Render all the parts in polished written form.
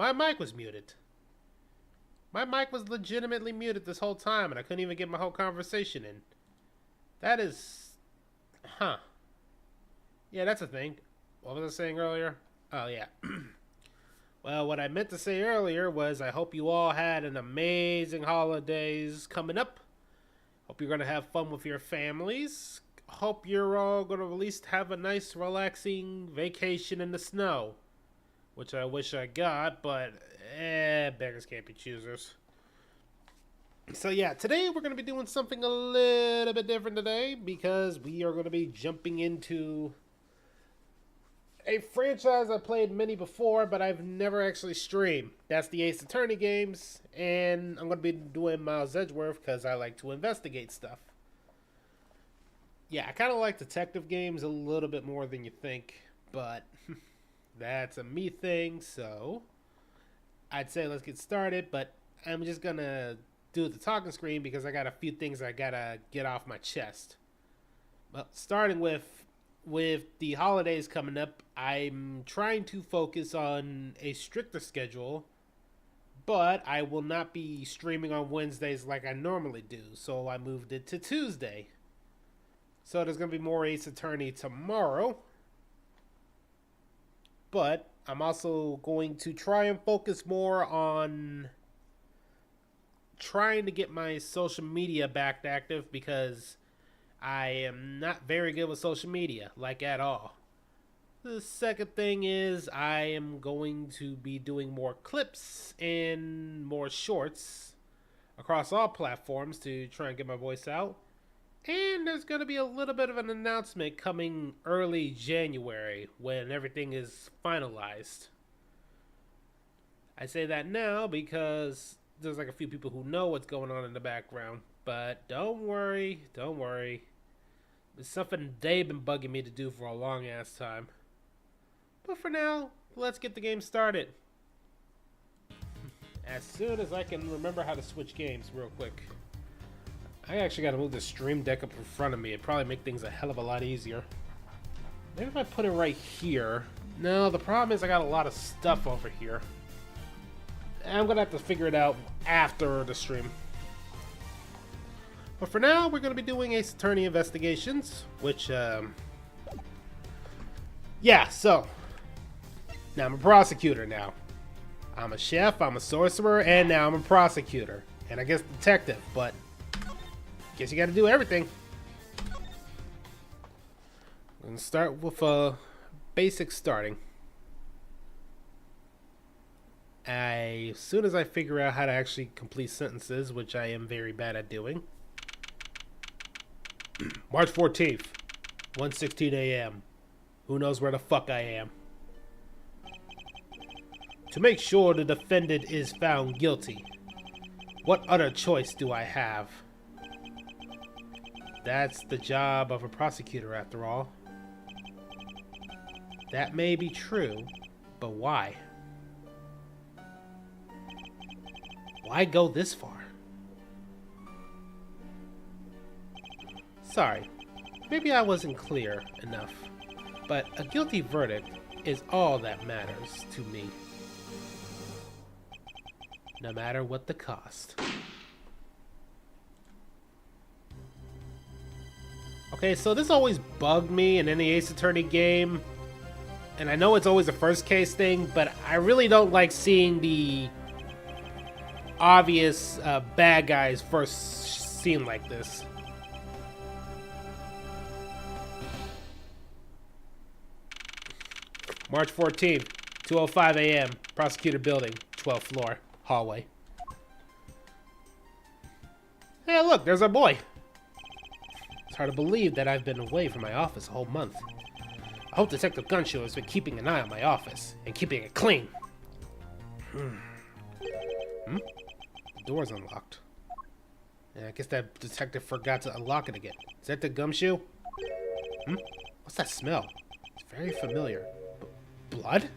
My mic was muted. My mic was legitimately muted this whole time, and I couldn't even get my whole conversation in. That is... Huh. Yeah, that's a thing. What was I saying earlier? Oh, yeah. Well, what I meant to say earlier was I hope you all had an amazing holidays coming up. Hope you're going to have fun with your families. Hope you're all going to at least have a nice, relaxing vacation in the snow. Which I wish I got, but beggars can't be choosers. So yeah, today we're going to be doing something a little bit different today because we are going to be jumping into a franchise I played many before, but I've never actually streamed. That's the Ace Attorney games, and I'm going to be doing Miles Edgeworth because I like to investigate stuff. Yeah, I kind of like detective games a little bit more than you think, but that's a me thing, so I'd say let's get started, but I'm just going to do the talking screen because I got a few things I got to get off my chest. Well, starting with the holidays coming up, I'm trying to focus on a stricter schedule, but I will not be streaming on Wednesdays like I normally do, so I moved it to Tuesday. So there's going to be more Ace Attorney tomorrow, but I'm also going to try and focus more on trying to get my social media back active because I am not very good with social media, like at all. The second thing is I am going to be doing more clips and more shorts across all platforms to try and get my voice out. And there's going to be a little bit of an announcement coming early January when everything is finalized. I say that now because there's like a few people who know what's going on in the background. But don't worry. It's something they've been bugging me to do for a long ass time. But for now, let's get the game started. As soon as I can remember how to switch games real quick. I actually gotta move the stream deck up in front of me. It'd probably make things a hell of a lot easier. Maybe if I put it right here. No, the problem is I got a lot of stuff over here. I'm gonna have to figure it out after the stream. But for now, we're going to be doing Ace Attorney investigations, which, yeah, so, now I'm a prosecutor now. I'm a chef, I'm a sorcerer, and now I'm a prosecutor. And I guess detective, but guess you got to do everything. I'm going to start with a basic starting. As soon as I figure out how to actually complete sentences, which I am very bad at doing. March 14th, 1:16 a.m. Who knows where the fuck I am? To make sure the defendant is found guilty, what other choice do I have? That's the job of a prosecutor, after all. That may be true, but why? Why go this far? Sorry, maybe I wasn't clear enough, but a guilty verdict is all that matters to me. No matter what the cost. Okay, so this always bugged me in any Ace Attorney game, and I know it's always a first case thing, but I really don't like seeing the obvious bad guys first seen like this. March 14th, 2:05 a.m., prosecutor building, 12th floor, hallway. Hey, look, there's our boy. It's hard to believe that I've been away from my office a whole month. I hope Detective Gunshoe has been keeping an eye on my office and keeping it clean. The door's unlocked. Yeah, I guess that detective forgot to unlock it again. Is that the gumshoe? What's that smell? It's very familiar. Blood?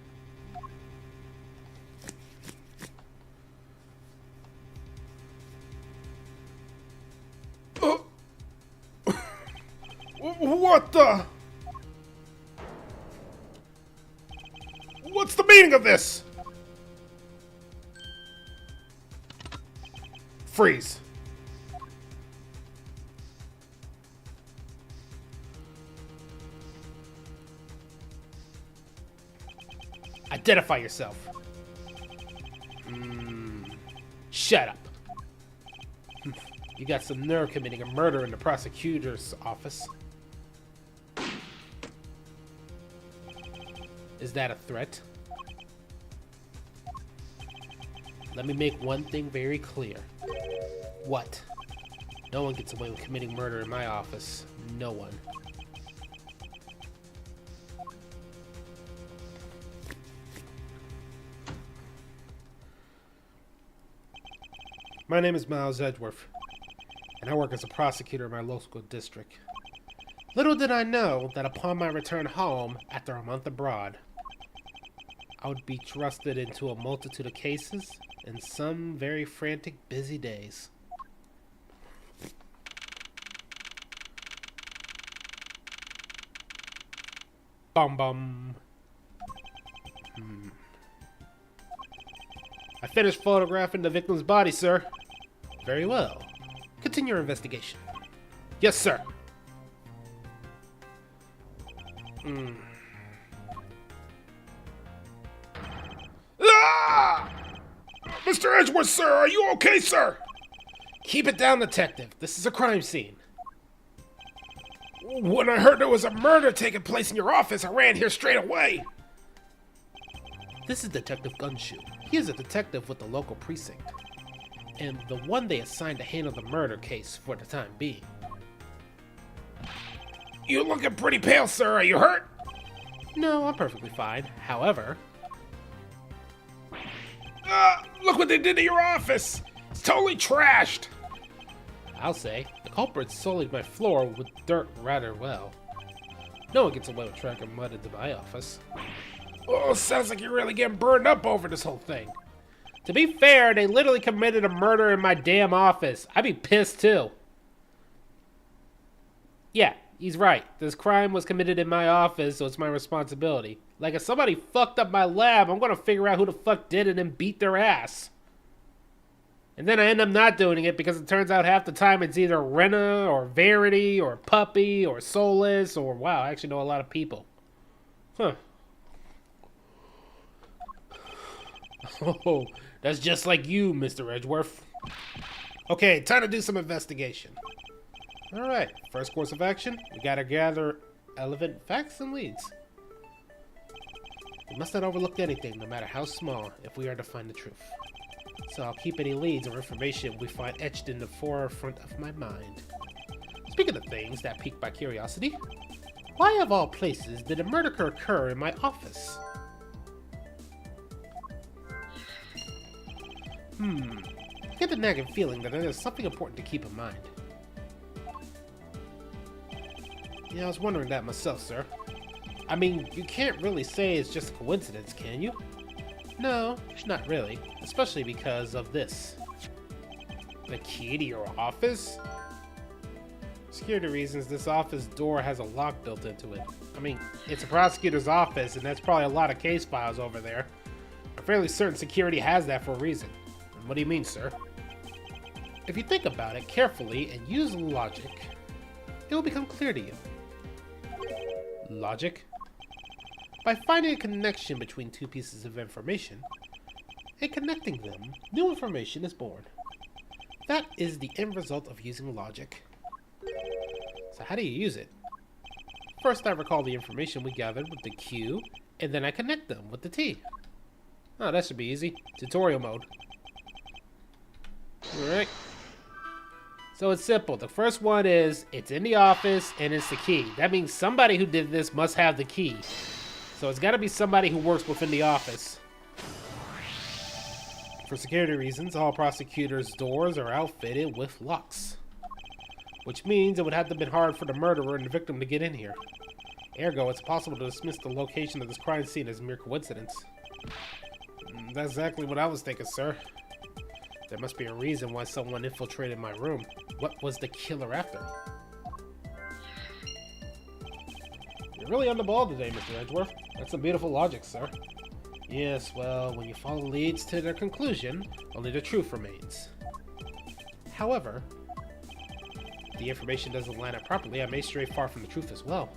What the? What's the meaning of this? Freeze! Identify yourself. Shut up. You got some nerve committing a murder in the prosecutor's office. Is that a threat? Let me make one thing very clear. What? No one gets away with committing murder in my office. No one. My name is Miles Edgeworth, and I work as a prosecutor in my local district. Little did I know that upon my return home after a month abroad, I would be thrusted into a multitude of cases and some very frantic, busy days. Bum bum. I finished photographing the victim's body, sir. Very well. Continue your investigation. Yes, sir. Ah! Mr. Edgeworth, sir, are you okay, sir? Keep it down, detective. This is a crime scene. When I heard there was a murder taking place in your office, I ran here straight away. This is Detective Gunshoe. He is a detective with the local precinct, and the one they assigned to handle the murder case for the time being. You're looking pretty pale, sir. Are you hurt? No, I'm perfectly fine. However... Look what they did to your office! It's totally trashed! I'll say, the culprit sullied my floor with dirt rather well. No one gets away with tracking mud into my office. Oh, sounds like you're really getting burned up over this whole thing. To be fair, they literally committed a murder in my damn office. I'd be pissed too. Yeah, he's right. This crime was committed in my office, so it's my responsibility. Like, if somebody fucked up my lab, I'm gonna figure out who the fuck did it and beat their ass. And then I end up not doing it because it turns out half the time it's either Rena or Verity or Puppy or Soulless or, wow, I actually know a lot of people. Huh. Oh, that's just like you, Mr. Edgeworth. Okay, time to do some investigation. Alright, first course of action, we gotta gather relevant facts and leads. We must not overlook anything, no matter how small, if we are to find the truth. So I'll keep any leads or information we find etched in the forefront of my mind. Speaking of things that pique my curiosity, why of all places did a murder occur in my office? I get the nagging feeling that there's something important to keep in mind. Yeah, I was wondering that myself, sir. I mean, you can't really say it's just a coincidence, can you? No, not really. Especially because of this. The key to your office? Security reasons, this office door has a lock built into it. I mean, it's a prosecutor's office, and that's probably a lot of case files over there. I'm fairly certain security has that for a reason. And what do you mean, sir? If you think about it carefully and use logic, it will become clear to you. Logic? By finding a connection between two pieces of information and connecting them, new information is born. That is the end result of using logic. So how do you use it? First, I recall the information we gathered with the Q, and then I connect them with the T. Oh, that should be easy. Tutorial mode. Alright. So it's simple. The first one is, it's in the office, and it's the key. That means somebody who did this must have the key. So it's got to be somebody who works within the office. For security reasons, all prosecutors' doors are outfitted with locks. Which means it would have to have been hard for the murderer and the victim to get in here. Ergo, it's possible to dismiss the location of this crime scene as mere coincidence. That's exactly what I was thinking, sir. There must be a reason why someone infiltrated my room. What was the killer after? You're really on the ball today, Mr. Edgeworth. That's some beautiful logic, sir. Yes, well, when you follow leads to their conclusion, only the truth remains. However, if the information doesn't line up properly, I may stray far from the truth as well.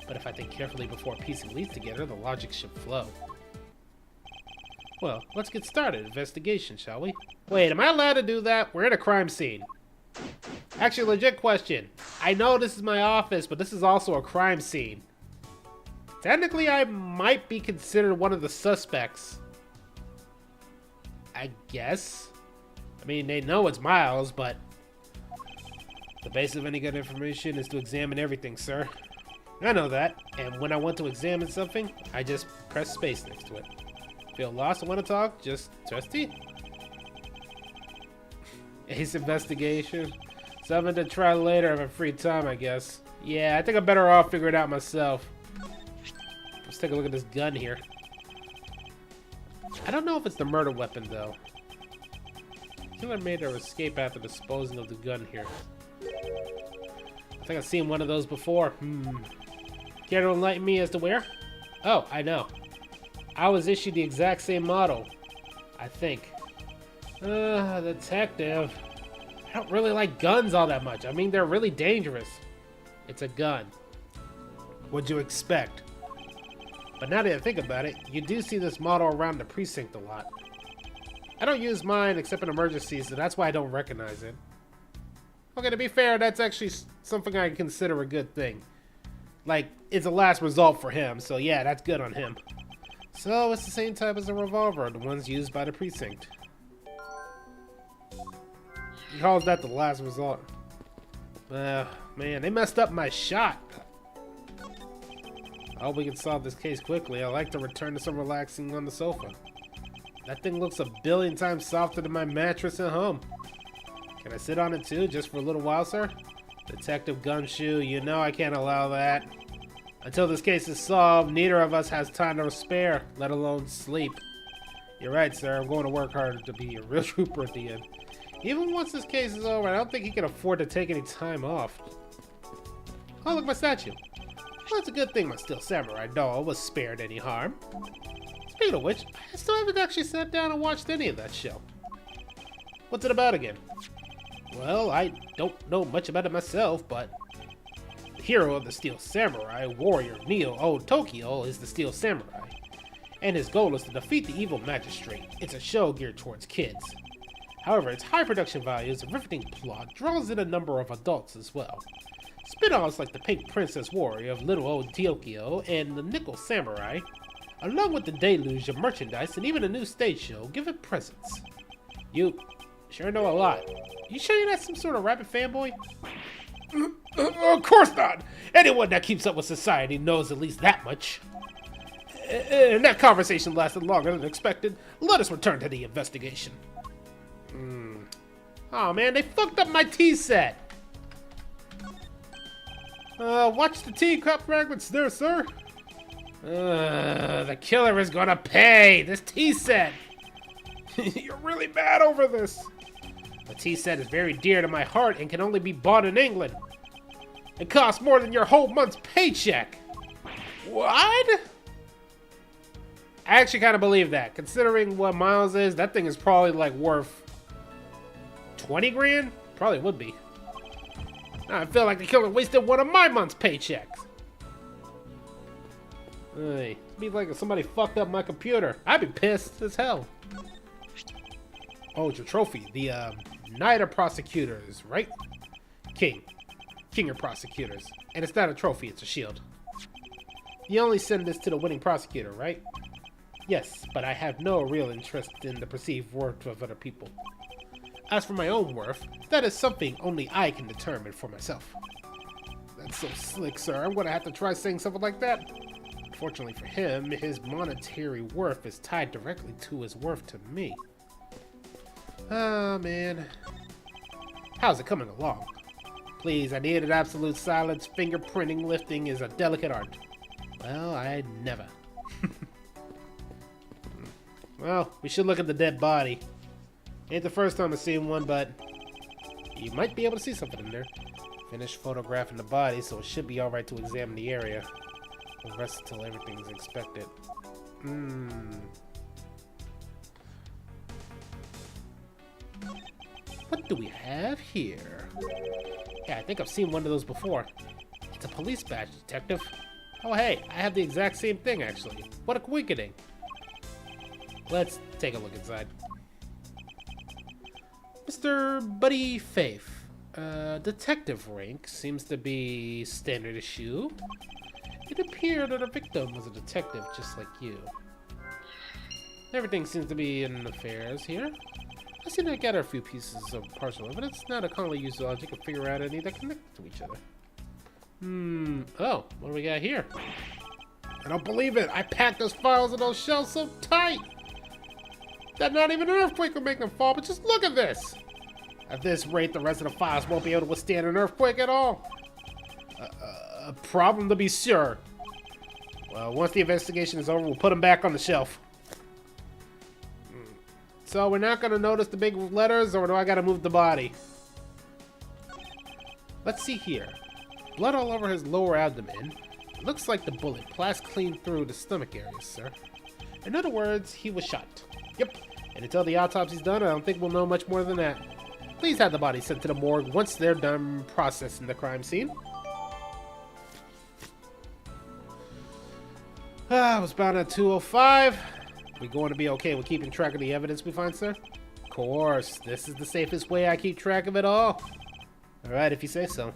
But if I think carefully before piecing leads together, the logic should flow. Well, let's get started. Investigation, shall we? Wait, am I allowed to do that? We're in a crime scene. Actually, legit question. I know this is my office, but this is also a crime scene. Technically, I might be considered one of the suspects. I guess. I mean, they know it's Miles, but... The base of any good information is to examine everything, sir. I know that, and when I want to examine something, I just press space next to it. Feel lost and want to talk? Just trusty? Ace investigation? Something to try later if I have free time, I guess. Yeah, I think I'm better off figuring it out myself. Let's take a look at this gun here. I don't know if it's the murder weapon, though. Killer made her escape after disposing of the gun here. I think I've seen one of those before. Care to enlighten me as to where? Oh, I know. I was issued the exact same model. I think. Detective. I don't really like guns all that much. I mean, they're really dangerous. It's a gun. What'd you expect? But now that I think about it, you do see this model around the precinct a lot. I don't use mine except in emergencies, so that's why I don't recognize it. Okay, to be fair, that's actually something I consider a good thing. Like, it's a last result for him, so yeah, that's good on him. So, it's the same type as a revolver, the ones used by the precinct. He calls that the last result. Man, they messed up my shot. I hope we can solve this case quickly. I'd like to return to some relaxing on the sofa. That thing looks a billion times softer than my mattress at home. Can I sit on it too, just for a little while, sir? Detective Gumshoe, you know I can't allow that. Until this case is solved, neither of us has time to spare, let alone sleep. You're right, sir. I'm going to work hard to be a real trooper at the end. Even once this case is over, I don't think he can afford to take any time off. Oh, look, my statue. Well, it's a good thing my Steel Samurai doll was spared any harm. Speaking of which, I still haven't actually sat down and watched any of that show. What's it about again? Well, I don't know much about it myself, but the hero of the Steel Samurai, warrior Neo Tokyo, is the Steel Samurai, and his goal is to defeat the evil magistrate. It's a show geared towards kids. However, its high production values and riveting plot draws in a number of adults as well. Spin-offs like the Pink Princess Warrior of Little Old Tokyo and the Nickel Samurai, along with the deluge of merchandise and even a new stage show, give it presence. You sure know a lot. You sure you're not some sort of rabbit fanboy? Of course not! Anyone that keeps up with society knows at least that much. And that conversation lasted longer than expected. Let us return to the investigation. Oh man, they fucked up my tea set. Watch the teacup fragments there, sir. The killer is gonna pay. This tea set. You're really mad over this. The tea set is very dear to my heart and can only be bought in England. It costs more than your whole month's paycheck. What? I actually kind of believe that. Considering what Miles is, that thing is probably like worth 20 grand? Probably would be. I feel like the killer wasted one of my month's paychecks. Hey, it'd be like if somebody fucked up my computer. I'd be pissed as hell. Oh, it's your trophy. The Knight of Prosecutors, right? King of Prosecutors. And it's not a trophy, it's a shield. You only send this to the winning prosecutor, right? Yes, but I have no real interest in the perceived worth of other people. As for my own worth, that is something only I can determine for myself. That's so slick, sir. I'm gonna have to try saying something like that. Fortunately for him, his monetary worth is tied directly to his worth to me. Oh, man. How's it coming along? Please, I needed absolute silence. Fingerprinting lifting is a delicate art. Well, I never. Well, we should look at the dead body. Ain't the first time I've seen one, but you might be able to see something in there. Finished photographing the body, so it should be alright to examine the area. We'll rest until everything's expected. What do we have here? Yeah, I think I've seen one of those before. It's a police badge, detective. Oh, hey, I have the exact same thing, actually. What a coincidence. Let's take a look inside. Mr. Buddy Faith. Detective rank seems to be standard issue. It appeared that a victim was a detective just like you. Everything seems to be in affairs here. I seem to gather a few pieces of partial evidence. Not a commonly used logic to figure out any that connect to each other. Oh, what do we got here? I don't believe it! I packed those files in those shelves so tight! That not even an earthquake would make them fall, but just look at this! At this rate, the rest of the files won't be able to withstand an earthquake at all. A problem to be sure. Well, once the investigation is over, we'll put them back on the shelf. So we're not going to notice the big letters, or do I got to move the body? Let's see here. Blood all over his lower abdomen. It looks like the bullet passed clean through the stomach area, sir. In other words, he was shot. Yep. And until the autopsy's done, I don't think we'll know much more than that. Please have the body sent to the morgue once they're done processing the crime scene. I was bound at 2:05. We going to be okay with keeping track of the evidence we find, sir? Of course. This is the safest way I keep track of it all. Alright, if you say so.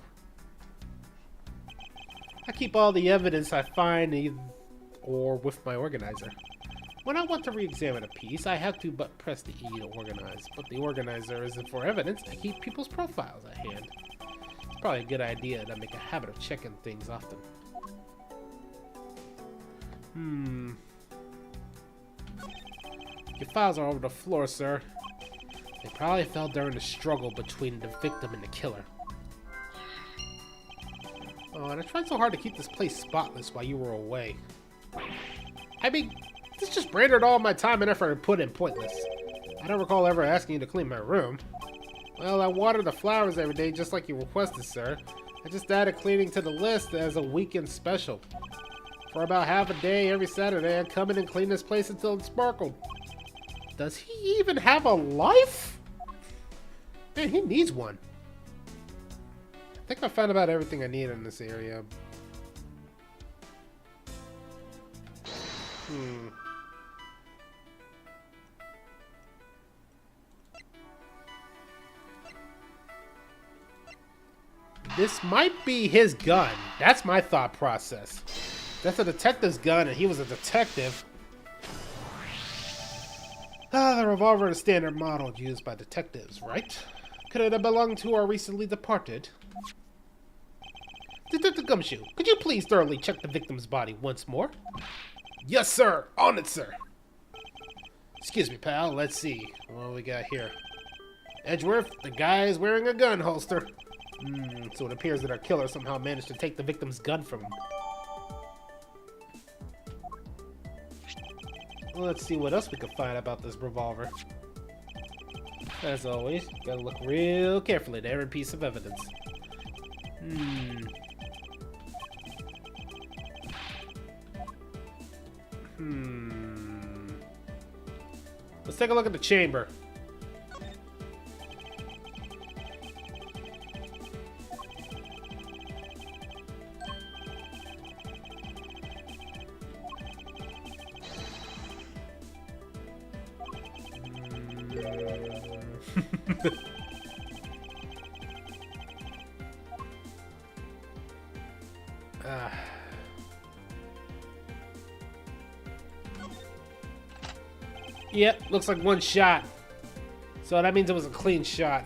I keep all the evidence I find or with my organizer. When I want to re-examine a piece, I have to but press the E to organize. But the organizer isn't for evidence. I keep people's profiles at hand. It's probably a good idea to make a habit of checking things often. Your files are over the floor, sir. They probably fell during the struggle between the victim and the killer. Oh, and I tried so hard to keep this place spotless while you were away. I mean, this just rendered all my time and effort put in pointless. I don't recall ever asking you to clean my room. Well, I water the flowers every day just like you requested, sir. I just added cleaning to the list as a weekend special. For about half a day every Saturday, I'd come in and clean this place until it sparkled. Does he even have a life? Man, he needs one. I think I found about everything I need in this area. This might be his gun. That's my thought process. That's a detective's gun, and he was a detective. Ah, the revolver is a standard model used by detectives, right? Could it have belonged to our recently departed? Detective Gumshoe, could you please thoroughly check the victim's body once more? Yes, sir. On it, sir. Excuse me, pal. Let's see. What we got here? Edgeworth, the guy is wearing a gun holster. So it appears that our killer somehow managed to take the victim's gun from him. Well, let's see what else we can find about this revolver. As always, gotta look real carefully at every piece of evidence. Let's take a look at the chamber. Yep, looks like one shot. So that means it was a clean shot.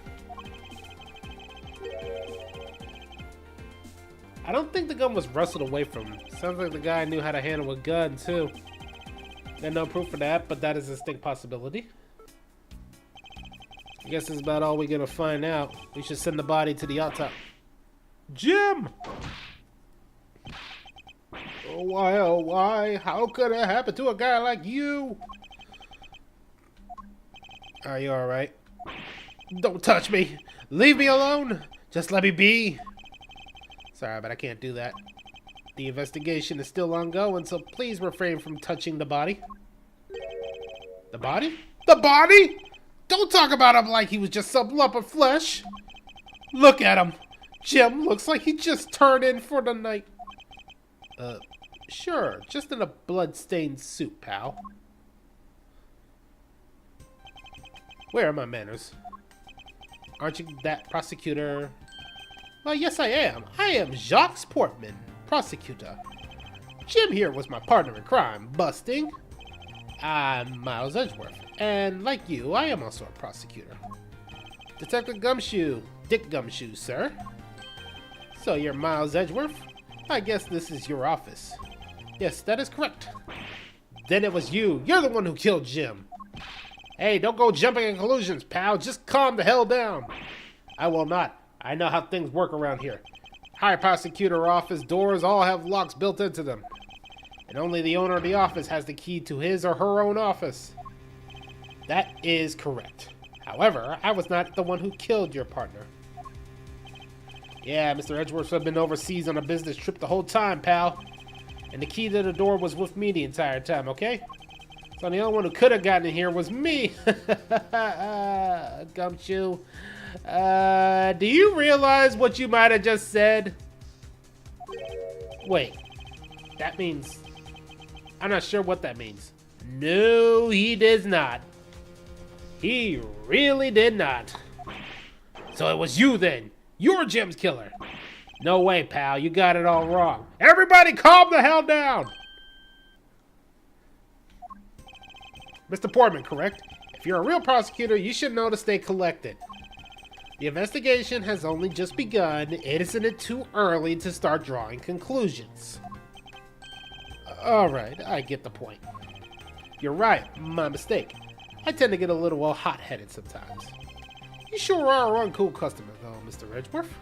I don't think the gun was wrestled away from him. Sounds like the guy knew how to handle a gun, too. Got no proof for that, but that is a distinct possibility. I guess that's about all we're gonna find out. We should send the body to the autopsy. Jim! Oh why? How could it happen to a guy like you? Are you alright? Don't touch me! Leave me alone! Just let me be! Sorry, but I can't do that. The investigation is still ongoing, so please refrain from touching the body. The body? The body?! Don't talk about him like he was just some lump of flesh. Look at him. Jim looks like he just turned in for the night. Sure, just in a blood-stained suit, pal. Where are my manners? Aren't you that prosecutor? Well, yes, I am. I am Jacques Portman, prosecutor. Jim here was my partner in crime, busting. I'm Miles Edgeworth, and like you, I am also a prosecutor. Detective Gumshoe, Dick Gumshoe, sir. So you're Miles Edgeworth? I guess this is your office. Yes, that is correct. Then it was you. You're the one who killed Jim. Hey, don't go jumping in conclusions, pal. Just calm the hell down. I will not. I know how things work around here. High prosecutor office doors all have locks built into them. And only the owner of the office has the key to his or her own office. That is correct. However, I was not the one who killed your partner. Yeah, Mr. Edgeworth has been overseas on a business trip the whole time, pal. And the key to the door was with me the entire time, okay? So the only one who could have gotten in here was me. Gumshoe. Do you realize what you might have just said? Wait. That means... I'm not sure what that means. No, he does not. He really did not. So it was you then. You're Jim's killer. No way, pal. You got it all wrong. Everybody calm the hell down. Mr. Portman, correct? If you're a real prosecutor, you should know to stay collected. The investigation has only just begun. Isn't it too early to start drawing conclusions? Alright, I get the point. You're right, my mistake. I tend to get a little hot-headed sometimes. You sure are an uncool customer, though, Mr. Edgeworth.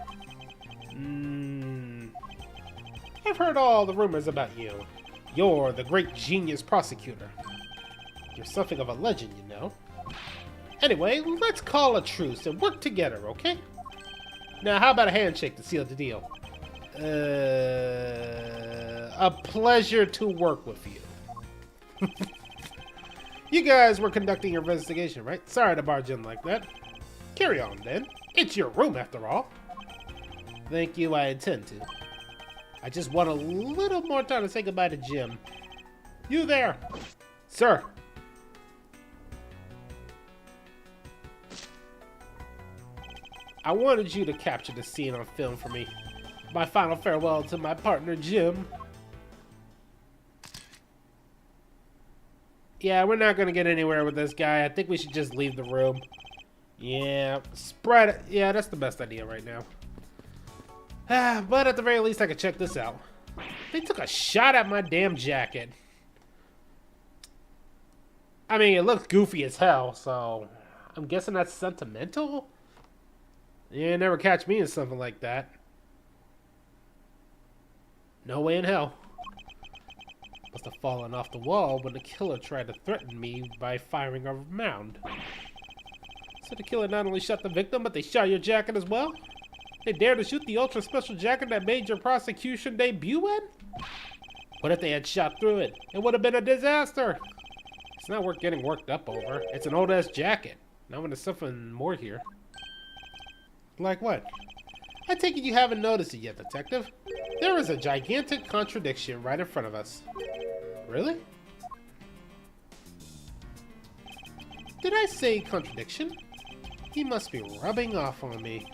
I've heard all the rumors about you. You're the great genius prosecutor. You're something of a legend, you know. Anyway, let's call a truce and work together, okay? Now, how about a handshake to seal the deal? A pleasure to work with you. You guys were conducting your investigation, right? Sorry to barge in like that. Carry on, then. It's your room, after all. Thank you, I intend to. I just want a little more time to say goodbye to Jim. You there! Sir! I wanted you to capture the scene on film for me. My final farewell to my partner, Jim. Yeah, we're not gonna get anywhere with this guy. I think we should just leave the room. Yeah, spread it. Yeah, that's the best idea right now. But at the very least, I could check this out. They took a shot at my damn jacket. I mean, it looks goofy as hell, so I'm guessing that's sentimental? Yeah, never catch me in something like that. No way in hell. Must have fallen off the wall when the killer tried to threaten me by firing a round. So the killer not only shot the victim, but they shot your jacket as well? They dared to shoot the ultra special jacket that made your prosecution debut in? What if they had shot through it? It would have been a disaster. It's not worth getting worked up over. It's an old-ass jacket. Now there's something more here. Like what? I take it you haven't noticed it yet, Detective. There is a gigantic contradiction right in front of us. Really? Did I say contradiction? He must be rubbing off on me.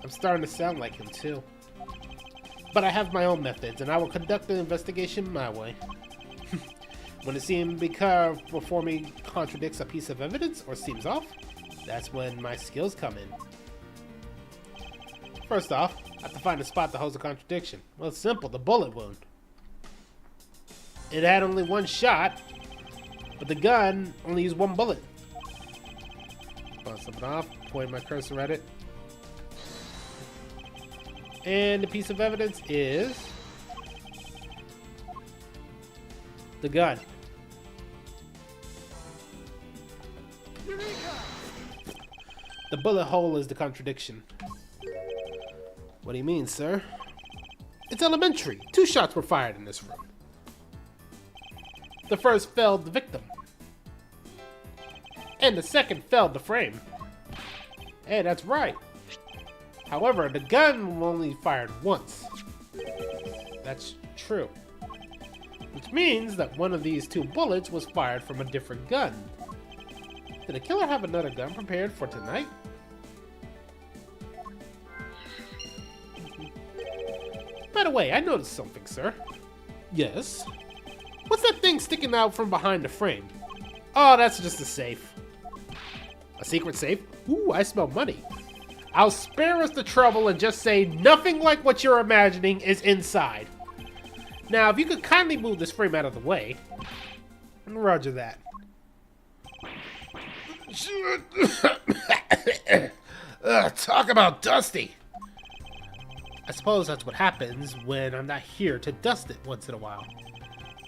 I'm starting to sound like him too. But I have my own methods, and I will conduct the investigation my way. When a scene before me contradicts a piece of evidence or seems off, that's when my skills come in. First off, I have to find a spot that holds a contradiction. Well, it's simple, the bullet wound. It had only one shot, but the gun only used one bullet. Bounce something off, point my cursor at it. And the piece of evidence is the gun. The bullet hole is the contradiction. What do you mean, sir? It's elementary. 2 shots were fired in this room. The first felled the victim. and the second failed to frame. Hey, that's right. However, the gun only fired once. That's true. Which means that one of these two bullets was fired from a different gun. Did the killer have another gun prepared for tonight? By the way, I noticed something, sir. Yes? What's that thing sticking out from behind the frame? Oh, that's just a safe. A secret safe? Ooh, I smell money. I'll spare us the trouble and just say nothing like what you're imagining is inside. Now, if you could kindly move this frame out of the way. Roger that. Talk about dusty. I suppose that's what happens when I'm not here to dust it once in a while.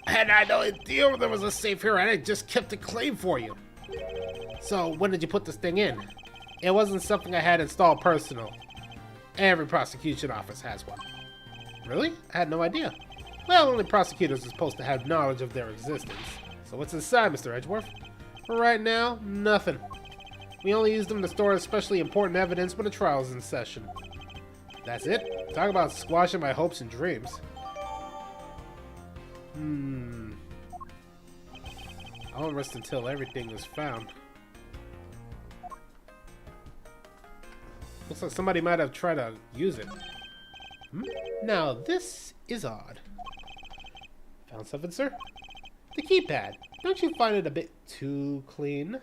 I had no idea there was a safe here, and I just kept it clean for you. So, when did you put this thing in? It wasn't something I had installed personal. Every prosecution office has one. Really? I had no idea. Well, only prosecutors are supposed to have knowledge of their existence. So what's inside, Mr. Edgeworth? For right now, nothing. We only use them to store especially important evidence when a trial's in session. That's it? Talk about squashing my hopes and dreams. I won't rest until everything is found. Looks like somebody might have tried to use it. Now, this is odd. Found something, sir? The keypad. Don't you find it a bit too clean?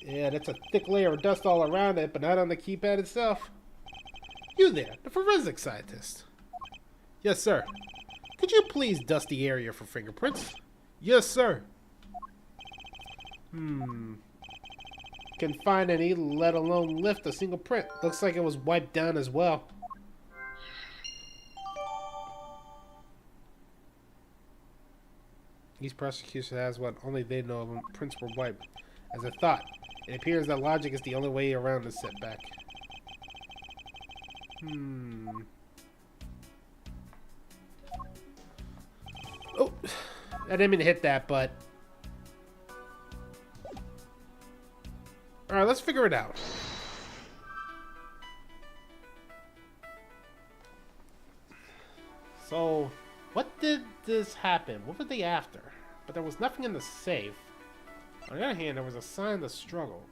Yeah, that's a thick layer of dust all around it, but not on the keypad itself. You there, the forensic scientist. Yes, sir. Could you please dust the area for fingerprints? Yes, sir. Can find any, let alone lift a single print. Looks like it was wiped down as well. Each prosecution has what only they know of when prints were wiped. As I thought, it appears that logic is the only way around this setback. Oh, I didn't mean to hit that, but... Alright, let's figure it out. So, what did this happen? What were they after? But there was nothing in the safe. On the other hand, there was a sign of struggle.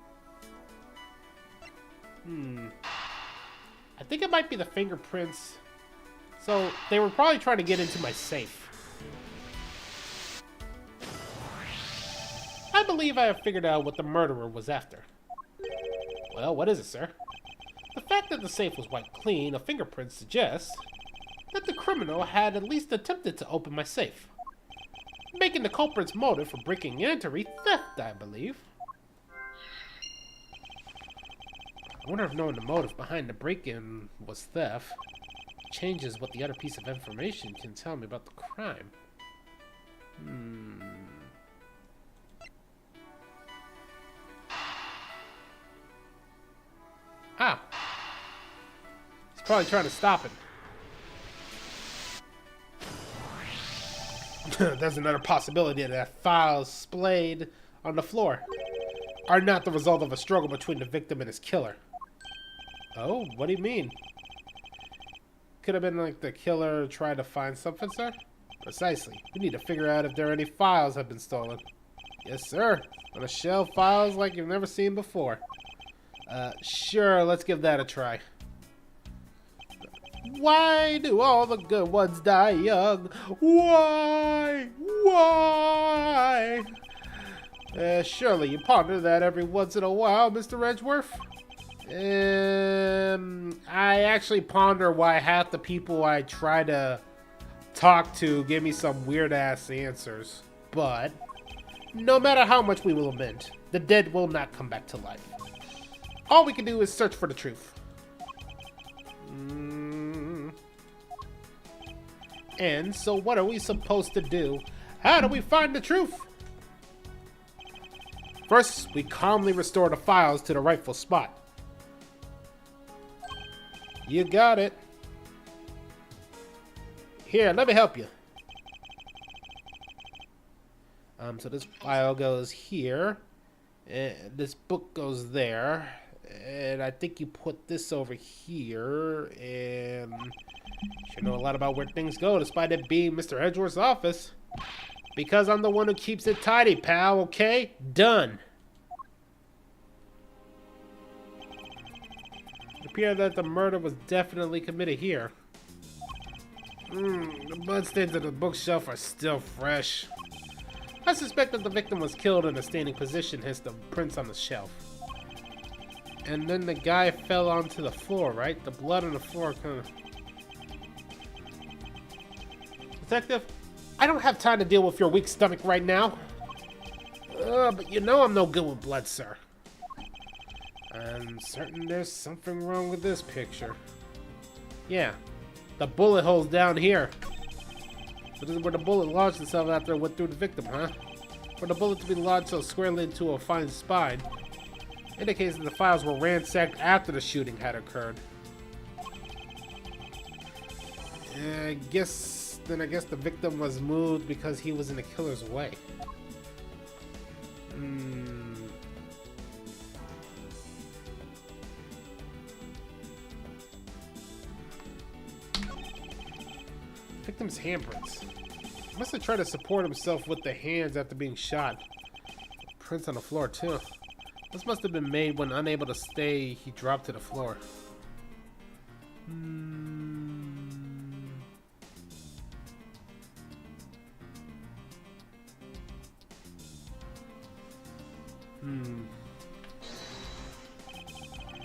I think it might be the fingerprints. So, they were probably trying to get into my safe. I believe I have figured out what the murderer was after. Well, what is it, sir? The fact that the safe was wiped clean of fingerprints suggests that the criminal had at least attempted to open my safe, making the culprit's motive for breaking and entering theft, I believe. I wonder if knowing the motive behind the break-in was theft changes what the other piece of information can tell me about the crime. Ah! He's probably trying to stop it. There's another possibility that files splayed on the floor are not the result of a struggle between the victim and his killer. Oh, what do you mean? Could have been like the killer tried to find something, sir? Precisely. We need to figure out if there are any files have been stolen. Yes, sir. On a shelf, files like you've never seen before. Sure, let's give that a try. Why do all the good ones die young? Why? Why? Surely you ponder that every once in a while, Mr. Edgeworth? I actually ponder why half the people I try to talk to give me some weird-ass answers. But, no matter how much we will amend, the dead will not come back to life. All we can do is search for the truth. And so what are we supposed to do? How do we find the truth? First, we calmly restore the files to the rightful spot. You got it. Here, let me help you. So this file goes here. And this book goes there. And I think you put this over here. And you know a lot about where things go, despite it being Mr. Edgeworth's office. Because I'm the one who keeps it tidy, pal, okay? Done. It appears that the murder was definitely committed here. The bloodstains on the bookshelf are still fresh. I suspect that the victim was killed in a standing position, hence the prints on the shelf. And then the guy fell onto the floor, right? The blood on the floor kind of... Detective, I don't have time to deal with your weak stomach right now. But you know I'm no good with blood, sir. I'm certain there's something wrong with this picture. Yeah, the bullet hole's down here. So this is where the bullet lodged itself after it went through the victim, huh? For the bullet to be lodged so squarely into a fine spine indicates that the files were ransacked after the shooting had occurred. I guess the victim was moved because he was in the killer's way. Victim's handprints. He must have tried to support himself with the hands after being shot. Prints on the floor too. This must have been made when unable to stay, he dropped to the floor.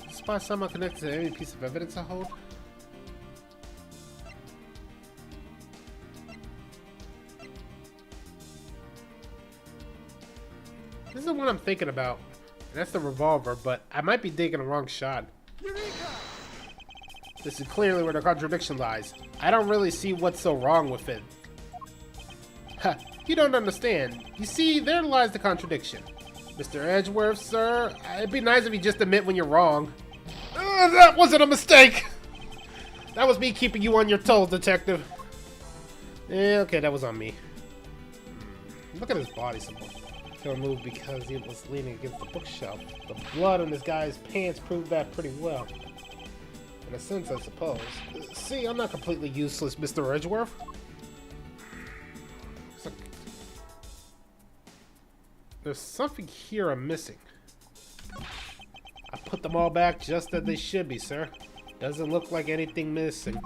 Spot somehow connected to any piece of evidence I hold? This is the one I'm thinking about. And that's the revolver, but I might be taking a wrong shot. This is clearly where the contradiction lies. I don't really see what's so wrong with it. Ha, you don't understand. You see, there lies the contradiction. Mr. Edgeworth, sir, it'd be nice if you just admit when you're wrong. That wasn't a mistake! That was me keeping you on your toes, detective. Yeah, okay, that was on me. Look at his body symbol. Moved because he was leaning against the bookshelf. The blood on this guy's pants proved that pretty well. In a sense, I suppose. See, I'm not completely useless, Mr. Edgeworth. There's something here I'm missing. I put them all back just as they should be, sir. Doesn't look like anything missing.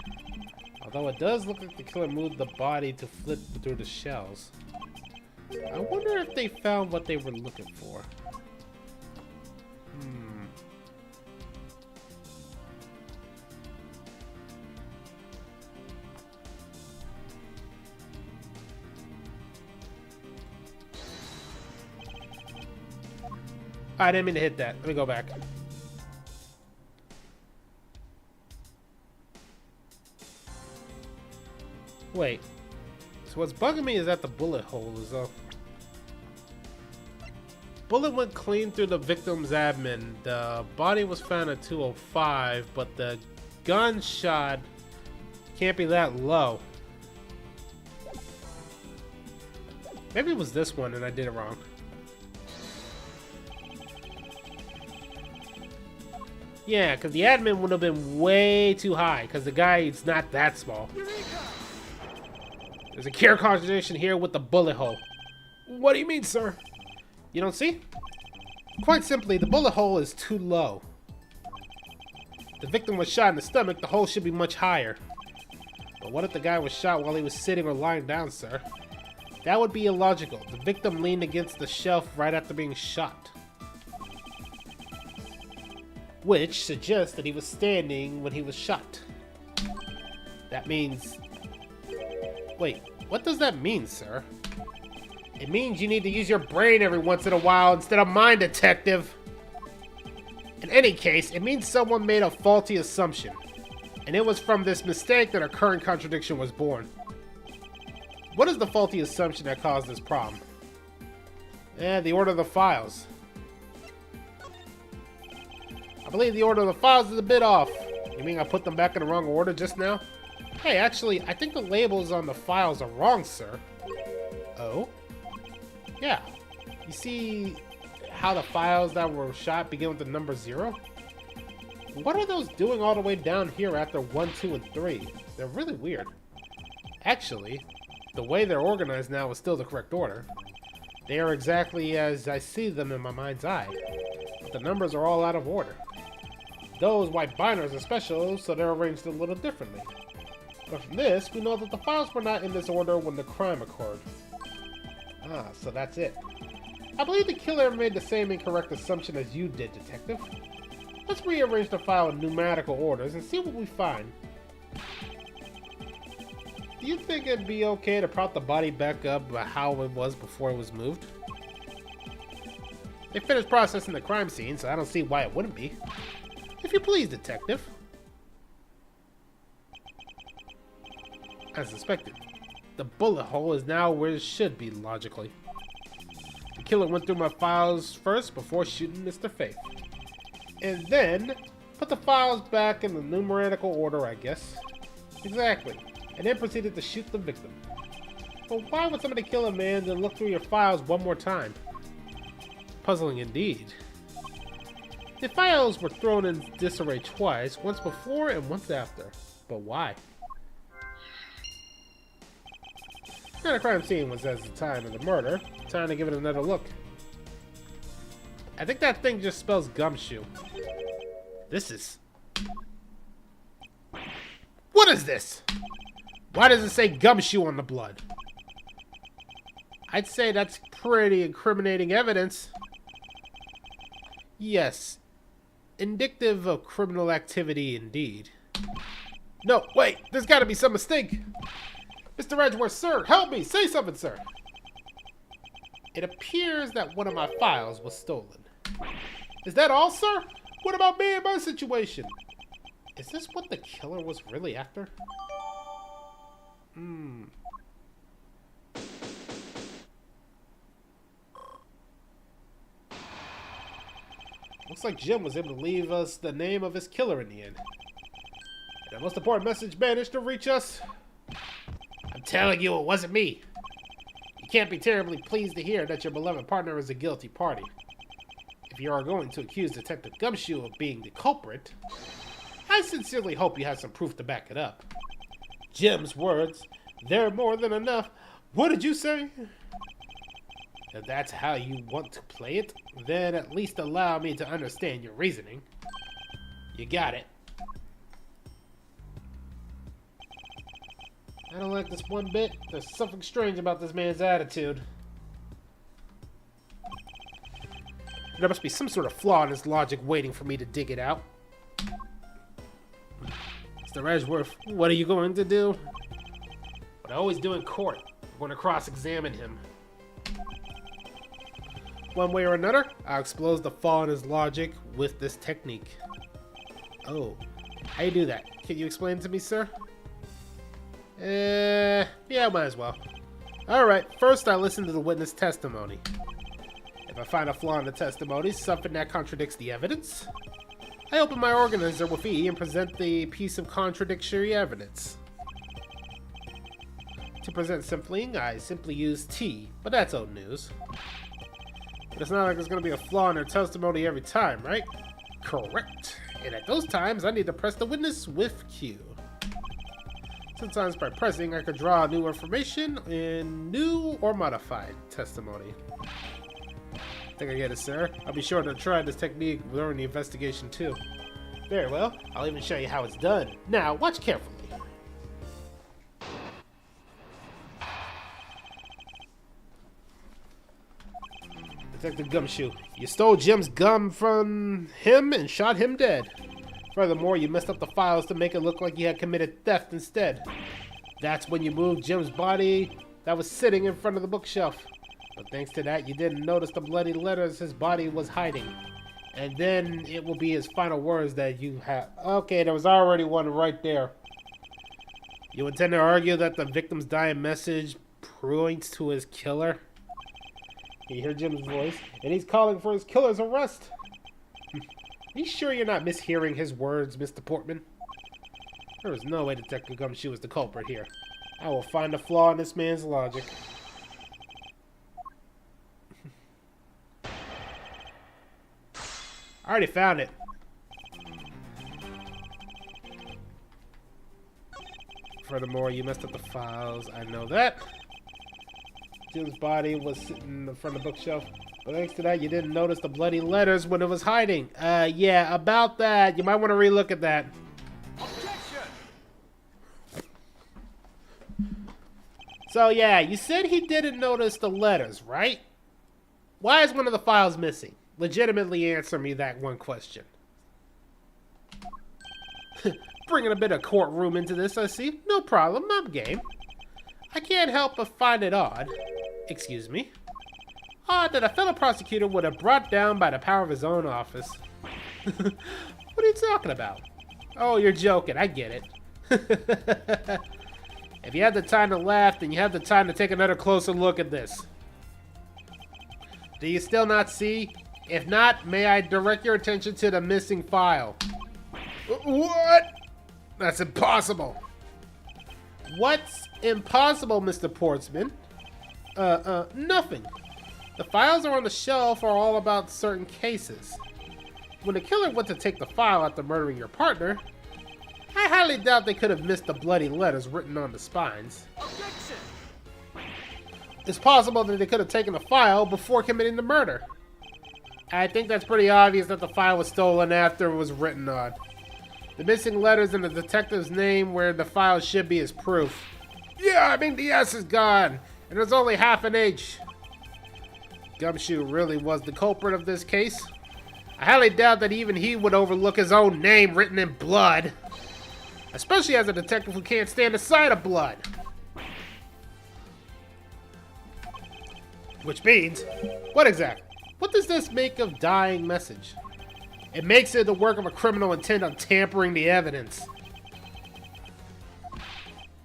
Although it does look like the killer moved the body to flip through the shells. I wonder if they found what they were looking for. I didn't mean to hit that. Let me go back. Wait. So what's bugging me is that the bullet hole is up. Bullet went clean through the victim's abdomen. The body was found at 205, but the gunshot can't be that low. Maybe it was this one and I did it wrong. Yeah, because the admin would have been way too high, because the guy is not that small. There's a clear contradiction here with the bullet hole. What do you mean, sir? You don't see? Quite simply, the bullet hole is too low. The victim was shot in the stomach, the hole should be much higher. But what if the guy was shot while he was sitting or lying down, sir? That would be illogical. The victim leaned against the shelf right after being shot. Which suggests that he was standing when he was shot. That means... Wait, what does that mean, sir? It means you need to use your brain every once in a while instead of mine, detective. In any case, it means someone made a faulty assumption. And it was from this mistake that our current contradiction was born. What is the faulty assumption that caused this problem? The order of the files. I believe the order of the files is a bit off. You mean I put them back in the wrong order just now? Hey, actually, I think the labels on the files are wrong, sir. Oh? Yeah. You see, how the files that were shot begin with the number 0? What are those doing all the way down here after 1, 2, and 3? They're really weird. Actually, the way they're organized now is still the correct order. They are exactly as I see them in my mind's eye. But the numbers are all out of order. Those white binders are special, so they're arranged a little differently. But from this, we know that the files were not in this order when the crime occurred. Ah, so that's it. I believe the killer made the same incorrect assumption as you did, Detective. Let's rearrange the file in numerical orders and see what we find. Do you think it'd be okay to prop the body back up how it was before it was moved? They finished processing the crime scene, so I don't see why it wouldn't be. If you please, Detective. As suspected, the bullet hole is now where it should be, logically. The killer went through my files first before shooting Mr. Faith. And then, put the files back in the numerical order, I guess. Exactly. And then proceeded to shoot the victim. But why would somebody kill a man and look through your files one more time? Puzzling indeed. The files were thrown in disarray twice, once before and once after. But why? Now the crime scene was at the time of the murder. Time to give it another look. I think that thing just spells gumshoe. This is... What is this? Why does it say gumshoe on the blood? I'd say that's pretty incriminating evidence. Yes. Indicative of criminal activity indeed. No, wait, there's gotta be some mistake. Mr. Edgeworth, sir, help me! Say something, sir! It appears that one of my files was stolen. Is that all, sir? What about me and my situation? Is this what the killer was really after? Looks like Jim was able to leave us the name of his killer in the end. That most important message managed to reach us. I'm telling you, it wasn't me. You can't be terribly pleased to hear that your beloved partner is a guilty party. If you are going to accuse Detective Gumshoe of being the culprit, I sincerely hope you have some proof to back it up. Jim's words, they're more than enough. What did you say? If that's how you want to play it, then at least allow me to understand your reasoning. You got it. I don't like this one bit. There's something strange about this man's attitude. There must be some sort of flaw in his logic waiting for me to dig it out. Mr. Edgeworth, what are you going to do? What I always do in court. I'm going to cross-examine him. One way or another, I'll expose the flaw in his logic with this technique. Oh, how you do that? Can you explain it to me, sir? Yeah, might as well. Alright, first I listen to the witness testimony. If I find a flaw in the testimony, something that contradicts the evidence, I open my organizer with E and present the piece of contradictory evidence. To present something, I simply use T, but that's old news. But it's not like there's going to be a flaw in their testimony every time, right? Correct. And at those times, I need to press the witness with Q. Sometimes by pressing, I could draw new information in new or modified testimony. Think I get it, sir? I'll be sure to try this technique during the investigation, too. Very well. I'll even show you how it's done. Now, watch carefully. Detective Gumshoe, you stole Jim's gum from him and shot him dead. Furthermore, you messed up the files to make it look like you had committed theft instead. That's when you moved Jim's body that was sitting in front of the bookshelf. But thanks to that, you didn't notice the bloody letters his body was hiding. And then it will be his final words that you have. Okay, there was already one right there. You intend to argue that the victim's dying message points to his killer? You hear Jim's voice, and he's calling for his killer's arrest. Are you sure you're not mishearing his words, Mr. Portman? There is no way Detective Gumshoe is the culprit here. I will find a flaw in this man's logic. I already found it. Furthermore, you messed up the files. I know that. Jim's body was sitting in front of the bookshelf. But thanks to that, you didn't notice the bloody letters when it was hiding. Yeah, about that. You might want to relook at that. So yeah, you said he didn't notice the letters, right? Why is one of the files missing? Legitimately answer me that one question. Bringing a bit of courtroom into this, I see. No problem, I'm game. I can't help but find it odd. Excuse me. Odd that a fellow prosecutor would have brought down by the power of his own office. What are you talking about? Oh, you're joking, I get it. If you have the time to laugh, then you have the time to take another closer look at this. Do you still not see? If not, may I direct your attention to the missing file? What? That's impossible. What's impossible, Mr. Portsman? Nothing. The files are on the shelf are all about certain cases. When the killer went to take the file after murdering your partner, I highly doubt they could have missed the bloody letters written on the spines. Objection! It's possible that they could have taken the file before committing the murder. I think that's pretty obvious that the file was stolen after it was written on. The missing letters and the detective's name where the file should be is proof. Yeah, I mean the S is gone, and there's only half an H. Gumshoe really was the culprit of this case. I highly doubt that even he would overlook his own name written in blood. Especially as a detective who can't stand the sight of blood. Which means, what exactly? What does this make of dying message? It makes it the work of a criminal intent on tampering the evidence.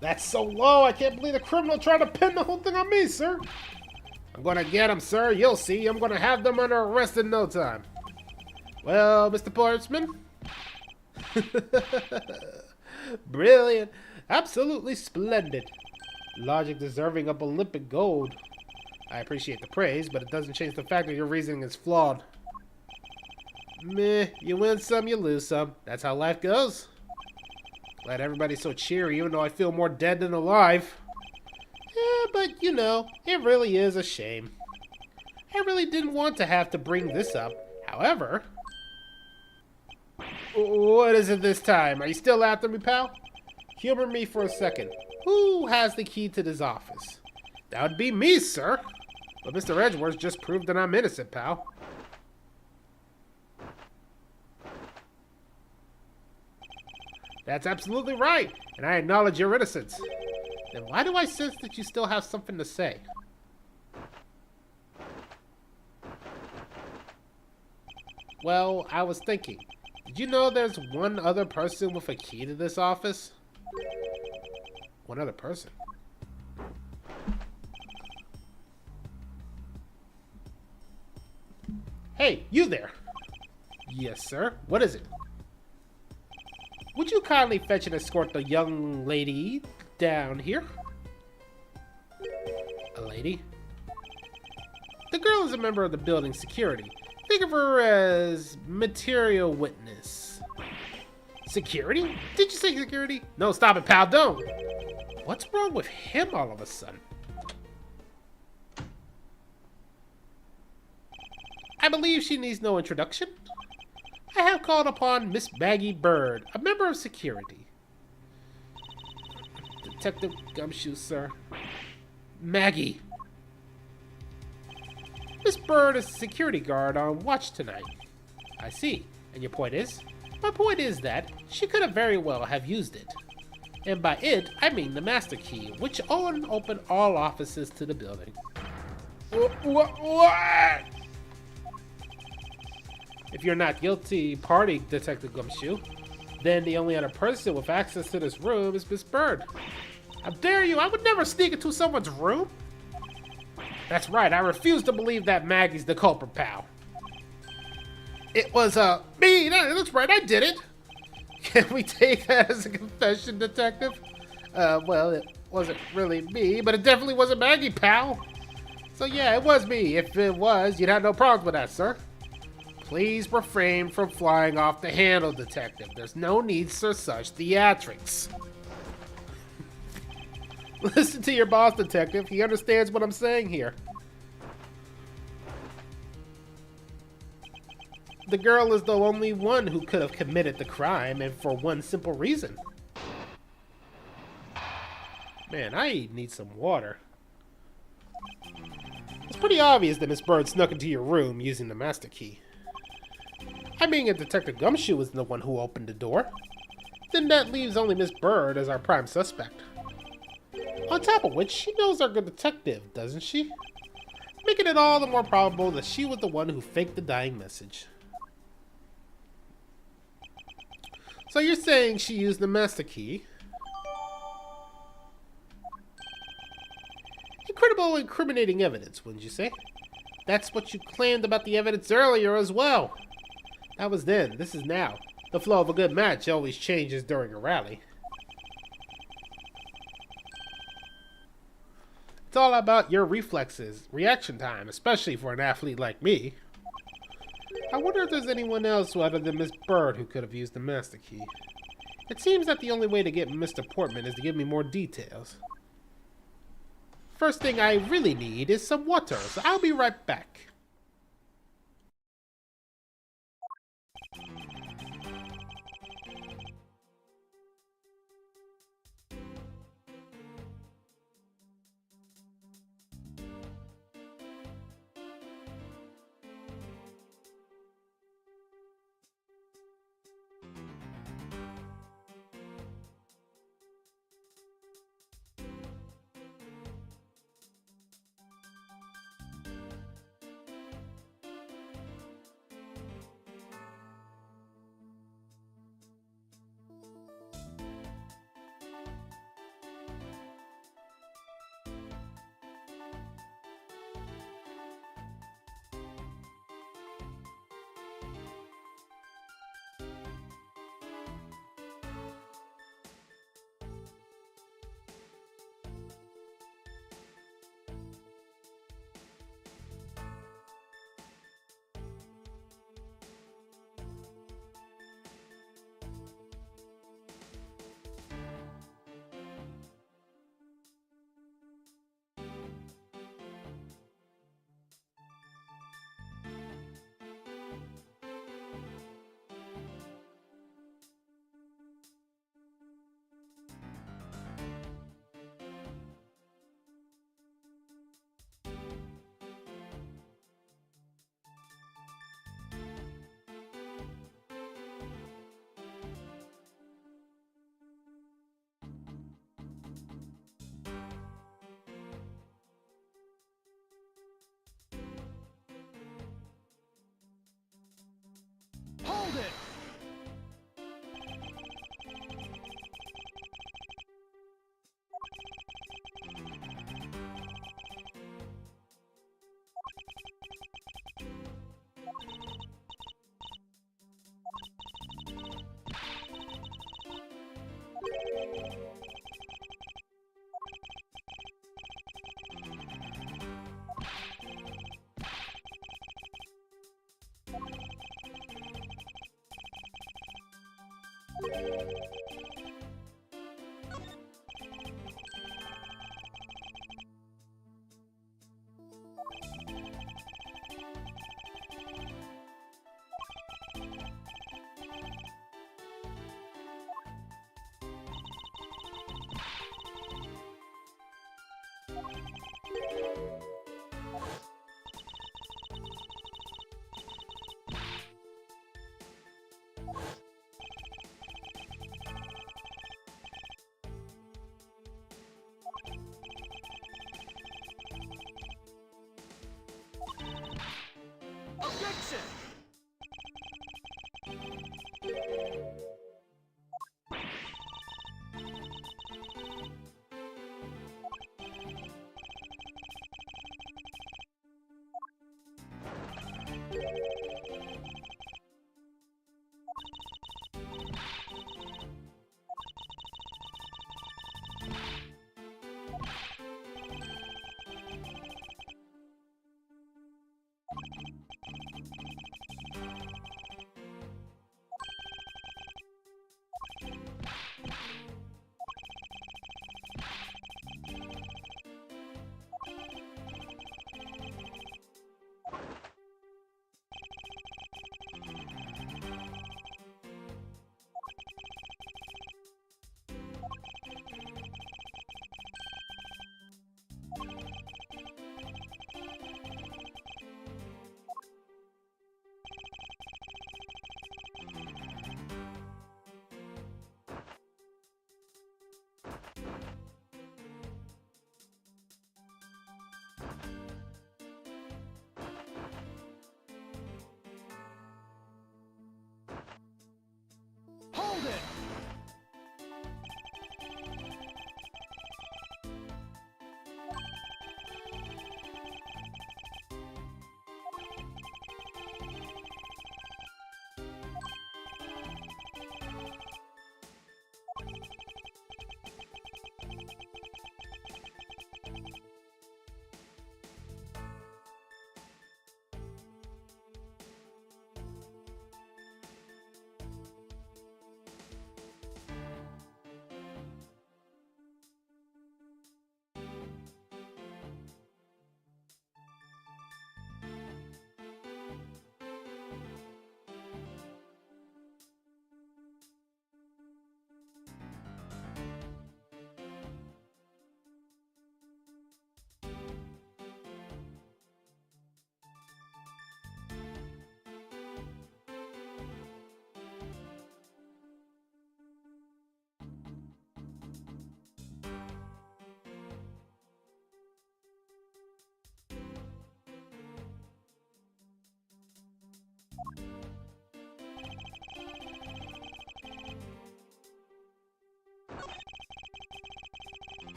That's so low, I can't believe the criminal tried to pin the whole thing on me, sir. I'm gonna get him, sir. You'll see. I'm gonna have them under arrest in no time. Well, Mr. Portsman? Brilliant. Absolutely splendid. Logic deserving of Olympic gold. I appreciate the praise, but it doesn't change the fact that your reasoning is flawed. Meh, you win some, you lose some. That's how life goes. Glad everybody's so cheery, even though I feel more dead than alive. Yeah, but you know, it really is a shame. I really didn't want to have to bring this up. However... What is it this time? Are you still after me, pal? Humor me for a second. Who has the key to this office? That would be me, sir. But Mr. Edgeworth just proved that I'm innocent, pal. That's absolutely right, and I acknowledge your innocence. Then why do I sense that you still have something to say? Well, I was thinking. Did you know there's one other person with a key to this office? One other person? Hey, you there! Yes, sir. What is it? Would you kindly fetch and escort the young lady down here? A lady? The girl is a member of the building security. Think of her as material witness. Security? Did you say security? No, stop it, pal, don't! What's wrong with him all of a sudden? I believe she needs no introduction. I have called upon Miss Maggie Bird, a member of security. Detective Gumshoe, sir. Maggie. Miss Bird is a security guard on watch tonight. I see. And your point is? My point is that she could have very well have used it. And by it, I mean the master key, which open all offices to the building. What? If you're not guilty party, Detective Gumshoe, then the only other person with access to this room is Miss Bird. How dare you? I would never sneak into someone's room. That's right, I refuse to believe that Maggie's the culprit, pal. It was, me. That's right, I did it. Can we take that as a confession, Detective? Well, it wasn't really me, but it definitely wasn't Maggie, pal. So yeah, it was me. If it was, you'd have no problems with that, sir. Please refrain from flying off the handle, Detective. There's no need for such theatrics. Listen to your boss, Detective. He understands what I'm saying here. The girl is the only one who could have committed the crime, and for one simple reason. Man, I need some water. It's pretty obvious that Miss Bird snuck into your room using the master key. I mean, if Detective Gumshoe was the one who opened the door, then that leaves only Miss Bird as our prime suspect. On top of which, she knows our good detective, doesn't she? Making it all the more probable that she was the one who faked the dying message. So you're saying she used the master key? Incredible incriminating evidence, wouldn't you say? That's what you claimed about the evidence earlier as well. That was then, this is now. The flow of a good match always changes during a rally. It's all about your reflexes, reaction time, especially for an athlete like me. I wonder if there's anyone else other than Miss Bird who could have used the master key. It seems that the only way to get Mr. Portman is to give me more details. First thing I really need is some water, so I'll be right back.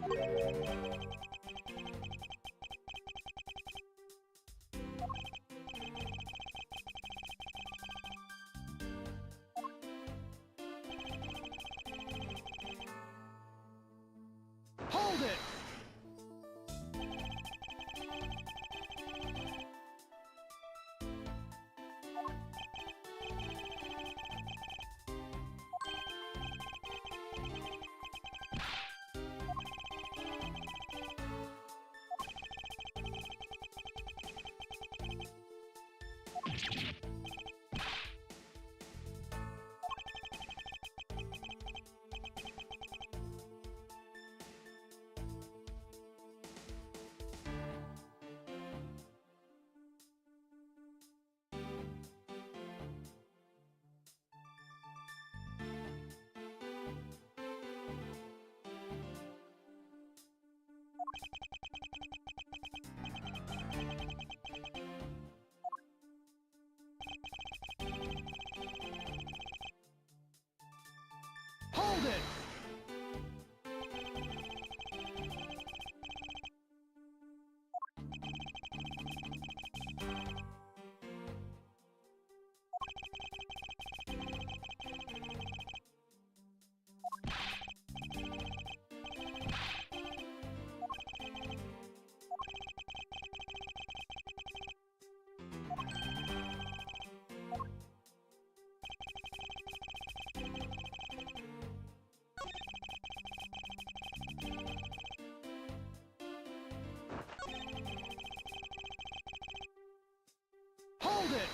Hold it! Hold it! Hold it!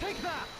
Take that!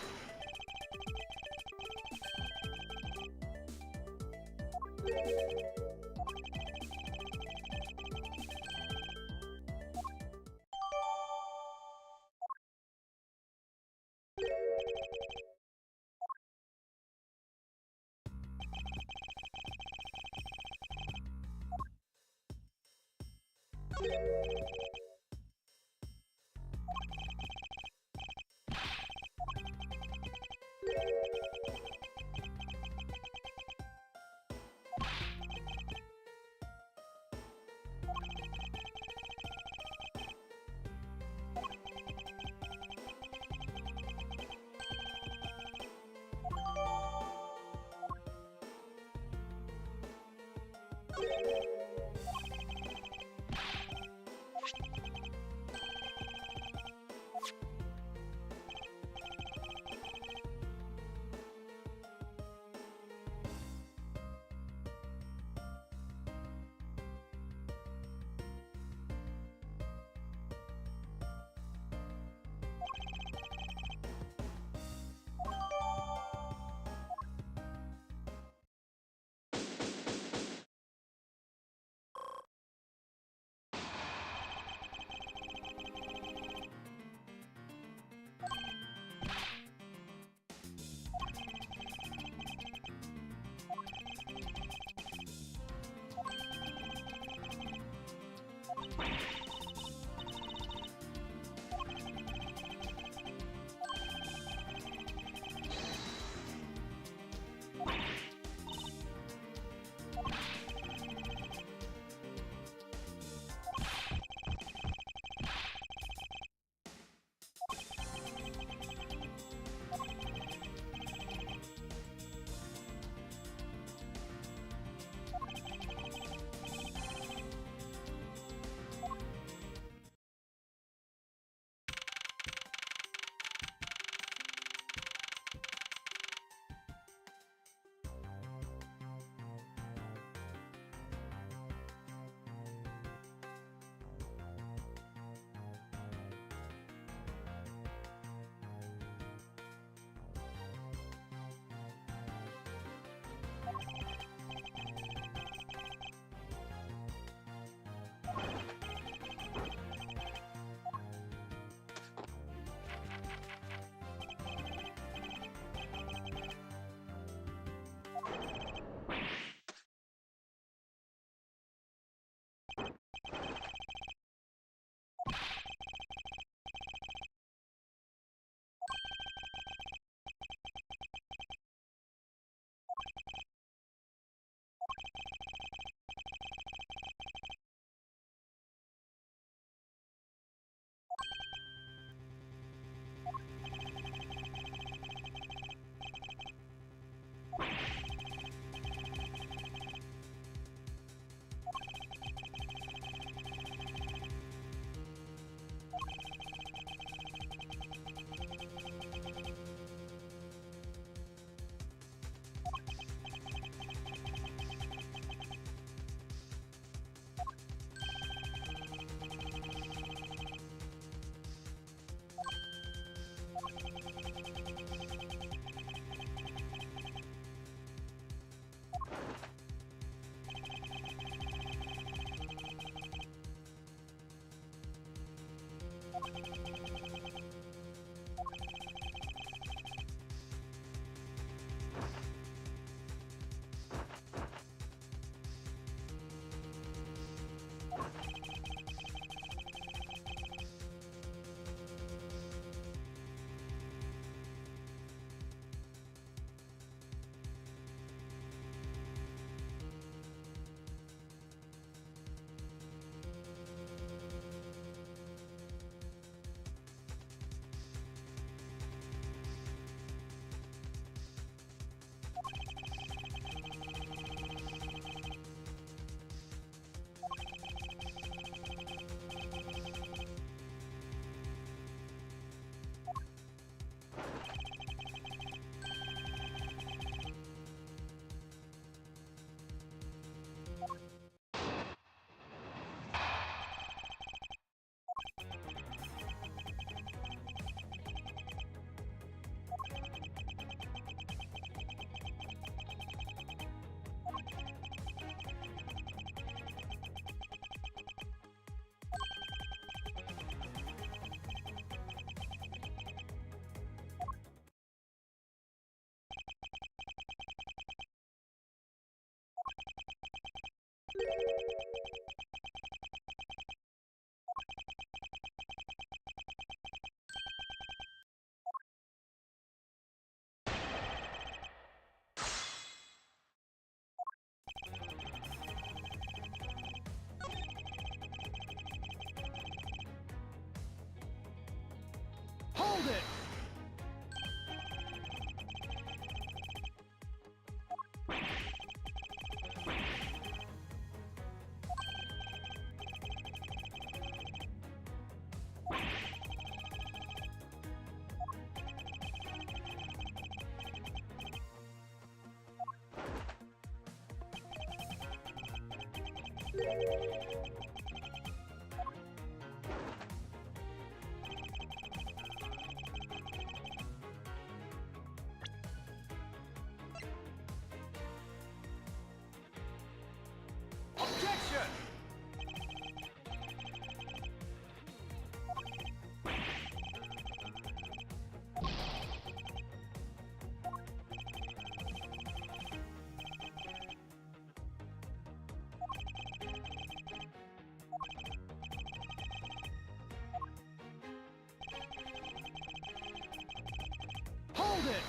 Objection! Hold it!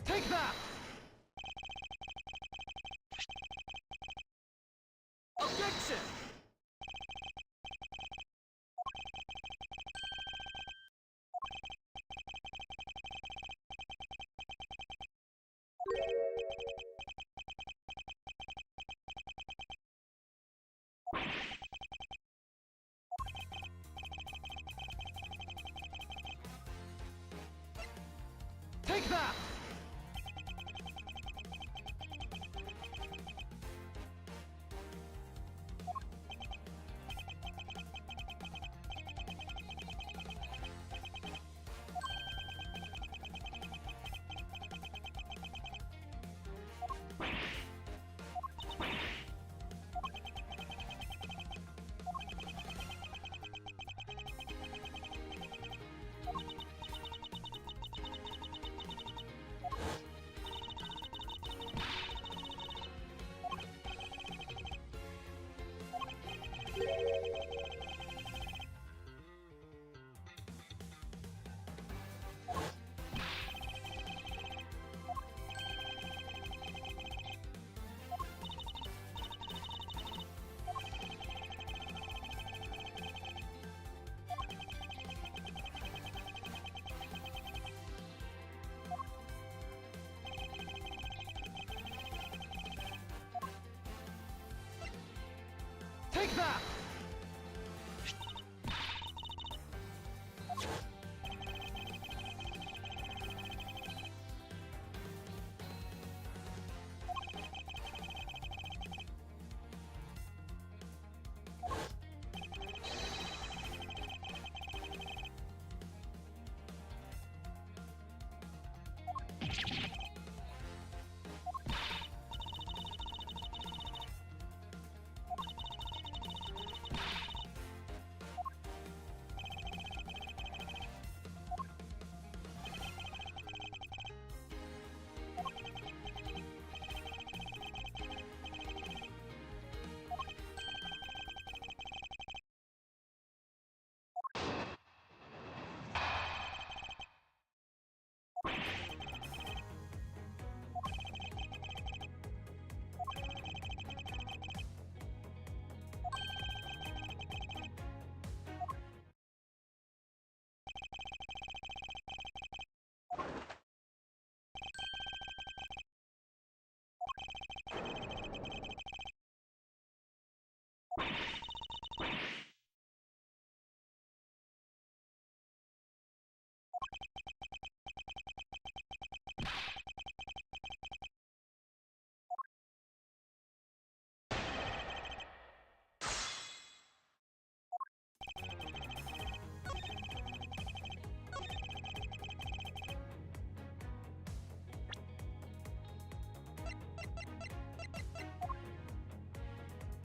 Take that! Objection! Take that! Take that!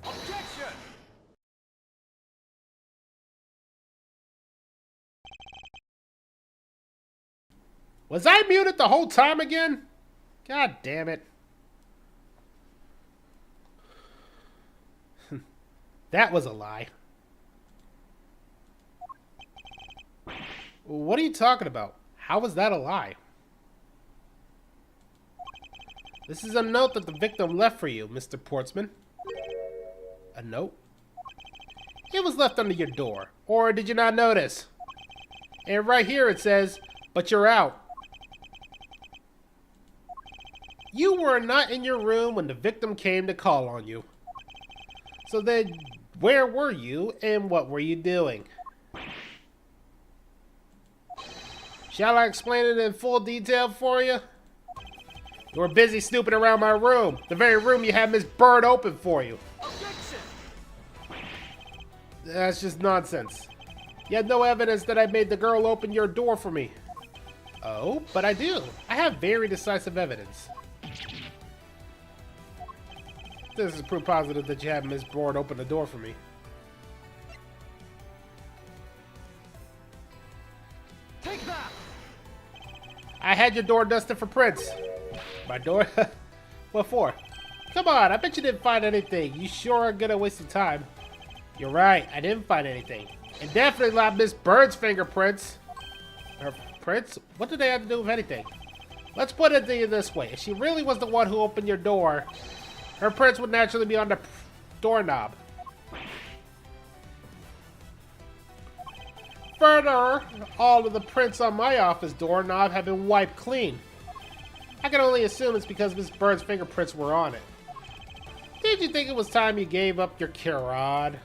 Objection! Was I muted the whole time again? God damn it. That was a lie. What are you talking about? How was that a lie? This is a note that the victim left for you, Mr. Portsman. A note? It was left under your door. Or did you not notice? And right here it says, "But you're out." You were not in your room when the victim came to call on you. So then, where were you and what were you doing? Shall I explain it in full detail for you? You were busy snooping around my room, the very room you had Miss Bird open for you. Objection! That's just nonsense. You had no evidence that I made the girl open your door for me. Oh, but I do. I have very decisive evidence. This is proof positive that you had Miss Bird open the door for me. Take that! I had your door dusted for prints. My door? What for? Come on, I bet you didn't find anything. You sure are good at wasting time. You're right, I didn't find anything. And definitely not Miss Bird's fingerprints. Her prints? What do they have to do with anything? Let's put it to you this way. If she really was the one who opened your door, her prints would naturally be on the doorknob. Further, all of the prints on my office doorknob have been wiped clean. I can only assume it's because Miss Bird's fingerprints were on it. Did you think it was time you gave up your charade?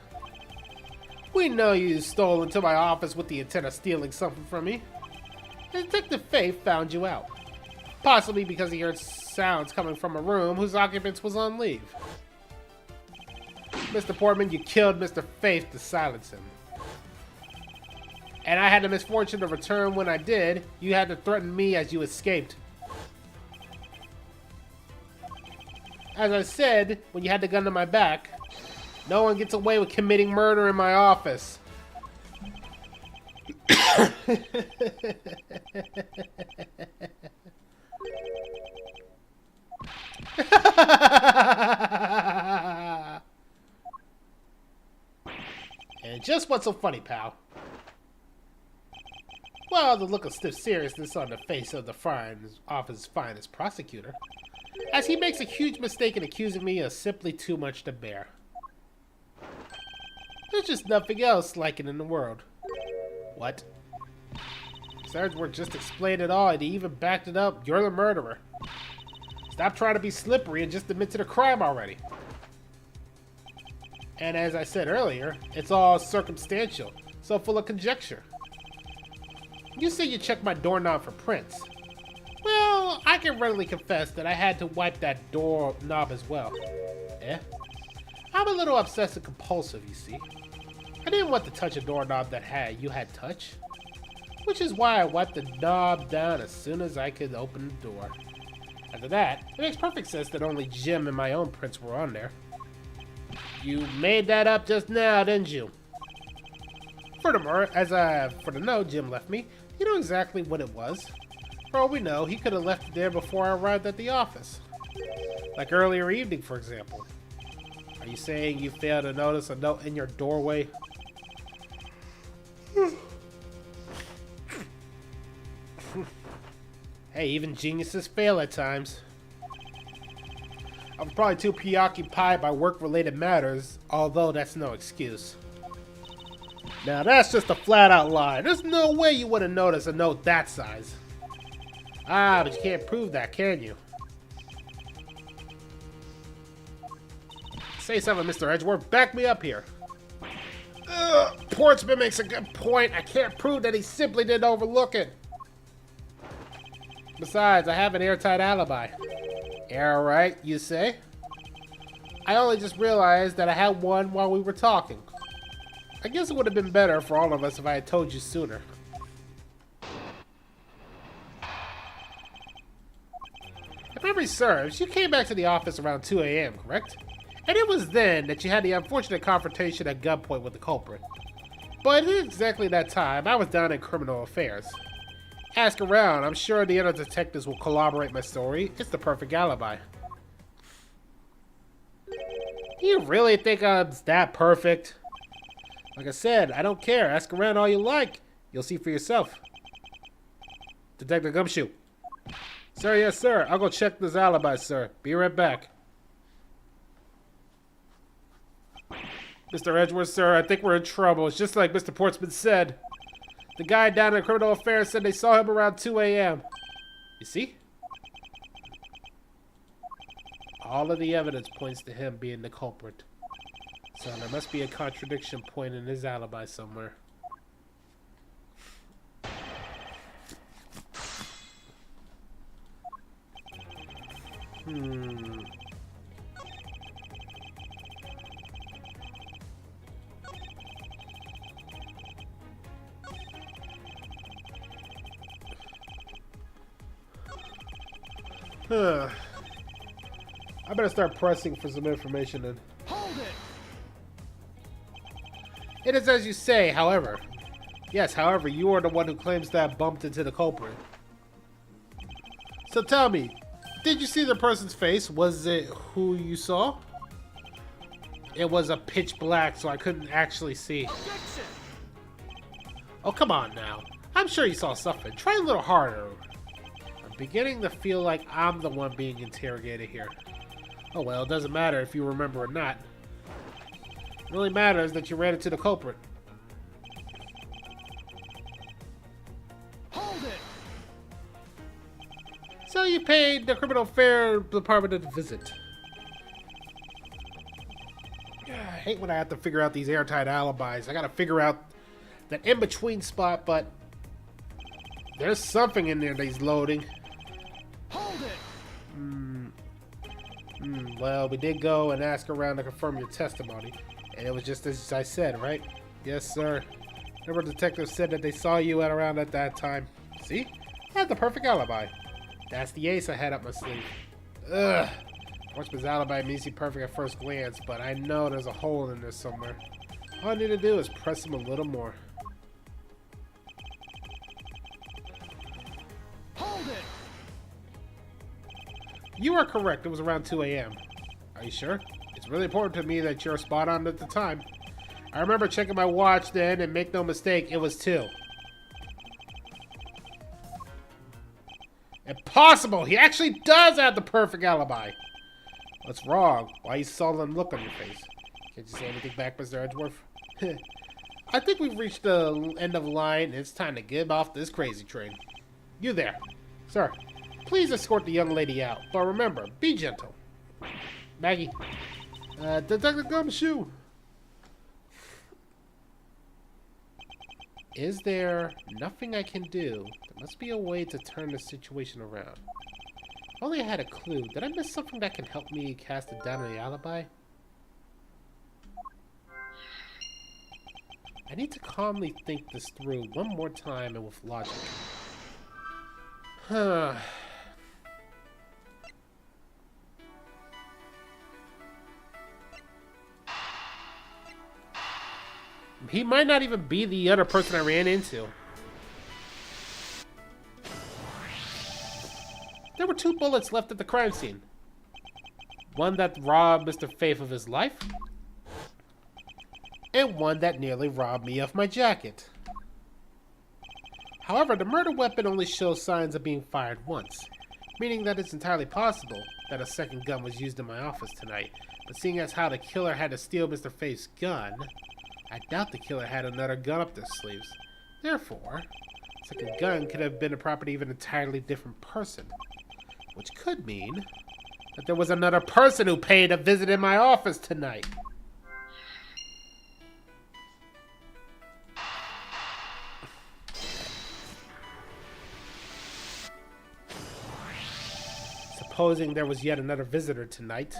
We know you stole into my office with the intent of stealing something from me. Detective Faith found you out. Possibly because he heard sounds coming from a room whose occupants was on leave. Mr. Portman, you killed Mr. Faith to silence him. And I had the misfortune to return when I did. You had to threaten me as you escaped. As I said, when you had the gun to my back, no one gets away with committing murder in my office. And just what's so funny, pal? Well, the look of stiff seriousness on the face of the office's finest prosecutor, as he makes a huge mistake in accusing me of simply too much to bear. There's just nothing else like it in the world. What? Sergeant just explained it all, and he even backed it up. You're the murderer. Stop trying to be slippery and just admit to the crime already. And as I said earlier, it's all circumstantial, so full of conjecture. You say you checked my doorknob for prints. Well, I can readily confess that I had to wipe that doorknob as well. Eh? I'm a little obsessive compulsive, you see. I didn't want to touch a doorknob that you had touch. Which is why I wiped the knob down as soon as I could open the door. After that, it makes perfect sense that only Jim and my own prints were on there. You made that up just now, didn't you? Furthermore, for the note Jim left me, you know exactly what it was. For all we know, he could have left it there before I arrived at the office. Like earlier evening, for example. Are you saying you failed to notice a note in your doorway? Hey, even geniuses fail at times. I was probably too preoccupied by work-related matters, although that's no excuse. Now that's just a flat-out lie. There's no way you would have noticed a note that size. Ah, but you can't prove that, can you? Say something, Mr. Edgeworth. Back me up here. Portsman makes a good point. I can't prove that he simply didn't overlook it. Besides, I have an airtight alibi. Airtight, you say? I only just realized that I had one while we were talking. I guess it would have been better for all of us if I had told you sooner. If memory serves, you came back to the office around 2 a.m., correct? And it was then that you had the unfortunate confrontation at gunpoint with the culprit. But at exactly that time, I was down in criminal affairs. Ask around, I'm sure the other detectives will corroborate my story. It's the perfect alibi. Do you really think I'm that perfect? Like I said, I don't care. Ask around all you like. You'll see for yourself. Detective Gumshoe. Sir, yes, sir. I'll go check this alibi, sir. Be right back. Mr. Edgeworth, sir, I think we're in trouble. It's just like Mr. Portsman said. The guy down at Criminal Affairs said they saw him around 2 a.m. You see? All of the evidence points to him being the culprit. So there must be a contradiction point in his alibi somewhere. I better start pressing for some information then. Hold it! It is as you say, however. Yes, however, you are the one who claims to have bumped into the culprit. So tell me, did you see the person's face? Was it who you saw? It was a pitch black, so I couldn't actually see. Objection! Oh, come on now. I'm sure you saw something. Try a little harder. I'm beginning to feel like I'm the one being interrogated here. Oh well, it doesn't matter if you remember or not. It only matters that you ran into the culprit. Hold it! So you paid the criminal affair department a visit. I hate when I have to figure out these airtight alibis. I gotta figure out that in-between spot, but there's something in there that he's loading. Hold it! Well, we did go and ask around to confirm your testimony, and it was just as I said, right? Yes, sir. Remember, detective said that they saw you around at that time. See? I had the perfect alibi. That's the ace I had up my sleeve. Ugh. Horseman's alibi may seem perfect at first glance, but I know there's a hole in there somewhere. All I need to do is press him a little more. Hold it! You are correct. It was around 2 a.m. Are you sure? It's really important to me that you're spot on at the time. I remember checking my watch then, and make no mistake, it was 2. Impossible! He actually does have the perfect alibi! What's wrong? Why you sullen look on your face? Can't you say anything back, Mr. Edgeworth? I think we've reached the end of the line. It's time to get off this crazy train. You there. Sir, please escort the young lady out. But remember, be gentle. Maggie. Detective Gumshoe. Is there nothing I can do? There must be a way to turn the situation around. If only I had a clue. Did I miss something that can help me cast it down on the alibi? I need to calmly think this through one more time and with logic. He might not even be the other person I ran into. There were 2 bullets left at the crime scene. One that robbed Mr. Faith of his life, and one that nearly robbed me of my jacket. However, the murder weapon only shows signs of being fired once, meaning that it's entirely possible that a second gun was used in my office tonight. But seeing as how the killer had to steal Mr. Faith's gun, I doubt the killer had another gun up their sleeves. Therefore, the second gun could have been the property of an entirely different person, which could mean that there was another person who paid a visit in my office tonight. Supposing there was yet another visitor tonight,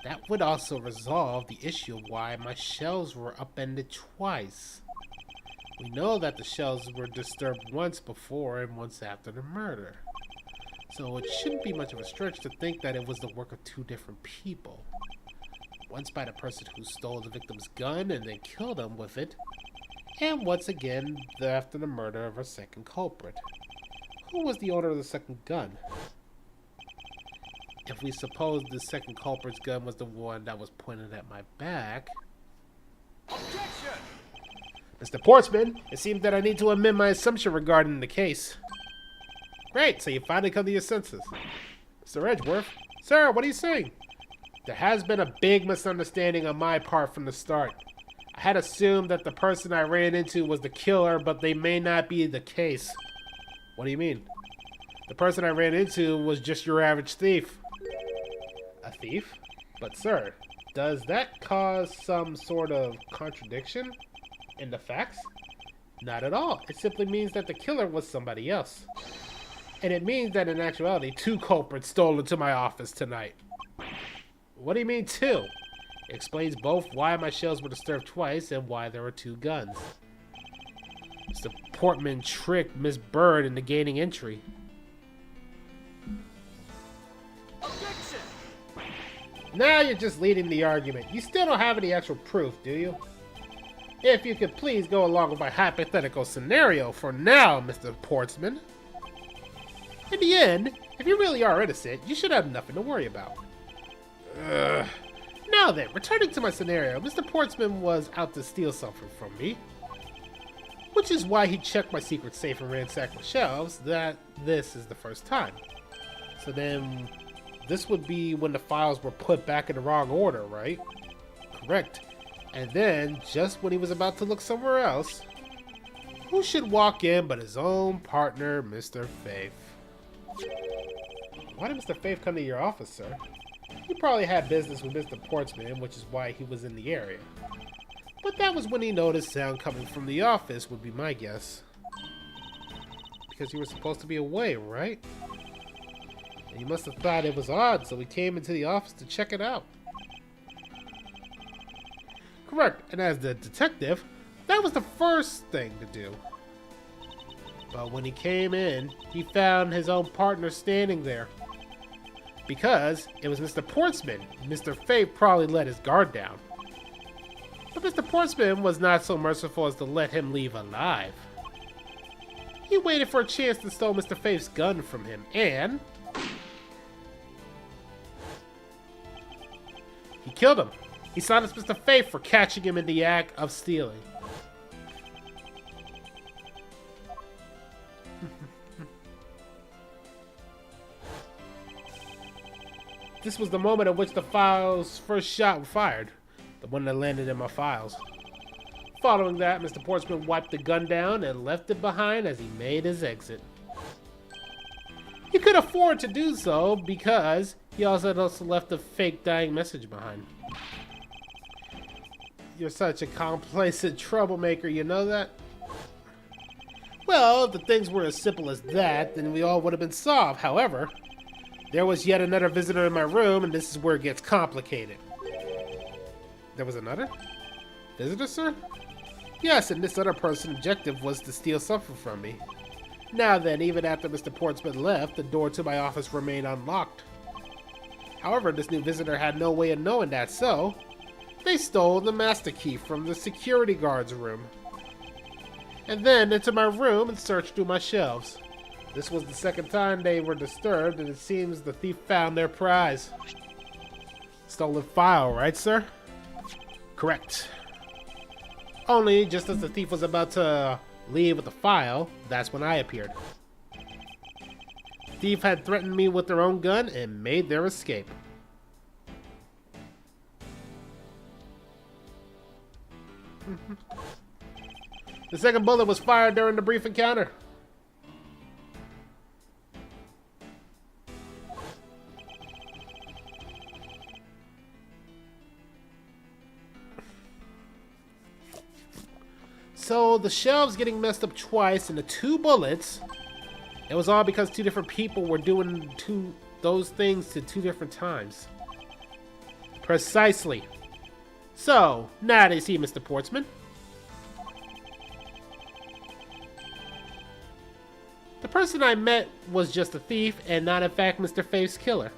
that would also resolve the issue of why my shelves were upended twice. We know that the shelves were disturbed once before and once after the murder. So it shouldn't be much of a stretch to think that it was the work of 2 different people. Once by the person who stole the victim's gun and then killed him with it, and once again after the murder of a second culprit. Who was the owner of the second gun? If we suppose the second culprit's gun was the one that was pointed at my back... Objection! Mr. Portsman, it seems that I need to amend my assumption regarding the case. Great, so you finally come to your senses. Mr. Edgeworth? Sir, what are you saying? There has been a big misunderstanding on my part from the start. I had assumed that the person I ran into was the killer, but they may not be the case. What do you mean? The person I ran into was just your average thief. A thief? But sir, does that cause some sort of contradiction in the facts? Not at all. It simply means that the killer was somebody else. And it means that in actuality, 2 culprits stole into my office tonight. What do you mean 2? It explains both why my shelves were disturbed twice and why there were 2 guns. Mr. Portman tricked Miss Bird into gaining entry. Objection! Now you're just leading the argument. You still don't have any actual proof, do you? If you could please go along with my hypothetical scenario for now, Mr. Portsman. In the end, if you really are innocent, you should have nothing to worry about. Now then, returning to my scenario, Mr. Portsman was out to steal something from me. Which is why he checked my secret safe and ransacked my shelves, that this is the first time. So then, this would be when the files were put back in the wrong order, right? Correct. And then, just when he was about to look somewhere else, who should walk in but his own partner, Mr. Faith? Why did Mr. Faith come to your office, sir? He probably had business with Mr. Portsman, which is why he was in the area. But that was when he noticed sound coming from the office, would be my guess. Because you were supposed to be away, right? And you must have thought it was odd, so he came into the office to check it out. Correct, and as the detective, that was the first thing to do. But when he came in, he found his own partner standing there. Because it was Mr. Portsman, Mr. Faith probably let his guard down. But Mr. Portsman was not so merciful as to let him leave alive. He waited for a chance to steal Mr. Faith's gun from him, and he killed him. He silenced Mr. Faith for catching him in the act of stealing. This was the moment at which the file's first shot was fired. The one that landed in my files. Following that, Mr. Portsman wiped the gun down and left it behind as he made his exit. He could afford to do so because he also left a fake dying message behind. You're such a complacent troublemaker, you know that? Well, if the things were as simple as that, then we all would have been solved. However, there was yet another visitor in my room, and this is where it gets complicated. There was another? Visitor, sir? Yes, and this other person's objective was to steal something from me. Now then, even after Mr. Portsman left, the door to my office remained unlocked. However, this new visitor had no way of knowing that, so they stole the master key from the security guard's room. And then into my room and searched through my shelves. This was the second time they were disturbed, and it seems the thief found their prize. Stolen file, right, sir? Correct. Only, just as the thief was about to leave with the file, that's when I appeared. The thief had threatened me with their own gun and made their escape. The second bullet was fired during the brief encounter. So the shelves getting messed up twice and the 2 bullets, it was all because 2 different people were doing those things to 2 different times. Precisely. So, now they see Mr. Portsman. The person I met was just a thief and not in fact Mr. Faith's killer.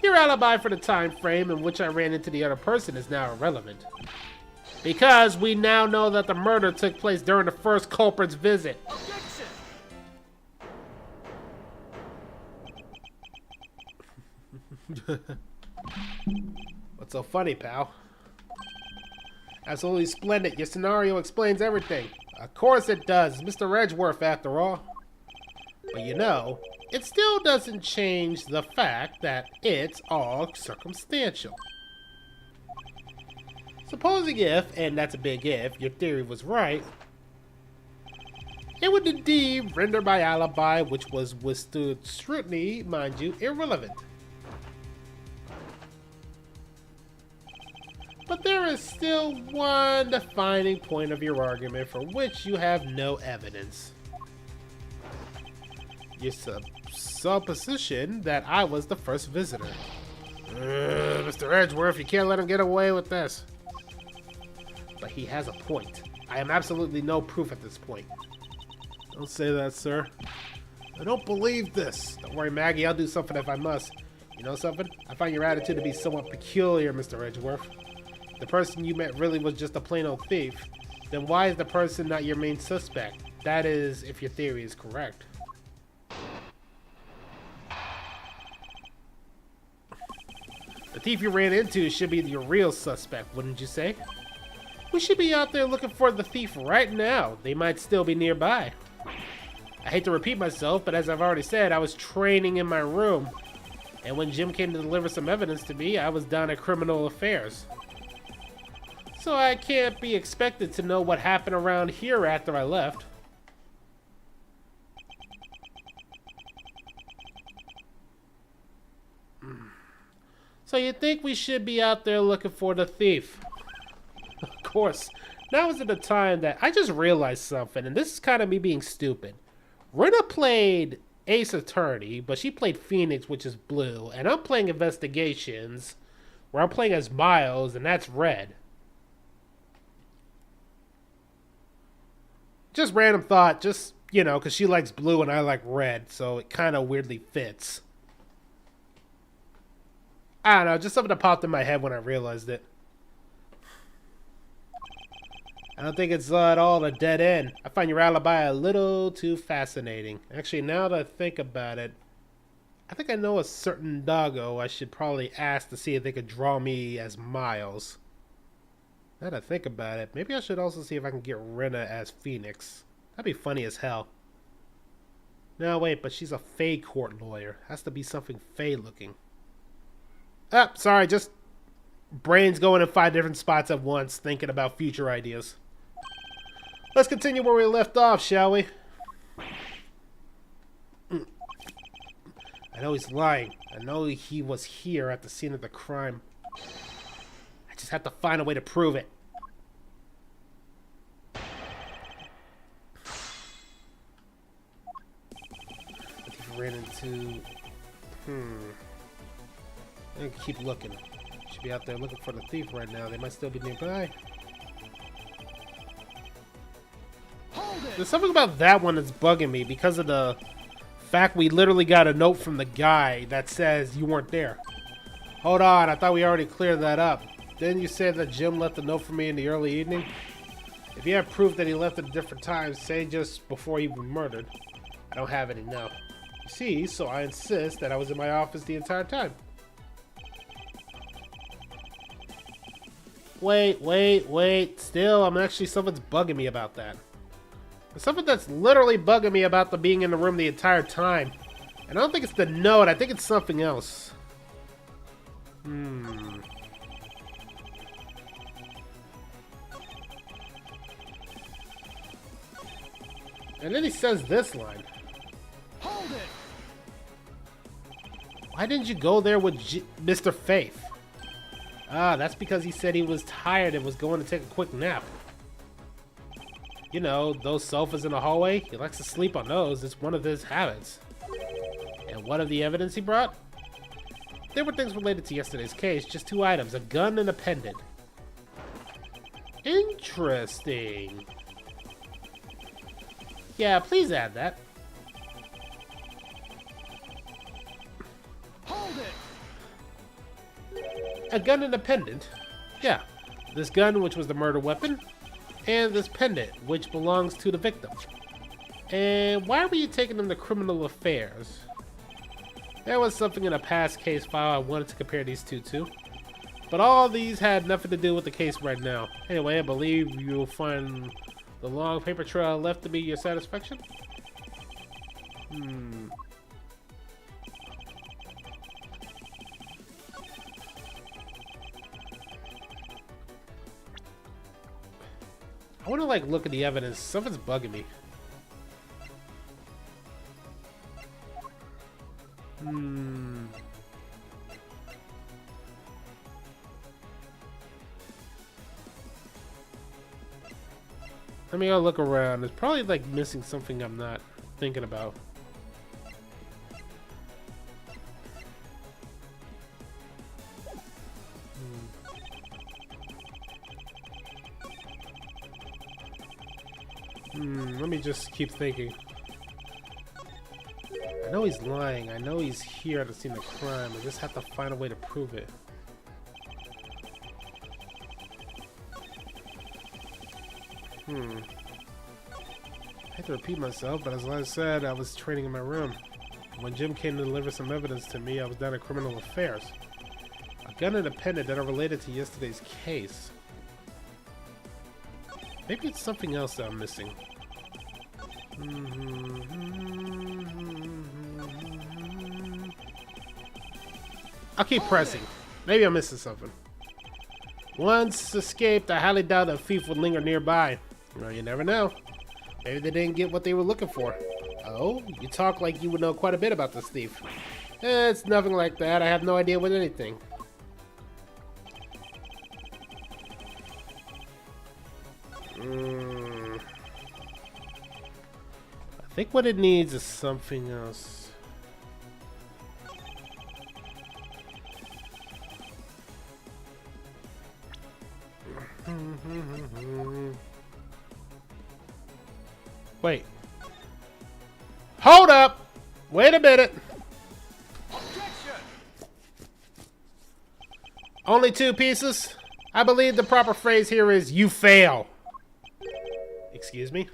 Your alibi for the time frame in which I ran into the other person is now irrelevant. Because we now know that the murder took place during the first culprit's visit. Objection! What's so funny, pal? Absolutely splendid. Your scenario explains everything. Of course it does. Mr. Edgeworth, after all. But you know, it still doesn't change the fact that it's all circumstantial. Supposing if, and that's a big if, your theory was right, it would indeed render my alibi, which was withstood scrutiny, mind you, irrelevant. But there is still one defining point of your argument for which you have no evidence. Your supposition that I was the first visitor. Mr. Edgeworth, you can't let him get away with this. But he has a point. I have absolutely no proof at this point. Don't say that, sir. I don't believe this. Don't worry, Maggie, I'll do something if I must. You know something? I find your attitude to be somewhat peculiar, Mr. Edgeworth. If the person you met really was just a plain old thief, then why is the person not your main suspect? That is, if your theory is correct. The thief you ran into should be your real suspect, wouldn't you say? We should be out there looking for the thief right now. They might still be nearby. I hate to repeat myself, but as I've already said, I was training in my room. And when Jim came to deliver some evidence to me, I was down at criminal affairs. So I can't be expected to know what happened around here after I left. So you think we should be out there looking for the thief? Of course. Now is at the time that I just realized something, and this is kind of me being stupid. Rena played Ace Attorney, but she played Phoenix, which is blue, and I'm playing Investigations, where I'm playing as Miles, and that's red. Just random thought, just, you know, because she likes blue and I like red, so it kind of weirdly fits. I don't know, just something that popped in my head when I realized it. I don't think it's at all a dead end. I find your alibi a little too fascinating. Actually, now that I think about it, I think I know a certain doggo I should probably ask to see if they could draw me as Miles. Now that I think about it, maybe I should also see if I can get Rena as Phoenix. That'd be funny as hell. No, wait, but she's a Fae court lawyer. Has to be something Fae looking. Ah, sorry, just brains going in 5 different spots at once, thinking about future ideas. Let's continue where we left off, shall we? I know he's lying. I know he was here at the scene of the crime. I just have to find a way to prove it. I think we ran into... I can keep looking. Should be out there looking for the thief right now. They might still be nearby. There's something about that one that's bugging me because of the fact we literally got a note from the guy that says you weren't there. Hold on, I thought we already cleared that up. Didn't you say that Jim left a note for me in the early evening? If you have proof that he left at a different time, say just before he was murdered. I don't have any now. You see, so I insist that I was in my office the entire time. Wait. Still, I'm actually, something's bugging me about that. There's something that's literally bugging me about the being in the room the entire time. And I don't think it's the note, I think it's something else. And then he says this line. Hold it! Why didn't you go there with Mr. Faith? Ah, that's because he said he was tired and was going to take a quick nap. You know, those sofas in the hallway, he likes to sleep on those. It's one of his habits. And what of the evidence he brought? There were things related to yesterday's case, just 2 items, a gun and a pendant. Interesting. Yeah, please add that. Hold it! A gun and a pendant? Yeah. This gun, which was the murder weapon, and this pendant, which belongs to the victim. And why were you taking them to criminal affairs? There was something in a past case file I wanted to compare these two to. But all these had nothing to do with the case right now. Anyway, I believe you'll find the long paper trail left to be your satisfaction. I want to like look at the evidence. Something's bugging me. Let me go look around. It's probably like missing something I'm not thinking about. Let me just keep thinking. I know he's lying. I know he's here at the scene of the crime. I just have to find a way to prove it. I hate to repeat myself, but as I said, I was training in my room. When Jim came to deliver some evidence to me, I was down at criminal affairs. A gun and a pendant that are related to yesterday's case. Maybe it's something else that I'm missing. I'll keep pressing. Maybe I'm missing something. Once escaped, I highly doubt a thief would linger nearby. Well, you never know. Maybe they didn't get what they were looking for. Oh, you talk like you would know quite a bit about this thief. It's nothing like that. I have no idea what anything. I think what it needs is something else. Wait. Hold up! Wait a minute! Objection! Only 2 pieces? I believe the proper phrase here is, you fail. Excuse me?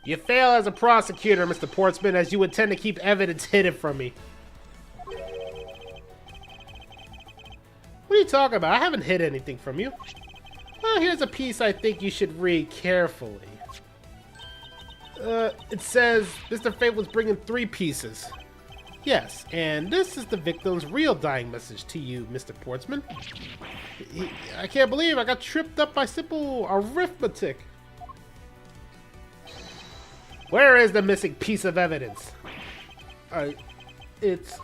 You fail as a prosecutor, Mr. Portsman, as you intend to keep evidence hidden from me. What are you talking about? I haven't hid anything from you. Well, here's a piece I think you should read carefully. It says Mr. Fate was bringing 3 pieces. Yes, and this is the victim's real dying message to you, Mr. Portsman. I can't believe I got tripped up by simple arithmetic. Where is the missing piece of evidence? It's...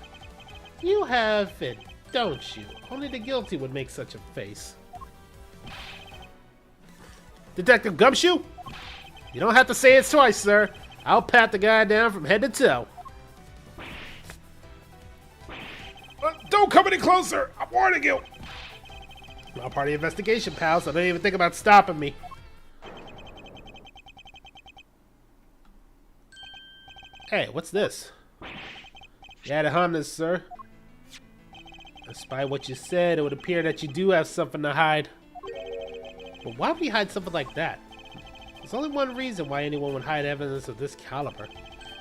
You have it, don't you? Only the guilty would make such a face. Detective Gumshoe? You don't have to say it twice, sir. I'll pat the guy down from head to toe. Don't come any closer! I'm warning you! I'm part of the investigation, pal, so don't even think about stopping me. Hey, what's this? You had a hunt this, sir. Despite what you said, it would appear that you do have something to hide. But why would we hide something like that? There's only one reason why anyone would hide evidence of this caliber.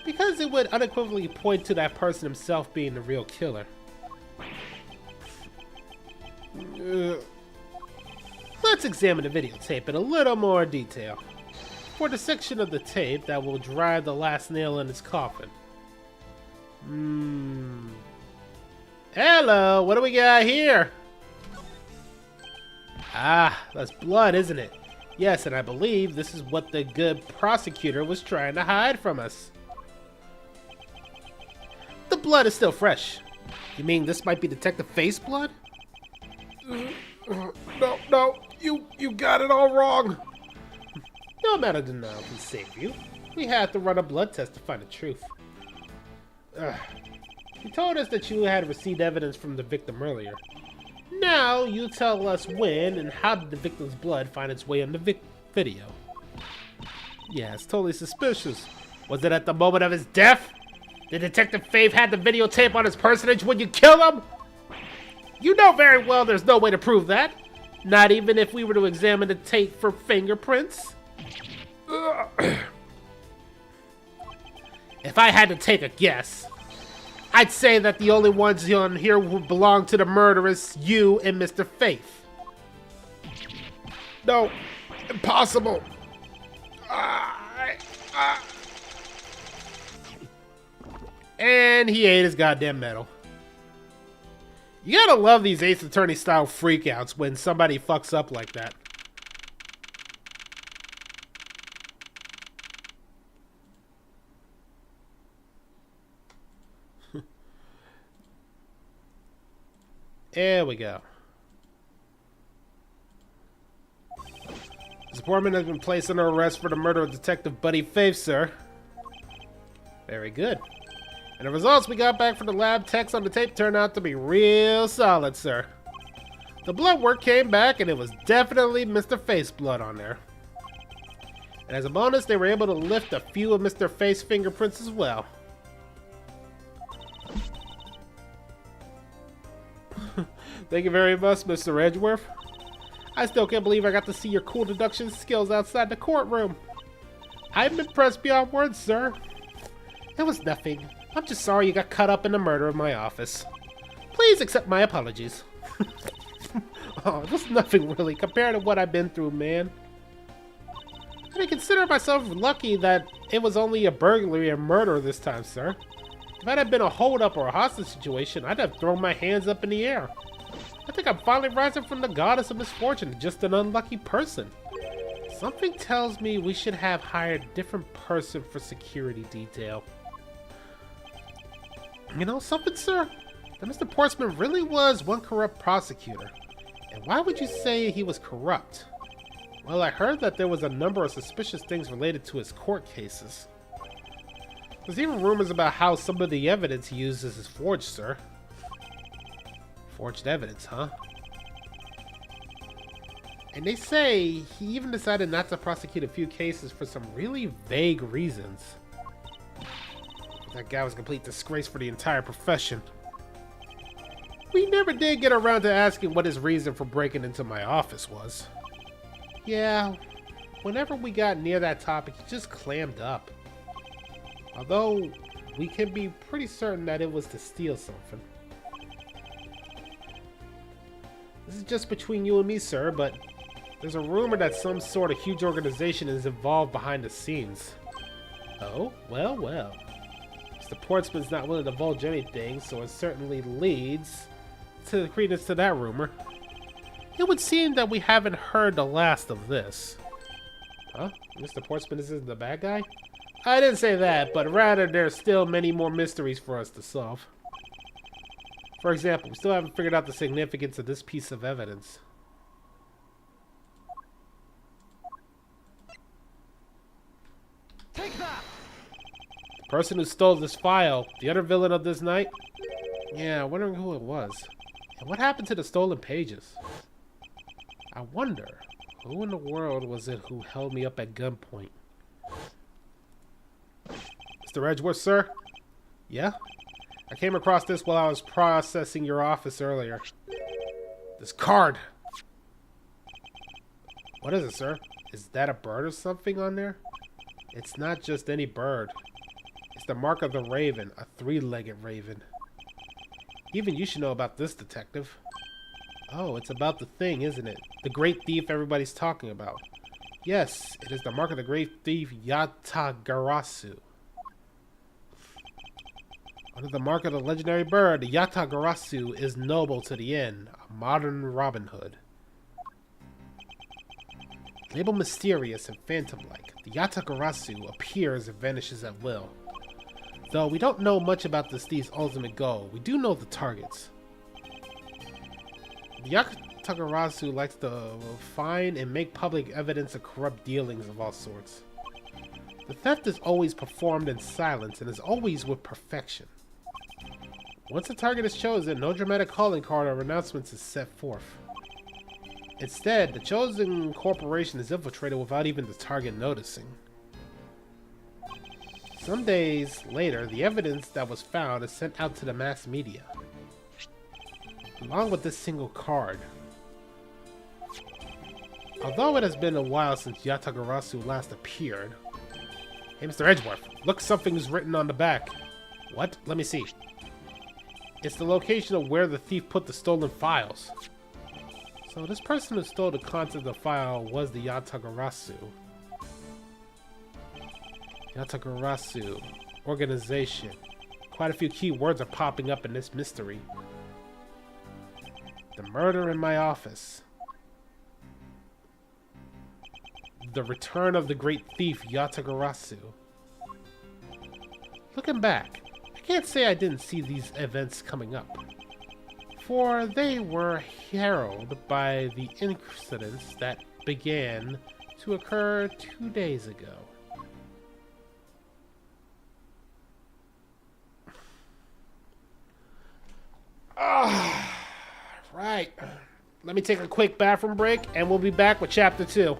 Because it would unequivocally point to that person himself being the real killer. Let's examine the videotape in a little more detail. For the section of the tape that will drive the last nail in its coffin. Hello, what do we got here? Ah, that's blood, isn't it? Yes, and I believe this is what the good prosecutor was trying to hide from us. The blood is still fresh. You mean this might be Detective Faith's blood? No, you got it all wrong. No amount of denial can save you. We had to run a blood test to find the truth. You told us that you had received evidence from the victim earlier. Now you tell us when and how did the victim's blood find its way on the video? Yeah, it's totally suspicious. Was it at the moment of his death? Did Detective Faith have the videotape on his personage when you killed him? You know very well there's no way to prove that. Not even if we were to examine the tape for fingerprints. If I had to take a guess, I'd say that the only ones on here who belong to the murderers, you and Mr. Faith. No, impossible. And he ate his goddamn medal. You gotta love these Ace Attorney style freakouts when somebody fucks up like that. There we go. This department has been placed under arrest for the murder of Detective Buddy Faith, sir. Very good. And the results we got back from the lab techs on the tape turned out to be real solid, sir. The blood work came back and it was definitely Mr. Faith's blood on there. And as a bonus, they were able to lift a few of Mr. Faith's fingerprints as well. Thank you very much, Mr. Edgeworth. I still can't believe I got to see your cool deduction skills outside the courtroom. I'm impressed beyond words, sir. It was nothing. I'm just sorry you got caught up in the murder of my office. Please accept my apologies. Oh, that's nothing really compared to what I've been through, man. I consider myself lucky that it was only a burglary and murder this time, sir. If it had been a hold-up or a hostage situation, I'd have thrown my hands up in the air. I think I'm finally rising from the goddess of misfortune to just an unlucky person. Something tells me we should have hired a different person for security detail. You know something, sir? That Mr. Portsman really was one corrupt prosecutor. And why would you say he was corrupt? Well, I heard that there was a number of suspicious things related to his court cases. There's even rumors about how some of the evidence he uses is forged, sir. Forged evidence, huh? And they say he even decided not to prosecute a few cases for some really vague reasons. That guy was a complete disgrace for the entire profession. We never did get around to asking what his reason for breaking into my office was. Yeah, whenever we got near that topic, he just clammed up. Although, we can be pretty certain that it was to steal something. This is just between you and me, sir, but there's a rumor that some sort of huge organization is involved behind the scenes. Oh, well, well. Mr. Portsman's not willing to divulge anything, so it certainly leads to credence to that rumor. It would seem that we haven't heard the last of this. Huh? Mr. Portsman isn't the bad guy? I didn't say that, but rather there's still many more mysteries for us to solve. For example, we still haven't figured out the significance of this piece of evidence. Take that! The person who stole this file, the other villain of this night? Yeah, wondering who it was. And what happened to the stolen pages? I wonder, who in the world was it who held me up at gunpoint? Mr. Edgeworth, sir? Yeah? I came across this while I was processing your office earlier. This card! What is it, sir? Is that a bird or something on there? It's not just any bird. It's the mark of the raven, a three-legged raven. Even you should know about this, detective. Oh, it's about the thing, isn't it? The great thief everybody's talking about. Yes, it is the mark of the great thief Yatagarasu. Under the mark of the legendary bird, the Yatagarasu is noble to the end, a modern Robin Hood. Labeled mysterious and phantom-like, the Yatagarasu appears and vanishes at will. Though we don't know much about this thief's ultimate goal, we do know the targets. The Yatagarasu likes to find and make public evidence of corrupt dealings of all sorts. The theft is always performed in silence and is always with perfection. Once a target is chosen, no dramatic calling card or announcements is set forth. Instead, the chosen corporation is infiltrated without even the target noticing. Some days later, the evidence that was found is sent out to the mass media, along with this single card. Although it has been a while since Yatagarasu last appeared... Hey, Mr. Edgeworth, look, something's written on the back. What? Let me see. It's the location of where the thief put the stolen files. So this person who stole the content of the file was the Yatagarasu. Yatagarasu. Organization. Quite a few key words are popping up in this mystery. The murder in my office. The return of the great thief Yatagarasu. Looking back, I can't say I didn't see these events coming up, for they were heralded by the incidents that began to occur 2 days ago. Right. Let me take a quick bathroom break, and we'll be back with Chapter 2.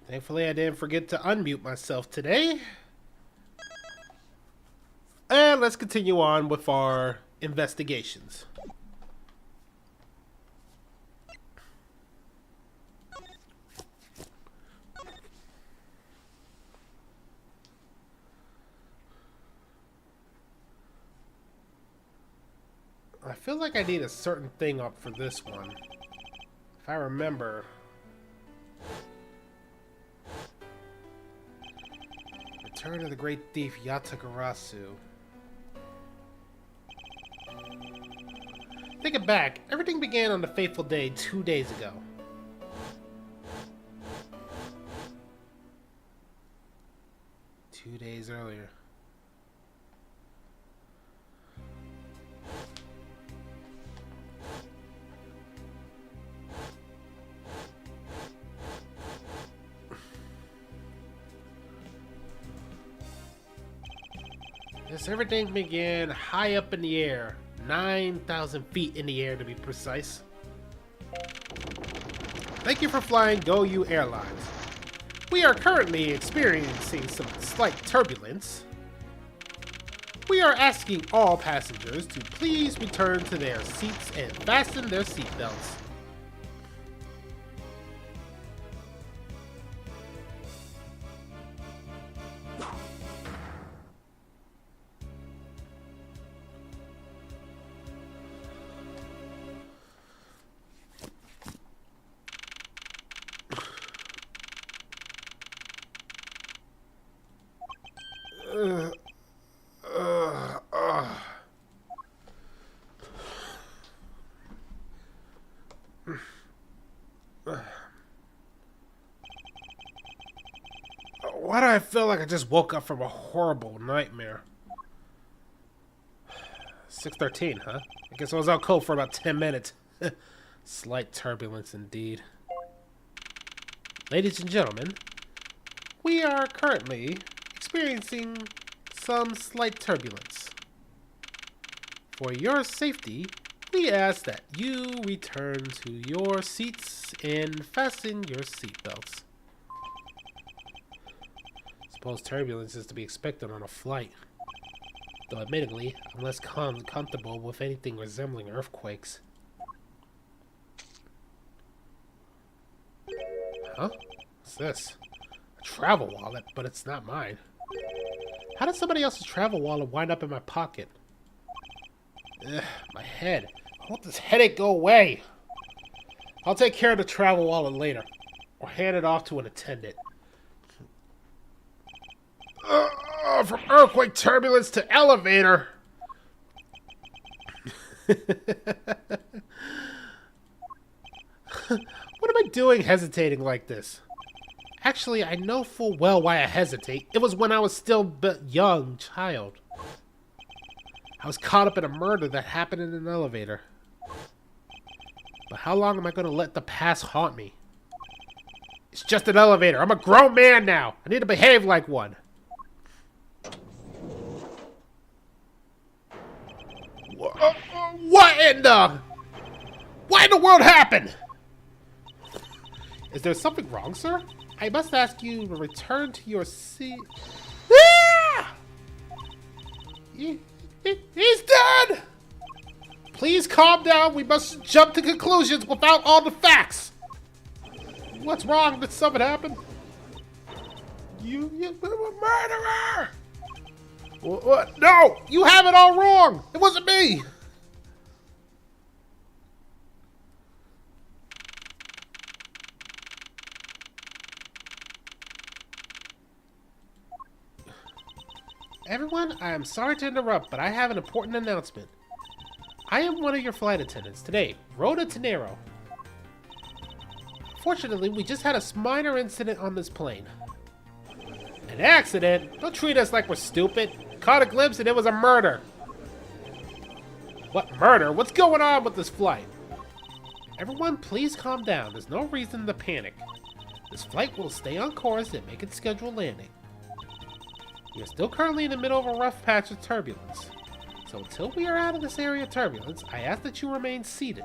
Thankfully, I didn't forget to unmute myself today. And let's continue on with our investigations. I feel like I need a certain thing up for this one. If I remember. Return of the great thief Yatagarasu. Think it back. Everything began on the fateful day 2 days ago. Two days earlier. Yes, everything began high up in the air. 9,000 feet in the air to be precise. Thank you for flying GoU Airlines. We are currently experiencing some slight turbulence. We are asking all passengers to please return to their seats and fasten their seatbelts. Why do I feel like I just woke up from a horrible nightmare? 6:13, huh? I guess I was out cold for about 10 minutes. Slight turbulence indeed. Ladies and gentlemen, we are currently experiencing some slight turbulence. For your safety, we ask that you return to your seats and fasten your seatbelts. Suppose turbulence is to be expected on a flight. Though admittedly, I'm less comfortable with anything resembling earthquakes. Huh? What's this? A travel wallet, but it's not mine. How did somebody else's travel wallet wind up in my pocket? Ugh, my head. I want this headache go away. I'll take care of the travel wallet later. Or hand it off to an attendant. From earthquake turbulence to elevator. What am I doing hesitating like this? Actually, I know full well why I hesitate. It was when I was still a young child. I was caught up in a murder that happened in an elevator. But how long am I going to let the past haunt me? It's just an elevator. I'm a grown man now. I need to behave like one. What in the... What in the world happened? Is there something wrong, sir? I must ask you to return to your seat. Ah! He's dead! Please calm down. We must jump to conclusions without all the facts. What's wrong? Did something happen? You murderer! What? No! You have it all wrong! It wasn't me! Everyone, I am sorry to interrupt, but I have an important announcement. I am one of your flight attendants today, Rhoda Tenero. Fortunately, we just had a minor incident on this plane. An accident? Don't treat us like we're stupid. Caught a glimpse and it was a murder. What murder? What's going on with this flight? Everyone, please calm down. There's no reason to panic. This flight will stay on course and make its scheduled landing. We are still currently in the middle of a rough patch of turbulence. So until we are out of this area of turbulence, I ask that you remain seated.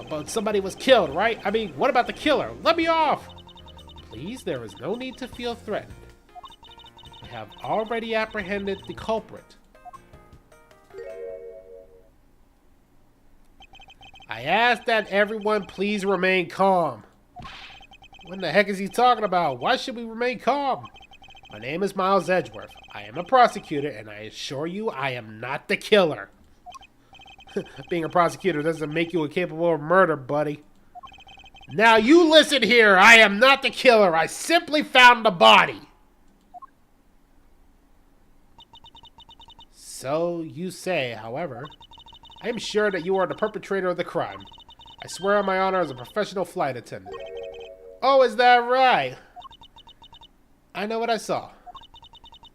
But somebody was killed, right? I mean, what about the killer? Let me off! Please, there is no need to feel threatened. We have already apprehended the culprit. I ask that everyone please remain calm. What the heck is he talking about? Why should we remain calm? My name is Miles Edgeworth. I am a prosecutor, and I assure you I am not the killer. Being a prosecutor doesn't make you incapable of murder, buddy. Now you listen here. I am not the killer. I simply found the body. So you say, however. I am sure that you are the perpetrator of the crime. I swear on my honor as a professional flight attendant. Oh, is that right? I know what I saw.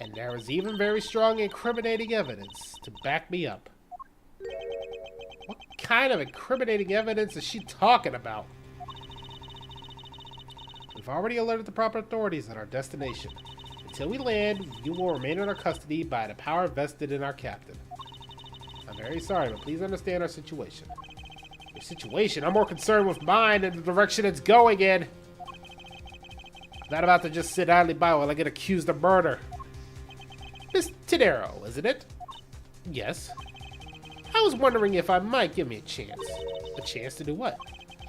And there is even very strong incriminating evidence to back me up. What kind of incriminating evidence is she talking about? We've already alerted the proper authorities at our destination. Until we land, you will remain in our custody by the power vested in our captain. I'm very sorry, but please understand our situation. Your situation? I'm more concerned with mine and the direction it's going in. I'm not about to just sit idly by while I get accused of murder. Miss Tenero, isn't it? Yes. I was wondering if I might give me a chance. A chance to do what?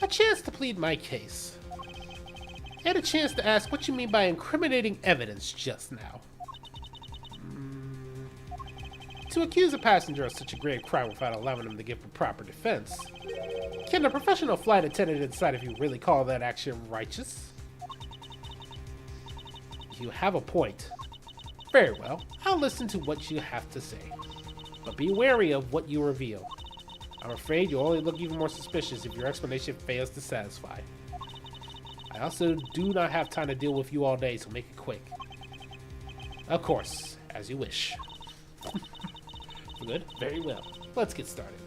A chance to plead my case. And a chance to ask what you mean by incriminating evidence just now. To accuse a passenger of such a grave crime without allowing him to give a proper defense. Can a professional flight attendant decide if you really call that action righteous? You have a point. Very well, I'll listen to what you have to say. But be wary of what you reveal. I'm afraid you'll only look even more suspicious if your explanation fails to satisfy. I also do not have time to deal with you all day, so make it quick. Of course, as you wish. Good? Very well. Let's get started.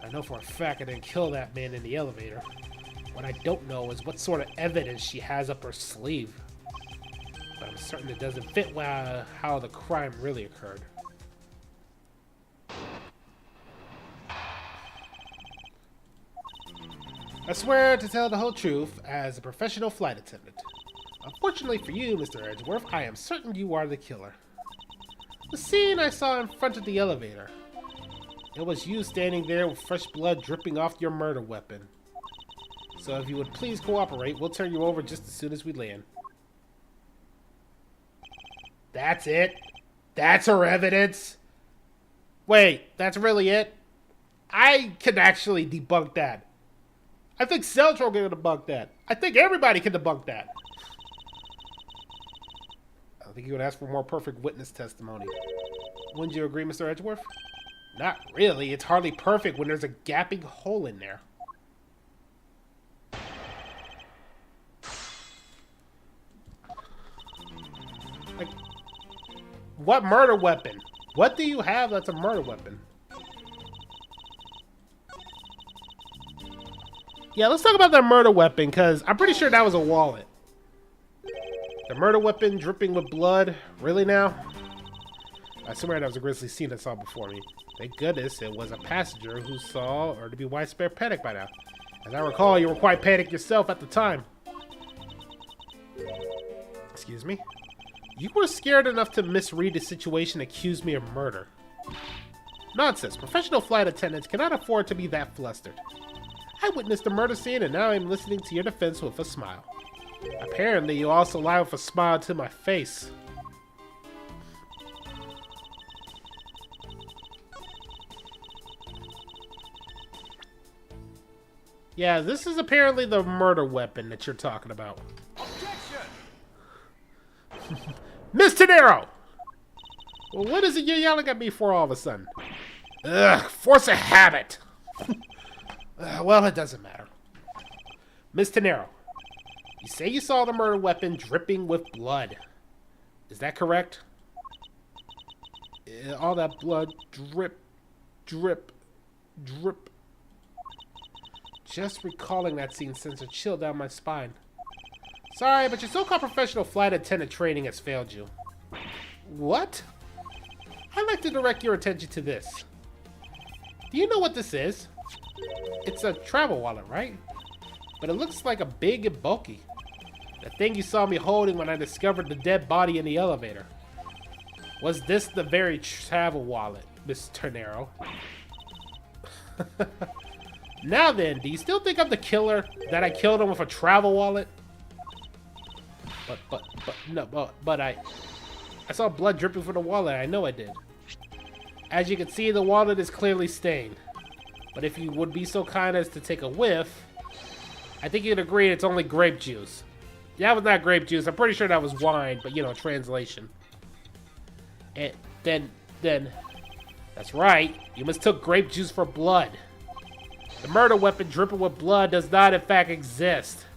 I know for a fact I didn't kill that man in the elevator. What I don't know is what sort of evidence she has up her sleeve. But I'm certain it doesn't fit how the crime really occurred. I swear to tell the whole truth as a professional flight attendant. Unfortunately for you, Mr. Edgeworth, I am certain you are the killer. The scene I saw in front of the elevator. It was you standing there with fresh blood dripping off your murder weapon. So if you would please cooperate, we'll turn you over just as soon as we land. That's it? That's her evidence? Wait, that's really it? I can actually debunk that. I think Celtro can debunk that. I think everybody can debunk that. I think you would ask for more perfect witness testimony. Wouldn't you agree, Mr. Edgeworth? Not really. It's hardly perfect when there's a gaping hole in there. Like, what murder weapon? What do you have that's a murder weapon? Yeah, let's talk about that murder weapon, because I'm pretty sure that was a wallet. The murder weapon dripping with blood? Really now? I swear that was a grisly scene I saw before me. Thank goodness it was a passenger who saw, or to be widespread panic by now. As I recall, you were quite panicked yourself at the time. Excuse me? You were scared enough to misread the situation and accuse me of murder. Nonsense. Professional flight attendants cannot afford to be that flustered. I witnessed the murder scene and now I'm listening to your defense with a smile. Apparently, you also lie with a smile to my face. Yeah, this is apparently the murder weapon that you're talking about. Objection! Miss Tenero! Well, what is it you're yelling at me for all of a sudden? Ugh, force of habit! Well, it doesn't matter. Miss Tenero, you say you saw the murder weapon dripping with blood. Is that correct? All that blood drip, drip, drip. Just recalling that scene sends a chill down my spine. Sorry, but your so-called professional flight attendant training has failed you. What? I'd like to direct your attention to this. Do you know what this is? It's a travel wallet, right? But it looks like a big and bulky. The thing you saw me holding when I discovered the dead body in the elevator. Was this the very travel wallet, Miss Ternero? Now then, do you still think I'm the killer? That I killed him with a travel wallet? But I saw blood dripping from the wallet. I know I did. As you can see, the wallet is clearly stained. But if you would be so kind as to take a whiff, I think you'd agree it's only grape juice. That was not grape juice. I'm pretty sure that was wine, but you know, translation. And then, that's right. You mistook grape juice for blood. The murder weapon dripping with blood does not, in fact, exist.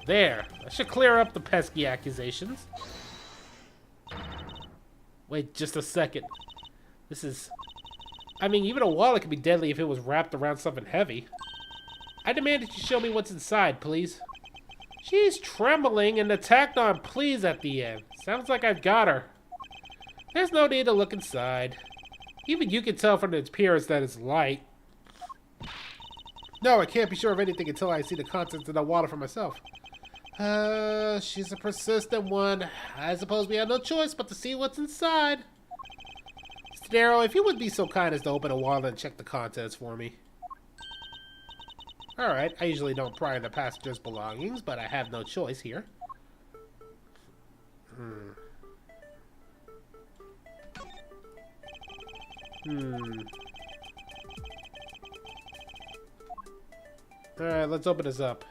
There. That should clear up the pesky accusations. Wait just a second. This is... I mean, even a wallet could be deadly if it was wrapped around something heavy. I demand that you show me what's inside, please. She's trembling and attacked on please at the end. Sounds like I've got her. There's no need to look inside. Even you can tell from the appearance that it's light. No, I can't be sure of anything until I see the contents of the wallet for myself. She's a persistent one. I suppose we have no choice but to see what's inside. Mr. Darrow, if you would be so kind as to open a wallet and check the contents for me. Alright, I usually don't pry into passengers' belongings, but I have no choice here. Alright, let's open this up.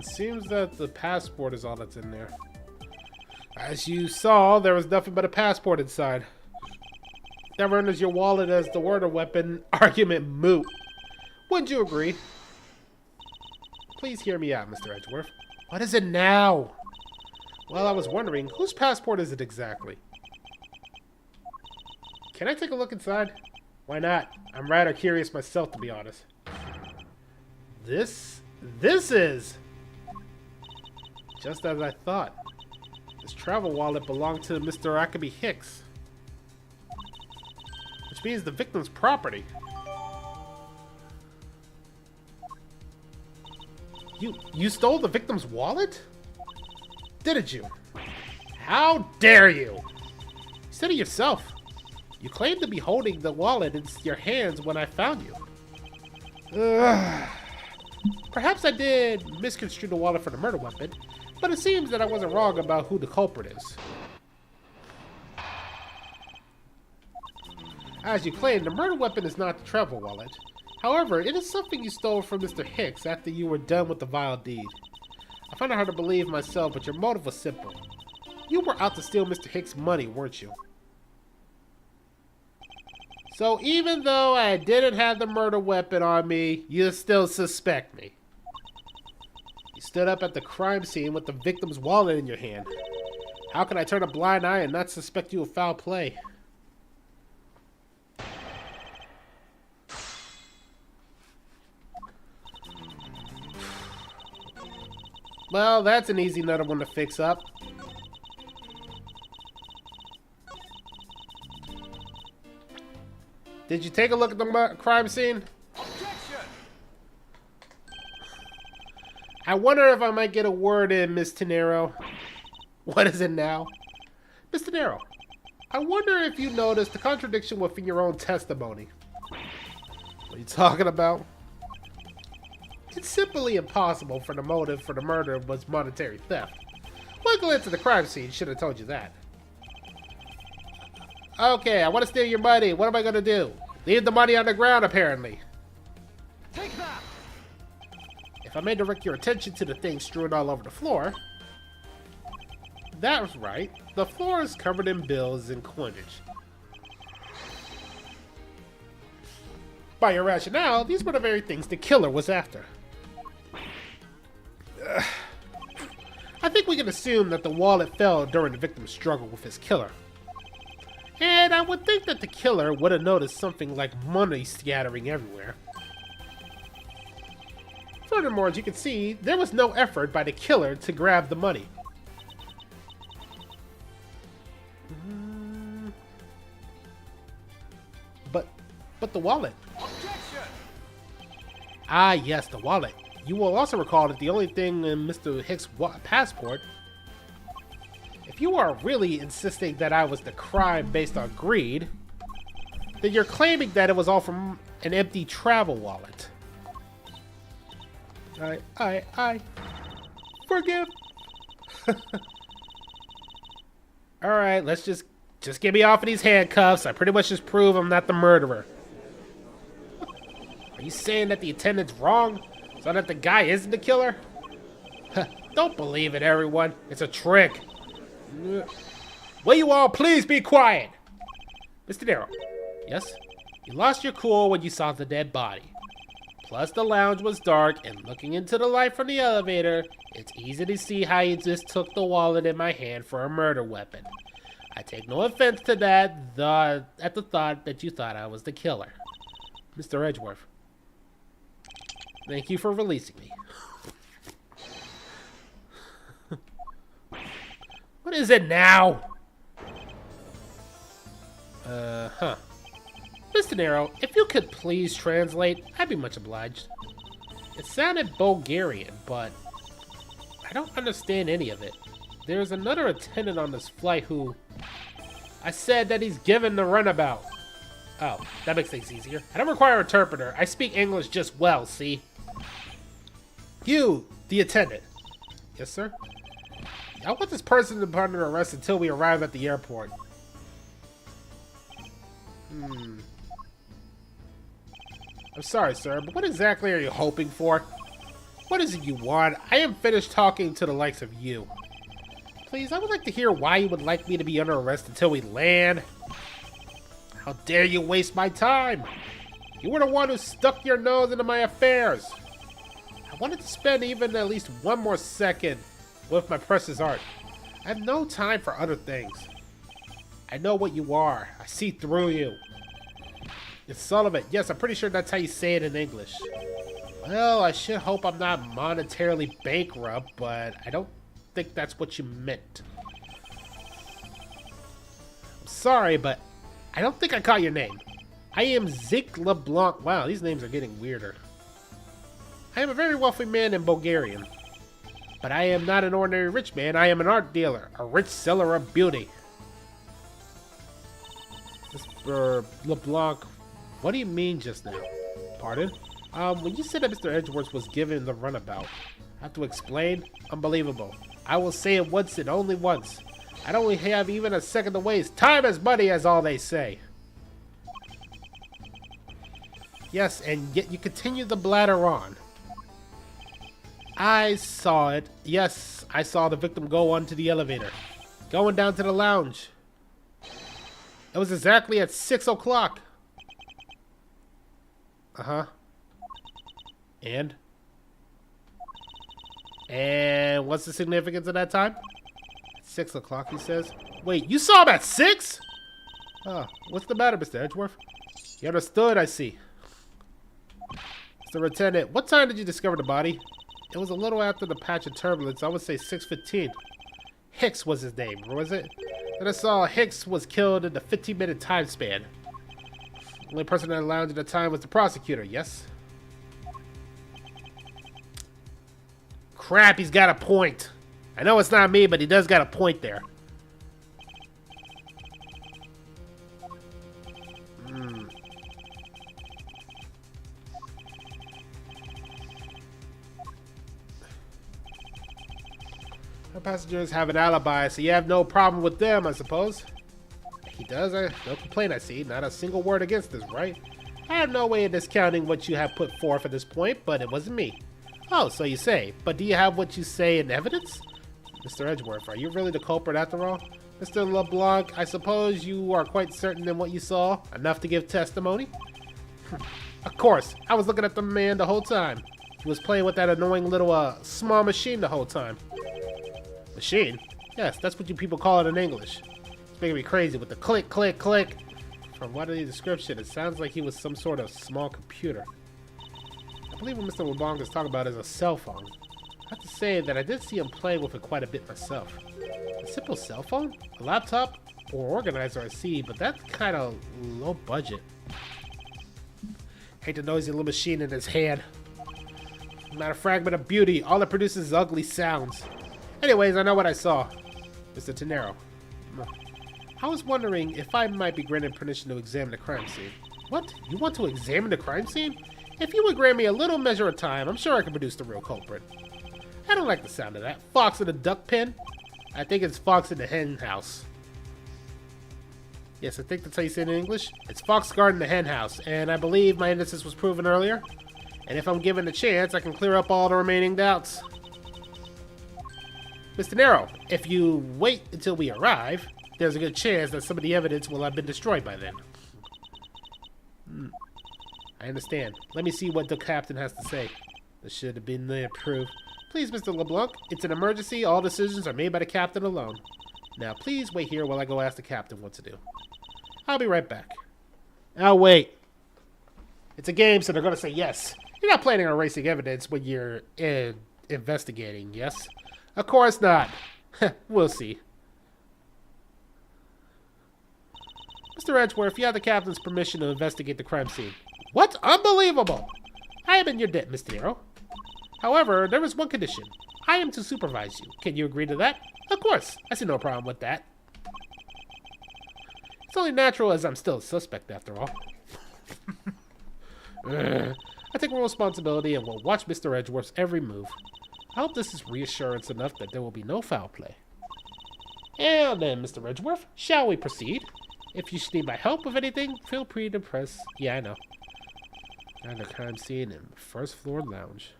Seems that the passport is all that's in there. As you saw, there was nothing but a passport inside. That renders your wallet as the murder weapon argument moot. Wouldn't you agree? Please hear me out, Mr. Edgeworth. What is it now? Well, I was wondering, whose passport is it exactly? Can I take a look inside? Why not? I'm rather curious myself, to be honest. This is... just as I thought. This travel wallet belonged to Mr. Ackerby Hicks. which means the victim's property. You stole the victim's wallet? Didn't you? How dare you? You said it yourself. You claimed to be holding the wallet in your hands when I found you. Perhaps I did misconstrue the wallet for the murder weapon, but it seems that I wasn't wrong about who the culprit is. As you claim, the murder weapon is not the travel wallet. However, it is something you stole from Mr. Hicks after you were done with the vile deed. I find it hard to believe myself, but your motive was simple. You were out to steal Mr. Hicks' money, weren't you? So even though I didn't have the murder weapon on me, you still suspect me. You stood up at the crime scene with the victim's wallet in your hand. How can I turn a blind eye and not suspect you of foul play? Well, that's an easy another one to fix up. Did you take a look at the crime scene? Objection! I wonder if I might get a word in, Miss Tenero. What is it now? Miss Tenero, I wonder if you noticed the contradiction within your own testimony. What are you talking about? It's simply impossible for the motive for the murder was monetary theft. One glance at the crime scene should have told you that. Okay, I want to steal your money. What am I going to do? Leave the money on the ground, apparently. Take that! If I may direct your attention to the things strewn all over the floor. That was right. The floor is covered in bills and coinage. By your rationale, these were the very things the killer was after. I think we can assume that the wallet fell during the victim's struggle with his killer. And I would think that the killer would have noticed something like money scattering everywhere. Furthermore, as you can see, there was no effort by the killer to grab the money. But the wallet. Objection! Ah, yes, the wallet. You will also recall that the only thing in Mr. Hicks' passport. If you are really insisting that I was the crime based on greed, then you're claiming that it was all from an empty travel wallet. I forgive. Alright, let's just get me off of these handcuffs. I pretty much just prove I'm not the murderer. Are you saying that the attendant's wrong? So that the guy isn't the killer? Don't believe it, everyone. It's a trick. Will you all please be quiet? Mr. Darrow. Yes? You lost your cool when you saw the dead body. Plus the lounge was dark, and looking into the light from the elevator, it's easy to see how you just took the wallet in my hand for a murder weapon. I take no offense to that, at the thought that you thought I was the killer. Mr. Edgeworth. Thank you for releasing me. What is it now? Mr. Nero, if you could please translate, I'd be much obliged. It sounded Bulgarian, but I don't understand any of it. There's another attendant on this flight who... I said that he's given the runabout. Oh, that makes things easier. I don't require an interpreter. I speak English just well, see? You, the attendant. Yes, sir? I want this person to be under arrest until we arrive at the airport. I'm sorry, sir, but what exactly are you hoping for? What is it you want? I am finished talking to the likes of you. Please, I would like to hear why you would like me to be under arrest until we land. How dare you waste my time? You were the one who stuck your nose into my affairs. I wanted to spend even at least one more second with my precious art. I have no time for other things. I know what you are. I see through you. It's Sullivan. Yes, I'm pretty sure that's how you say it in English. Well, I should hope I'm not monetarily bankrupt, but I don't think that's what you meant. I'm sorry, but I don't think I caught your name. I am Zik LeBlanc. Wow, these names are getting weirder. I am a very wealthy man in Bulgarian. But I am not an ordinary rich man. I am an art dealer, a rich seller of beauty. Mr. LeBlanc, what do you mean just now? Pardon? When you said that Mr. Edgeworth was given the runabout, I have to explain? Unbelievable. I will say it once and only once. I don't have even a second to waste. Time is money, as all they say. Yes, and yet you continue to bladder on. I saw it. Yes, I saw the victim go onto the elevator. Going down to the lounge. It was exactly at 6 o'clock. Uh-huh. And? And what's the significance of that time? 6 o'clock, he says. Wait, you saw him at 6? Oh, what's the matter, Mr. Edgeworth? You understood, I see. Mr. Lieutenant, what time did you discover the body? It was a little after the patch of turbulence. I would say 6:15. Hicks was his name, was it? Then I saw Hicks was killed in the 15-minute time span. The only person in the lounge at the time was the prosecutor, yes? Crap, he's got a point. I know it's not me, but he does got a point there. Our passengers have an alibi, so you have no problem with them, I suppose. He does? No complaint, I see. Not a single word against this, right? I have no way of discounting what you have put forth at this point, but it wasn't me. Oh, so you say. But do you have what you say in evidence? Mr. Edgeworth, are you really the culprit after all? Mr. LeBlanc, I suppose you are quite certain in what you saw, enough to give testimony? Of course, I was looking at the man the whole time. He was playing with that annoying little small machine the whole time. Machine? Yes, that's what you people call it in English. It's making me crazy with the click, click, click. From what the description, it sounds like he was some sort of small computer. I believe what Mr. LeBlanc is talking about is a cell phone. I have to say that I did see him play with it quite a bit myself. A simple cell phone? A laptop? Or organizer, I see, but that's kind of low budget. Hate the noisy little machine in his hand. Not a fragment of beauty. All it produces is ugly sounds. Anyways, I know what I saw. Mr. Tenero. I was wondering if I might be granted permission to examine the crime scene. What? You want to examine the crime scene? If you would grant me a little measure of time, I'm sure I can produce the real culprit. I don't like the sound of that. Fox in the duck pen? I think it's fox in the hen house. Yes, I think that's how you say it in English. It's fox guard in the hen house, and I believe my innocence was proven earlier. And if I'm given a chance, I can clear up all the remaining doubts. Mr. Nero, if you wait until we arrive, there's a good chance that some of the evidence will have been destroyed by then. I understand. Let me see what the captain has to say. This should have been approved. Please, Mr. LeBlanc, it's an emergency. All decisions are made by the captain alone. Now, please wait here while I go ask the captain what to do. I'll be right back. I'll wait. It's a game, so they're going to say yes. You're not planning on erasing evidence when you're investigating, yes? Of course not. We'll see. Mr. Edgeworth, you have the captain's permission to investigate the crime scene. What? Unbelievable! I am in your debt, Mr. Nero. However, there is one condition. I am to supervise you. Can you agree to that? Of course. I see no problem with that. It's only natural as I'm still a suspect after all. I take full responsibility and will watch Mr. Edgeworth's every move. I hope this is reassurance enough that there will be no foul play. And then, Mr. Edgeworth, shall we proceed? If you should need my help with anything, feel free to press... Yeah, I know. And the crime scene in first floor lounge.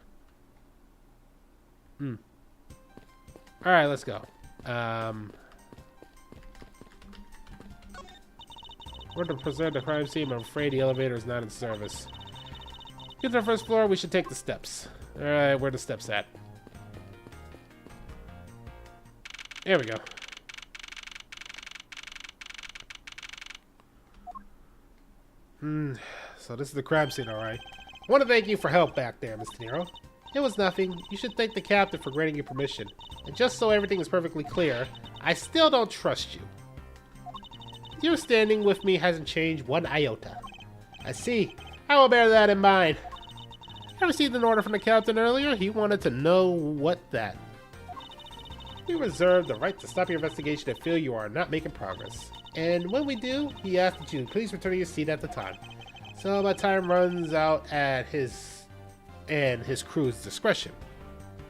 Alright, let's go. We're to present the crime scene, but I'm afraid the elevator is not in service. Get to the first floor, we should take the steps. Alright, where are the steps at? There we go. So this is the crime scene, alright. I want to thank you for help back there, Mr. Nero. It was nothing. You should thank the captain for granting you permission. And just so everything is perfectly clear, I still don't trust you. Your standing with me hasn't changed one iota. I see. I will bear that in mind. I received an order from the captain earlier. He wanted to know what that. We reserve the right to stop your investigation if feel you are not making progress. And when we do, he asked that you please return to your seat at the time. So my time runs out at his and his crew's discretion.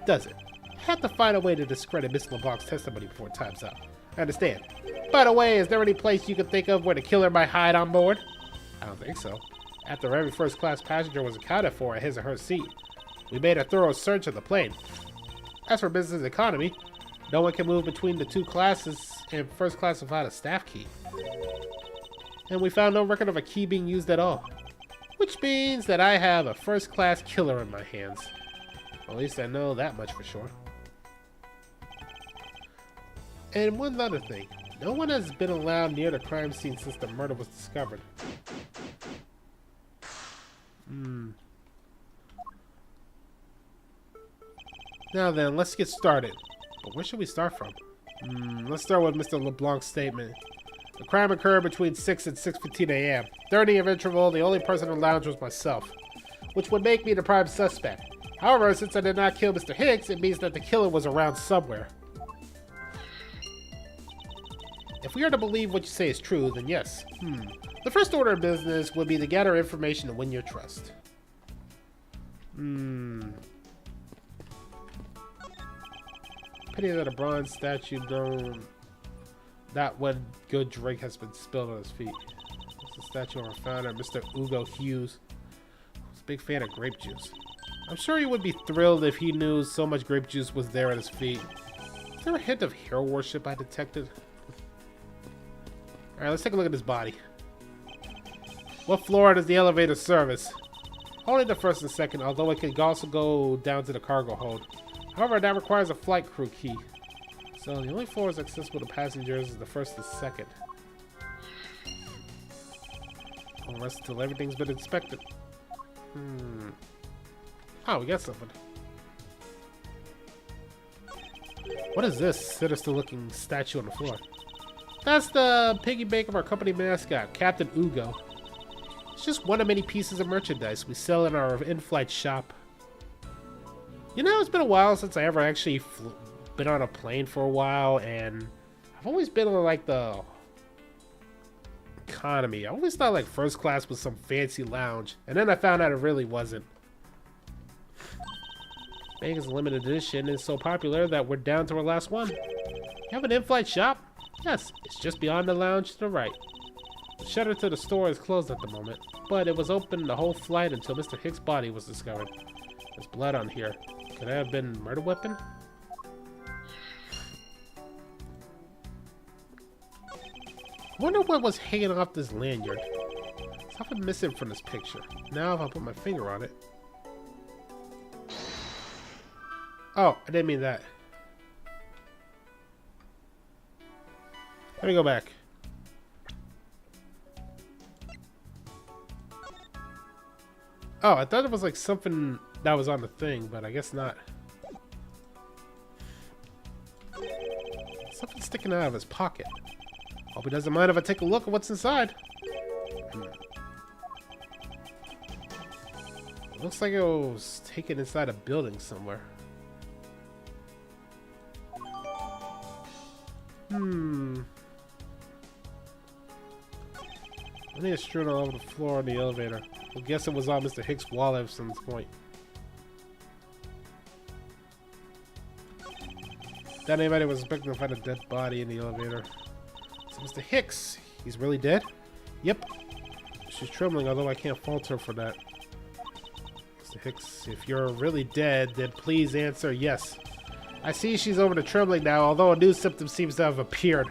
Does it? I have to find a way to discredit Miss LeBlanc's testimony before time's up. I understand. By the way, is there any place you can think of where the killer might hide on board? I don't think so. After every first-class passenger was accounted for at his or her seat, we made a thorough search of the plane. As for business economy, no one can move between the two classes and first class without a staff key. And we found no record of a key being used at all. Which means that I have a first-class killer in my hands. At least I know that much for sure. And one other thing. No one has been allowed near the crime scene since the murder was discovered. Now then, let's get started. But where should we start from? Let's start with Mr. LeBlanc's statement. The crime occurred between 6 and 6:15 a.m. During the interval, the only person in the lounge was myself, which would make me the prime suspect. However, since I did not kill Mr. Hicks, it means that the killer was around somewhere. If we are to believe what you say is true, then yes. The first order of business would be to gather information to win your trust. Pity that a bronze statue don't... That one good drink has been spilled on his feet. It's the statue of our founder, Mr. Ugo Hughes, who's a big fan of grape juice. I'm sure he would be thrilled if he knew so much grape juice was there at his feet. Is there a hint of hero worship I detected? Alright, let's take a look at his body. What floor does the elevator service? Only the first and second, although it can also go down to the cargo hold. However, that requires a flight crew key. So the only floors accessible to passengers is the first and second. We'll rest until everything's been inspected. Oh, we got something. What is this sinister looking statue on the floor? That's the piggy bank of our company mascot, Captain Ugo. It's just one of many pieces of merchandise we sell in our in-flight shop. You know, it's been a while since I ever actually been on a plane for a while, and I've always been on like the economy. I always thought like first class was some fancy lounge, and then I found out it really wasn't. Bank is a limited edition and it's so popular that we're down to our last one. You have an in-flight shop? Yes, it's just beyond the lounge to the right. The shutter to the store is closed at the moment, but it was open the whole flight until Mr. Hicks' body was discovered. There's blood on here. Could that have been a murder weapon? I wonder what was hanging off this lanyard. Something missing from this picture. Now if I put my finger on it. Oh, I didn't mean that. Let me go back. Oh, I thought it was like something that was on the thing, but I guess not. Something sticking out of his pocket. Hope he doesn't mind if I take a look at what's inside. It looks like it was taken inside a building somewhere. Money is strewn all over the floor on the elevator. I guess it was on Mr. Hicks' wallet at some point. Doubt anybody was expecting to find a dead body in the elevator. So Mr. Hicks, he's really dead? Yep. She's trembling, although I can't fault her for that. Mr. Hicks, if you're really dead, then please answer yes. I see she's over to trembling now, although a new symptom seems to have appeared.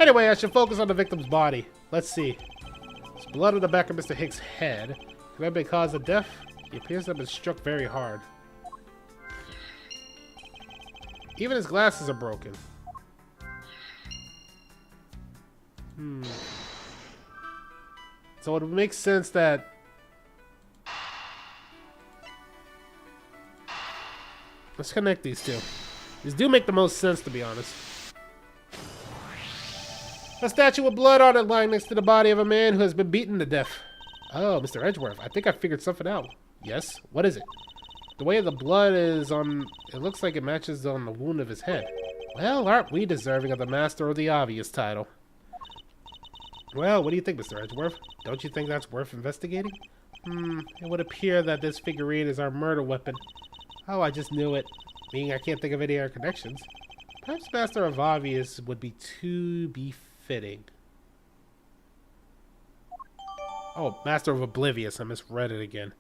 Anyway, I should focus on the victim's body. Let's see. There's blood on the back of Mr. Hicks' head. Could that be cause of death? He appears to have been struck very hard. Even his glasses are broken. So it would make sense that... Let's connect these two. These do make the most sense, to be honest. A statue with blood on it lying next to the body of a man who has been beaten to death. Oh, Mr. Edgeworth, I think I figured something out. Yes? What is it? The way the blood is on... It looks like it matches on the wound of his head. Well, aren't we deserving of the Master of the Obvious title? Well, what do you think, Mr. Edgeworth? Don't you think that's worth investigating? It would appear that this figurine is our murder weapon. Oh, I just knew it. Meaning I can't think of any other connections. Perhaps Master of Obvious would be too befitting. Oh, Master of Oblivious. I misread it again.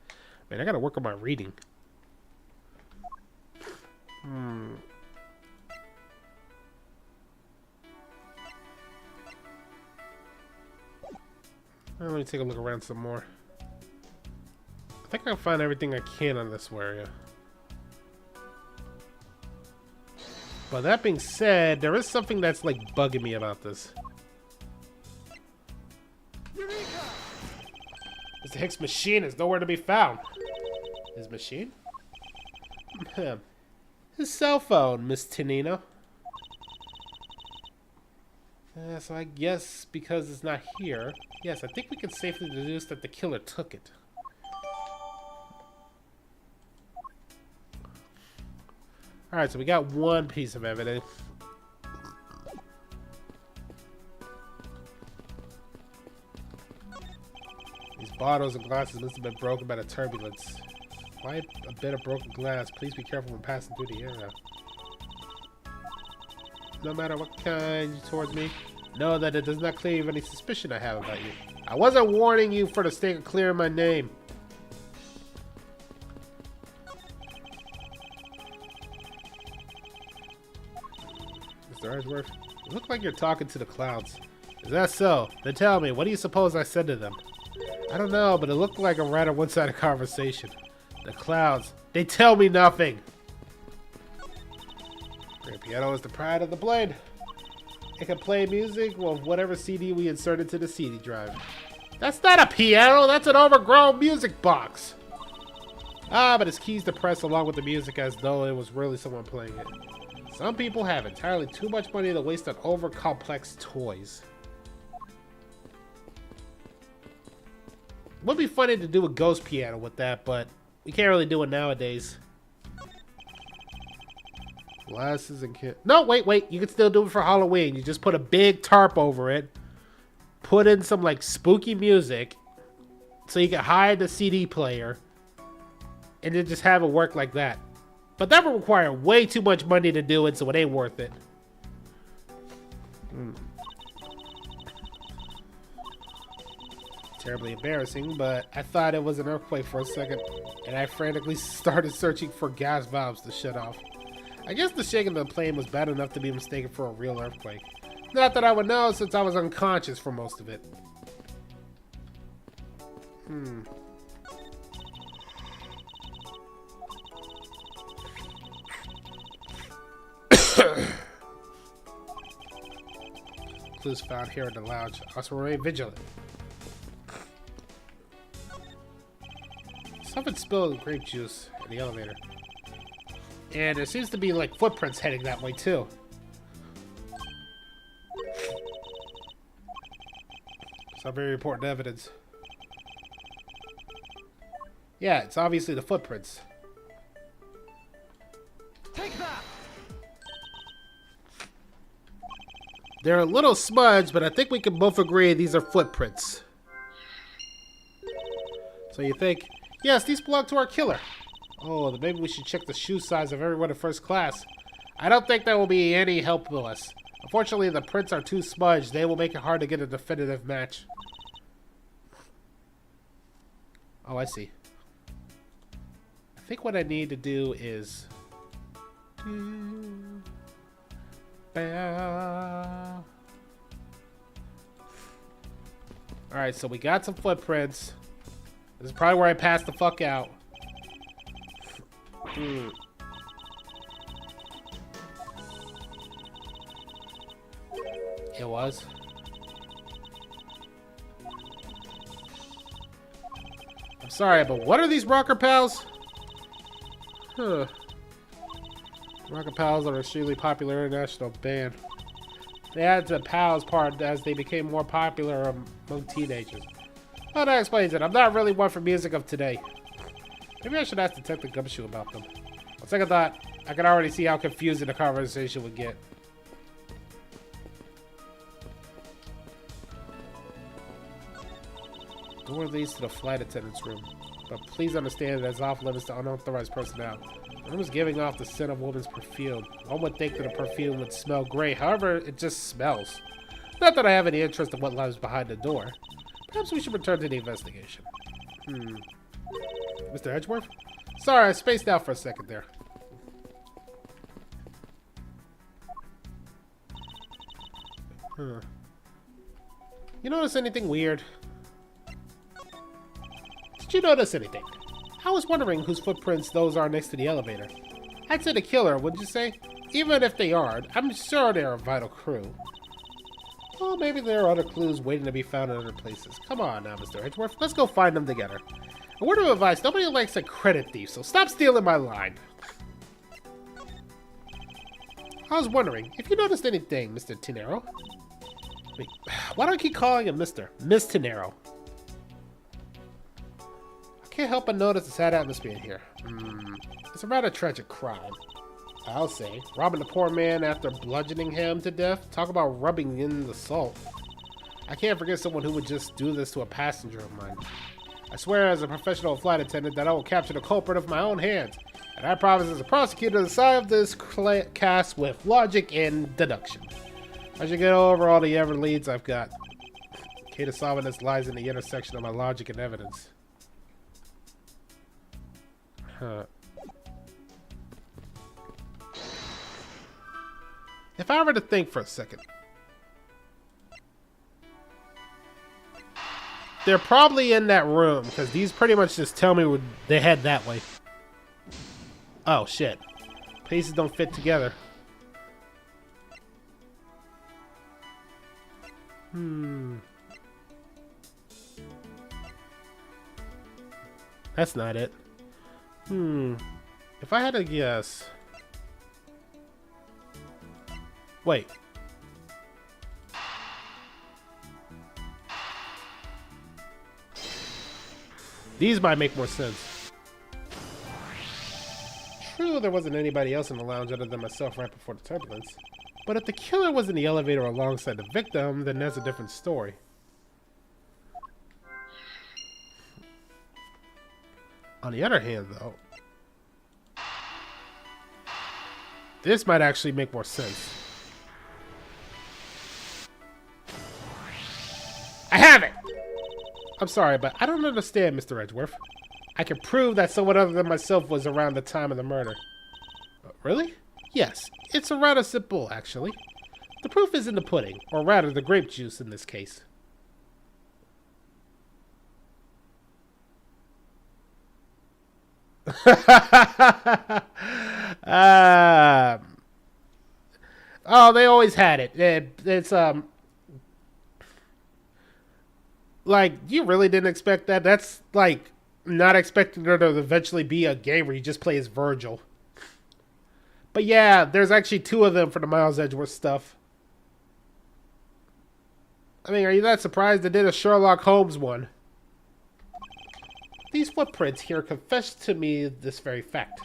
Man, I gotta work on my reading. Let me take a look around some more. I think I'll find everything I can on this area. But that being said, there is something that's like bugging me about this. Eureka! Mr. Hicks' machine is nowhere to be found. His machine? His cell phone, Miss Tenino. So I guess because it's not here, yes, I think we can safely deduce that the killer took it. Alright, so we got one piece of evidence. These bottles and glasses must have been broken by the turbulence. Why a bit of broken glass? Please be careful when passing through the area. No matter what kind towards me, know that it does not clear you of any suspicion I have about you. I wasn't warning you for the sake of clearing my name. Mr. Edgeworth, you look like you're talking to the clouds. Is that so? Then tell me, what do you suppose I said to them? I don't know, but it looked like a rather one-sided conversation. The clouds, they tell me nothing. Grand piano is the pride of the blade. It can play music with whatever CD we insert into the CD drive. That's not a piano, that's an overgrown music box. Ah, but its keys to press along with the music as though it was really someone playing it. Some people have entirely too much money to waste on over-complex toys. Would be funny to do a ghost piano with that, but we can't really do it nowadays. Glasses and kit. No, wait. You can still do it for Halloween. You just put a big tarp over it. Put in some like spooky music. So you can hide the CD player. And then just have it work like that. But that would require way too much money to do it, so it ain't worth it. Terribly embarrassing, but I thought it was an earthquake for a second. And I frantically started searching for gas valves to shut off. I guess the shaking of the plane was bad enough to be mistaken for a real earthquake. Not that I would know since I was unconscious for most of it. Clues found here in the lounge. Also remain vigilant. Someone spilled grape juice in the elevator. And there seems to be like footprints heading that way too. Some very important evidence. Yeah, it's obviously the footprints. Take that! They're a little smudged, but I think we can both agree these are footprints. So you think, yes, these belong to our killer. Oh, then maybe we should check the shoe size of everyone in first class. I don't think that will be any help to us. Unfortunately, the prints are too smudged. They will make it hard to get a definitive match. Oh, I see. I think what I need to do is... Alright, so we got some footprints. This is probably where I passed the fuck out. It was. I'm sorry, but what are these rocker pals? Huh. Rocker Pals are an extremely popular international band. They added the Pals part as they became more popular among teenagers. Well, that explains it. I'm not really one for music of today. Maybe I should ask Detective Gumshoe about them. On second thought, I can already see how confusing the conversation would get. Door leads to the flight attendant's room, but please understand that it's off limits to unauthorized personnel. The room is giving off the scent of woman's perfume. One would think that the perfume would smell great, however, it just smells. Not that I have any interest in what lies behind the door. Perhaps we should return to the investigation. Mr. Edgeworth? Sorry, I spaced out for a second there. You notice anything weird? Did you notice anything? I was wondering whose footprints those are next to the elevator. I'd say the killer, wouldn't you say? Even if they aren't, I'm sure they're a vital crew. Well, maybe there are other clues waiting to be found in other places. Come on now, Mr. Edgeworth. Let's go find them together. A word of advice, nobody likes a credit thief, so stop stealing my line. I was wondering, if you noticed anything, Mr. Tenero? Wait, why do I keep calling him Mr.? Miss Tenero. I can't help but notice the sad atmosphere here. It's a rather tragic crime. I'll say. Robbing the poor man after bludgeoning him to death? Talk about rubbing in the salt. I can't forget someone who would just do this to a passenger of mine. I swear as a professional flight attendant that I will capture the culprit with my own hands. And I promise as a prosecutor to solve this case with logic and deduction. I should get over all the ever leads I've got. The key to solving this lies in the intersection of my logic and evidence. If I were to think for a second, they're probably in that room because these pretty much just tell me they head that way. Oh shit, pieces don't fit together. That's not it. If I had to guess. Wait. These might make more sense. True, there wasn't anybody else in the lounge other than myself right before the turbulence. But if the killer was in the elevator alongside the victim, then that's a different story. On the other hand, though, this might actually make more sense. I have it! I'm sorry, but I don't understand, Mr. Edgeworth. I can prove that someone other than myself was around the time of the murder. Really? Yes, it's a rather simple, actually. The proof is in the pudding, or rather the grape juice in this case. Oh, they always had it. It's like, you really didn't expect that? That's like not expecting there to eventually be a game where you just play as Virgil. But yeah, there's actually 2 of them for the Miles Edgeworth stuff. I mean, are you that surprised they did a Sherlock Holmes one? These footprints here confess to me this very fact.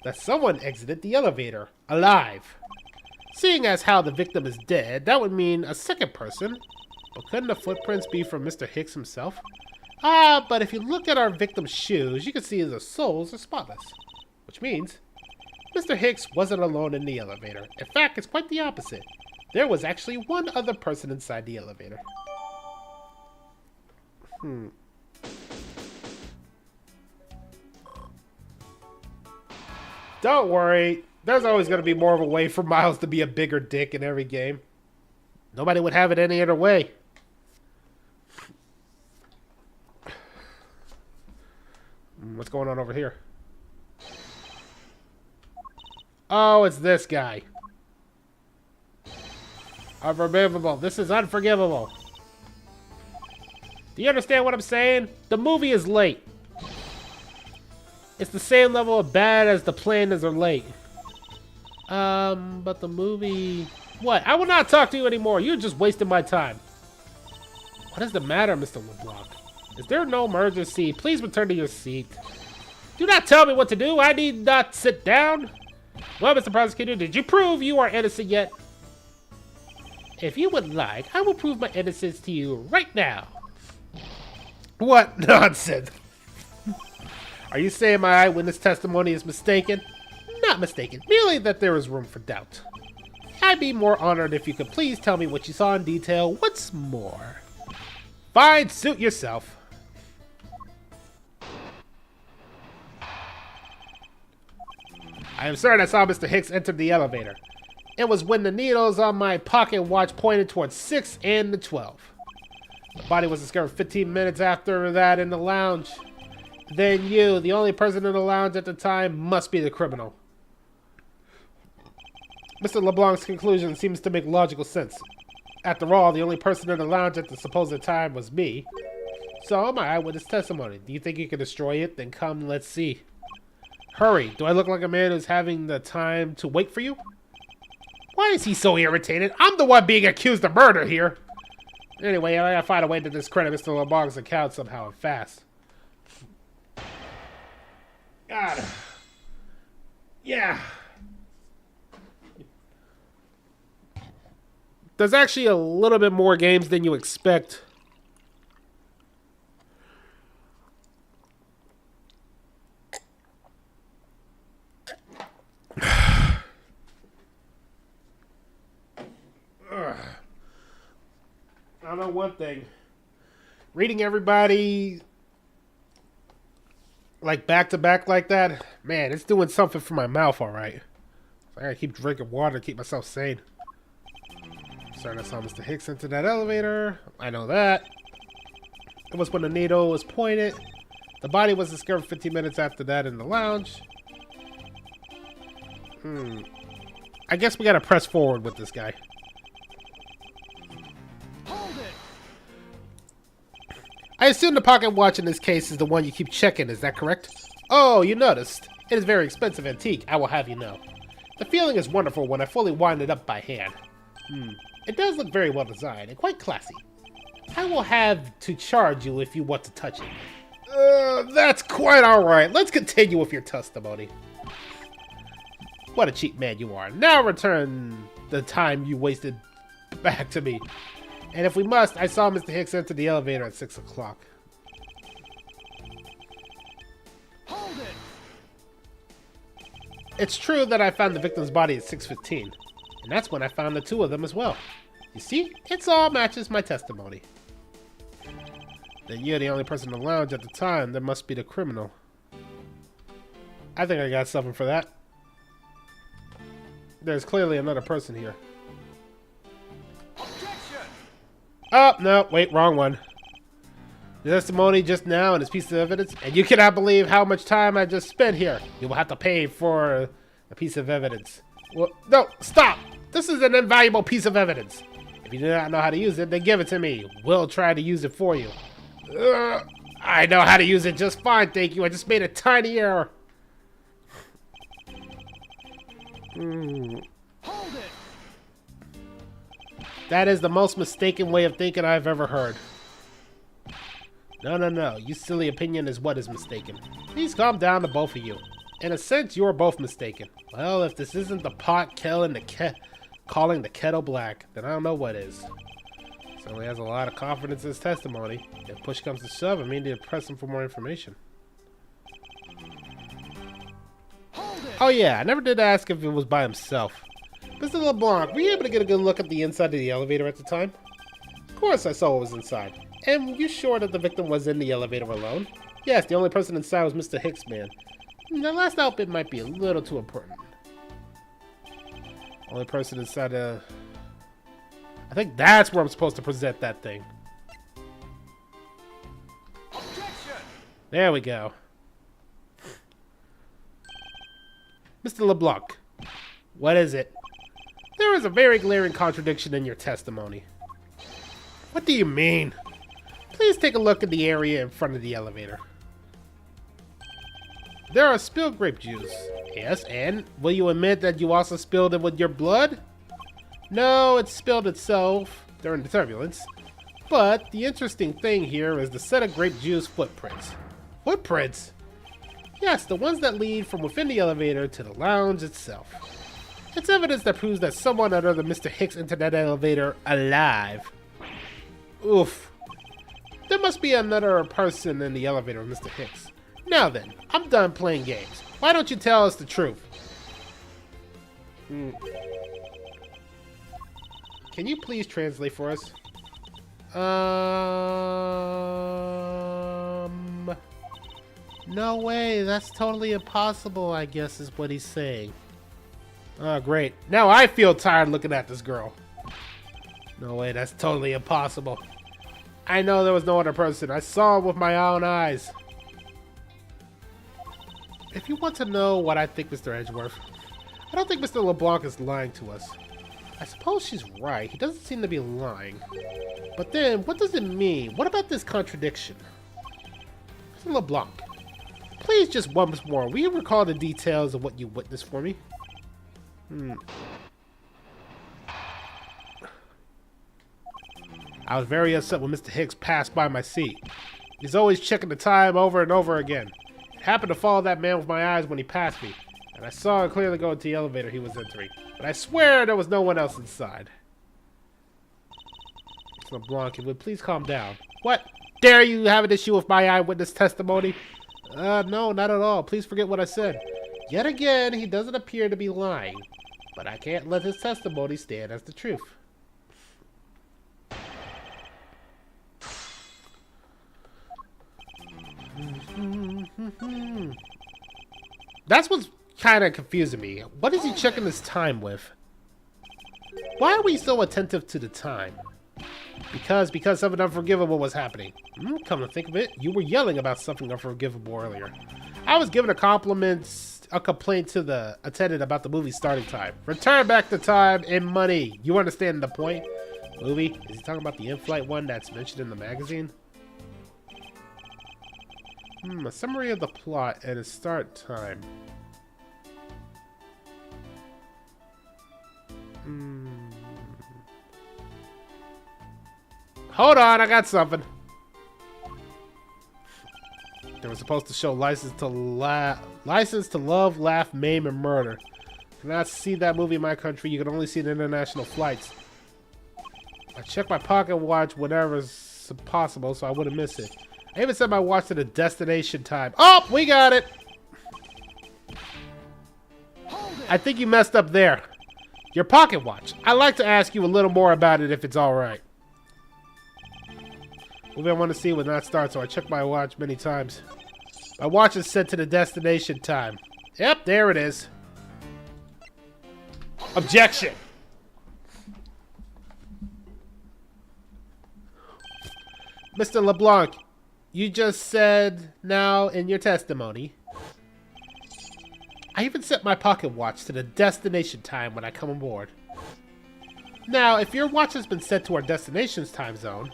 That someone exited the elevator, alive. Seeing as how the victim is dead, that would mean a second person. But couldn't the footprints be from Mr. Hicks himself? But if you look at our victim's shoes, you can see the soles are spotless. Which means Mr. Hicks wasn't alone in the elevator. In fact, it's quite the opposite. There was actually one other person inside the elevator. Don't worry. There's always going to be more of a way for Miles to be a bigger dick in every game. Nobody would have it any other way. What's going on over here? Oh, it's this guy. Unforgivable. This is unforgivable. Do you understand what I'm saying? The movie is late. It's the same level of bad as the planes are late. But the movie... What? I will not talk to you anymore. You're just wasting my time. What is the matter, Mr. LeBlanc? Is there no emergency? Please return to your seat. Do not tell me what to do. I need not sit down. Well, Mr. Prosecutor, did you prove you are innocent yet? If you would like, I will prove my innocence to you right now. What nonsense! Are you saying my eyewitness testimony is mistaken? Not mistaken, merely that there is room for doubt. I'd be more honored if you could please tell me what you saw in detail once more. Fine, suit yourself. I am certain I saw Mr. Hicks enter the elevator. It was when the needles on my pocket watch pointed towards 6 and the 12. The body was discovered 15 minutes after that in the lounge. Then you, the only person in the lounge at the time, must be the criminal. Mr. LeBlanc's conclusion seems to make logical sense. After all, the only person in the lounge at the supposed time was me. So, my eyewitness testimony. Do you think you can destroy it? Then come, let's see. Hurry, do I look like a man who's having the time to wait for you? Why is he so irritated? I'm the one being accused of murder here. Anyway, I gotta find a way to discredit Mr. LeBlanc's account somehow and fast. God. Yeah. There's actually a little bit more games than you expect. I know one thing. Reading everybody like back to back like that, man, it's doing something for my mouth, all right. I gotta keep drinking water to keep myself sane. Sorry, I saw Mr. Hicks enter that elevator. I know that. It was when the needle was pointed. The body was discovered 15 minutes after that in the lounge. I guess we gotta press forward with this guy. I assume the pocket watch in this case is the one you keep checking, is that correct? Oh, you noticed. It is a very expensive antique, I will have you know. The feeling is wonderful when I fully wind it up by hand. It does look very well designed and quite classy. I will have to charge you if you want to touch it. That's quite alright. Let's continue with your testimony. What a cheap man you are. Now return the time you wasted back to me. And if we must, I saw Mr. Hicks enter the elevator at 6 o'clock. Hold it! It's true that I found the victim's body at 6:15. And that's when I found the two of them as well. You see, it all matches my testimony. Then you're the only person in the lounge at the time. There must be the criminal. I think I got something for that. There's clearly another person here. Oh, no, wait, wrong one. The testimony just now and this piece of evidence, and you cannot believe how much time I just spent here. You will have to pay for a piece of evidence. Well, no, stop! This is an invaluable piece of evidence. If you do not know how to use it, then give it to me. We'll try to use it for you. I know how to use it just fine, thank you. I just made a tiny error. Hold it! That is the most mistaken way of thinking I've ever heard. No. You silly opinion is what is mistaken. Please calm down, the both of you. In a sense, you're both mistaken. Well, if this isn't the pot calling the kettle black, then I don't know what is. Certainly has a lot of confidence in his testimony. If push comes to shove, I mean to press him for more information. Oh yeah, I never did ask if it was by himself. Mr. LeBlanc, were you able to get a good look at the inside of the elevator at the time? Of course I saw what was inside. And you sure that the victim was in the elevator alone? Yes, the only person inside was Mr. Hicks, man. The last outfit might be a little too important. Only person inside I think that's where I'm supposed to present that thing. Objection! There we go. Mr. LeBlanc, what is it? There is a very glaring contradiction in your testimony. What do you mean? Please take a look at the area in front of the elevator. There are spilled grape juice. Yes, and will you admit that you also spilled it with your blood? No, it spilled itself during the turbulence. But the interesting thing here is the set of grape juice footprints. Footprints? Yes, the ones that lead from within the elevator to the lounge itself. It's evidence that proves that someone other than Mr. Hicks entered that elevator alive. Oof. There must be another person in the elevator with Mr. Hicks. Now then, I'm done playing games. Why don't you tell us the truth? Can you please translate for us? No way, that's totally impossible, I guess is what he's saying. Oh, great. Now I feel tired looking at this girl. No way, that's totally impossible. I know there was no other person. I saw it with my own eyes. If you want to know what I think, Mr. Edgeworth, I don't think Mr. LeBlanc is lying to us. I suppose she's right. He doesn't seem to be lying. But then, what does it mean? What about this contradiction? Mr. LeBlanc, please just once more, will you recall the details of what you witnessed for me? I was very upset when Mr. Hicks passed by my seat. He's always checking the time over and over again. It happened to follow that man with my eyes when he passed me, and I saw him clearly go into the elevator he was entering. But I swear there was no one else inside. Mr. LeBlanc, would please calm down. What? Dare you have an issue with my eyewitness testimony? No, not at all. Please forget what I said. Yet again, he doesn't appear to be lying. But I can't let his testimony stand as the truth. That's what's kind of confusing me. What is he checking his time with? Why are we so attentive to the time? Because something unforgivable was happening. Come to think of it, you were yelling about something unforgivable earlier. I was giving a complaint to the attendant about the movie starting time. Return back the time and money. You understand the point? Movie? Is he talking about the in-flight one that's mentioned in the magazine? A summary of the plot and its start time. Hold on, I got something. They were supposed to show License to Love, Laugh, Maim, and Murder. Cannot see that movie in my country. You can only see it in international flights. I check my pocket watch whenever's possible so I wouldn't miss it. I even set my watch to the destination time. Oh, we got it! I think you messed up there. Your pocket watch. I'd like to ask you a little more about it if it's alright. Movie I want to see when that starts, so I check my watch many times. My watch is set to the destination time. Yep, there it is. Objection! Mr. LeBlanc, you just said now in your testimony. I even set my pocket watch to the destination time when I come aboard. Now, if your watch has been set to our destination's time zone,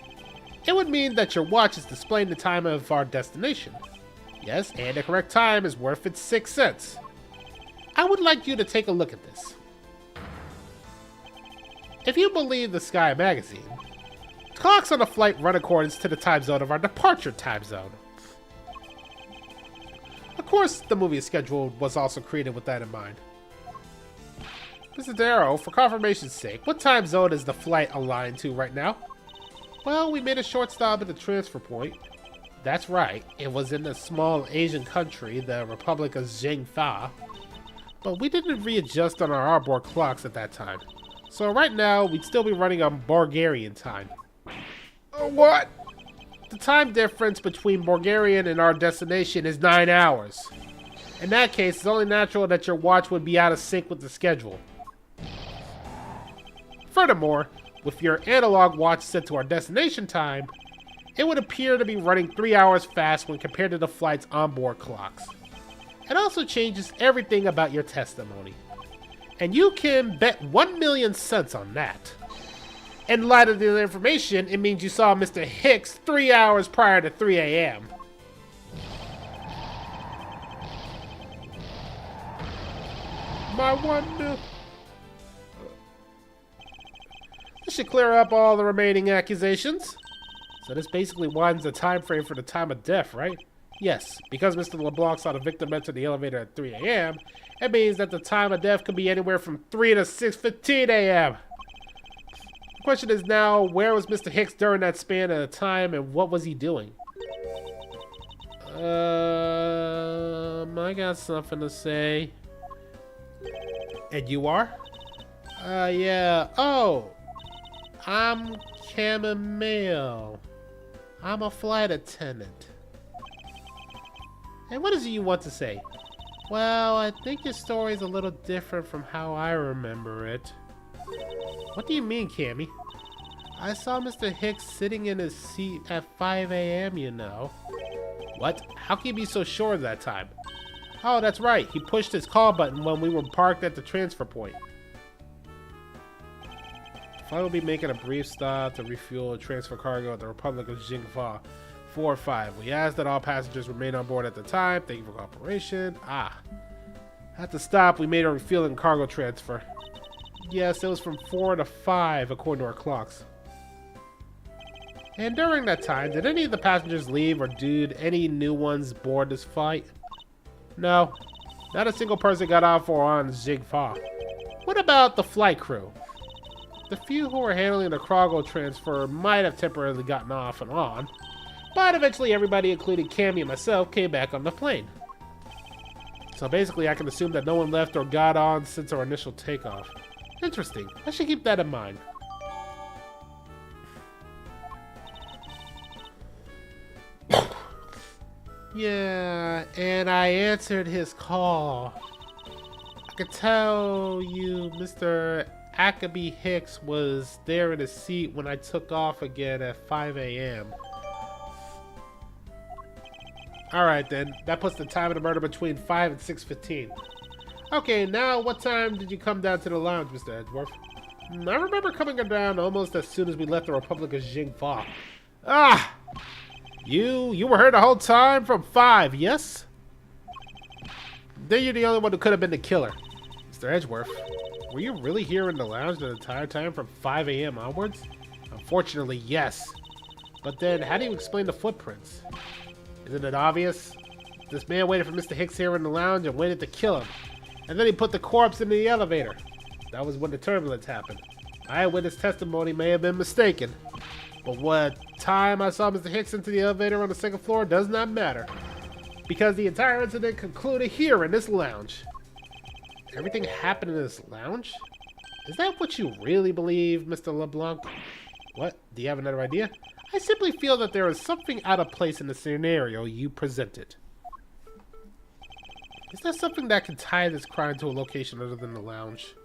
it would mean that your watch is displaying the time of our destination. Yes, and the correct time is worth its 6 cents. I would like you to take a look at this. If you believe the Sky magazine, clocks on the flight run according to the time zone of our departure time zone. Of course, the movie schedule was also created with that in mind. Mr. Darrow, for confirmation's sake, what time zone is the flight aligned to right now? Well, we made a short stop at the transfer point. That's right, it was in a small Asian country, the Republic of Zhengfa. But we didn't readjust on our outboard clocks at that time. So right now, we'd still be running on Bulgarian time. What? The time difference between Bulgarian and our destination is 9 hours. In that case, it's only natural that your watch would be out of sync with the schedule. Furthermore, with your analog watch set to our destination time, it would appear to be running 3 hours fast when compared to the flight's onboard clocks. It also changes everything about your testimony. And you can bet 1,000,000 cents on that. In light of the information, it means you saw Mr. Hicks 3 hours prior to 3 a.m. My wonder. This should clear up all the remaining accusations. So this basically widens the time frame for the time of death, right? Yes, because Mr. LeBlanc saw the victim enter the elevator at 3 a.m., it means that the time of death could be anywhere from 3 to 6:15 a.m. The question is now, where was Mr. Hicks during that span of time, and what was he doing? I got something to say. And you are? Yeah. Oh, I'm Chamomile. I'm a flight attendant. And what is it you want to say? Well, I think your story's a little different from how I remember it. What do you mean, Cammy? I saw Mr. Hicks sitting in his seat at 5 a.m., you know. What? How can you be so sure of that time? Oh, that's right. He pushed his call button when we were parked at the transfer point. The flight will be making a brief stop to refuel and transfer cargo at the Republic of Jingfa 4-5. We ask that all passengers remain on board at the time. Thank you for cooperation. At the stop, we made a refuel and cargo transfer. Yes, it was from 4 to 5 according to our clocks. And during that time, did any of the passengers leave or did any new ones board this flight? No, not a single person got off or on Jingfa. What about the flight crew? The few who were handling the cargo transfer might have temporarily gotten off and on, but eventually everybody, including Cammy and myself, came back on the plane. So basically, I can assume that no one left or got on since our initial takeoff. Interesting. I should keep that in mind. Yeah, and I answered his call. I could tell you Mr. Ackaby Hicks was there in his seat when I took off again at 5 a.m. Alright then, that puts the time of the murder between 5 and 6:15. Okay, now what time did you come down to the lounge, Mr. Edgeworth? I remember coming down almost as soon as we left the Republic of Jingfa. You were here the whole time from 5, yes? Then you're the only one who could have been the killer. Mr. Edgeworth, were you really here in the lounge the entire time from 5 a.m. onwards? Unfortunately, yes. But then, how do you explain the footprints? Isn't it obvious? This man waited for Mr. Hicks here in the lounge and waited to kill him. And then he put the corpse in the elevator. That was when the turbulence happened. Eyewitness testimony may have been mistaken. But what time I saw Mr. Hicks into the elevator on the second floor does not matter. Because the entire incident concluded here in this lounge. Everything happened in this lounge? Is that what you really believe, Mr. LeBlanc? What? Do you have another idea? I simply feel that there is something out of place in the scenario you presented. Is there something that can tie this crime to a location other than the lounge?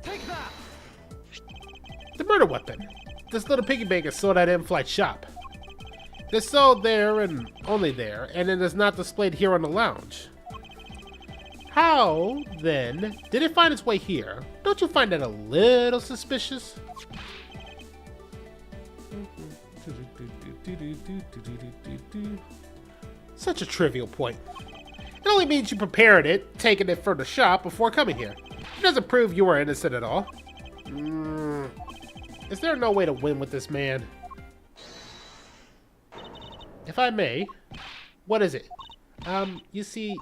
Take that! The murder weapon. This little piggy bank is sold at in-flight shop. They're sold there and only there, and it is not displayed here on the lounge. How, then, did it find its way here? Don't you find that a little suspicious? Such a trivial point. It only means you prepared it, taken it from the shop before coming here. It doesn't prove you were innocent at all. Is there no way to win with this man? If I may, what is it? You see,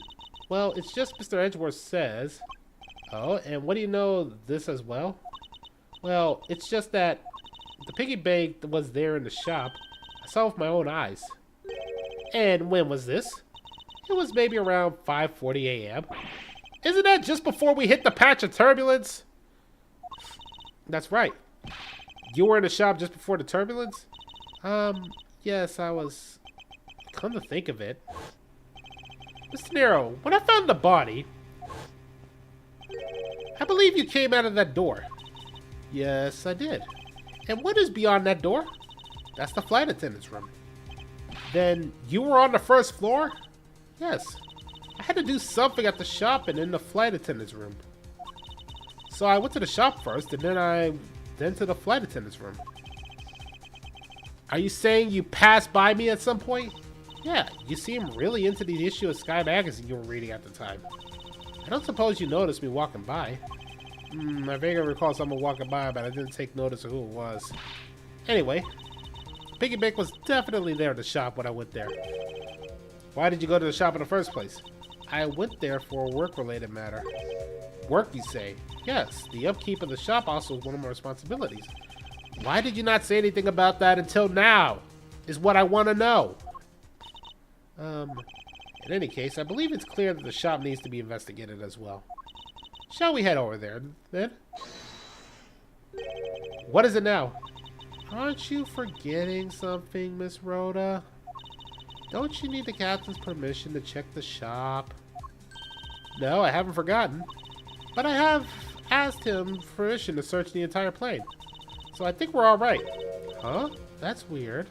well, it's just Mr. Edgeworth says. Oh, and what do you know this as well? Well, it's just that the piggy bank was there in the shop. I saw it with my own eyes. And when was this? It was maybe around 5:40 a.m. Isn't that just before we hit the patch of turbulence? That's right. You were in the shop just before the turbulence? Yes, I was. Come to think of it. Mr. Nero, when I found the body, I believe you came out of that door. Yes, I did. And what is beyond that door? That's the flight attendant's room. Then you were on the first floor? Yes. I had to do something at the shop and in the flight attendant's room. So I went to the shop first and then to the flight attendant's room. Are you saying you passed by me at some point? Yeah, you seem really into the issue of Sky Magazine you were reading at the time. I don't suppose you noticed me walking by. I vaguely recall someone walking by, but I didn't take notice of who it was. Anyway, Piggy Bank was definitely there at the shop when I went there. Why did you go to the shop in the first place? I went there for a work-related matter. Work, you say? Yes, the upkeep of the shop also is one of my responsibilities. Why did you not say anything about that until now? Is what I want to know. In any case, I believe it's clear that the shop needs to be investigated as well. Shall we head over there, then? What is it now? Aren't you forgetting something, Miss Rhoda? Don't you need the captain's permission to check the shop? No, I haven't forgotten. But I have asked him permission to search the entire plane. So I think we're all right. Huh? That's weird.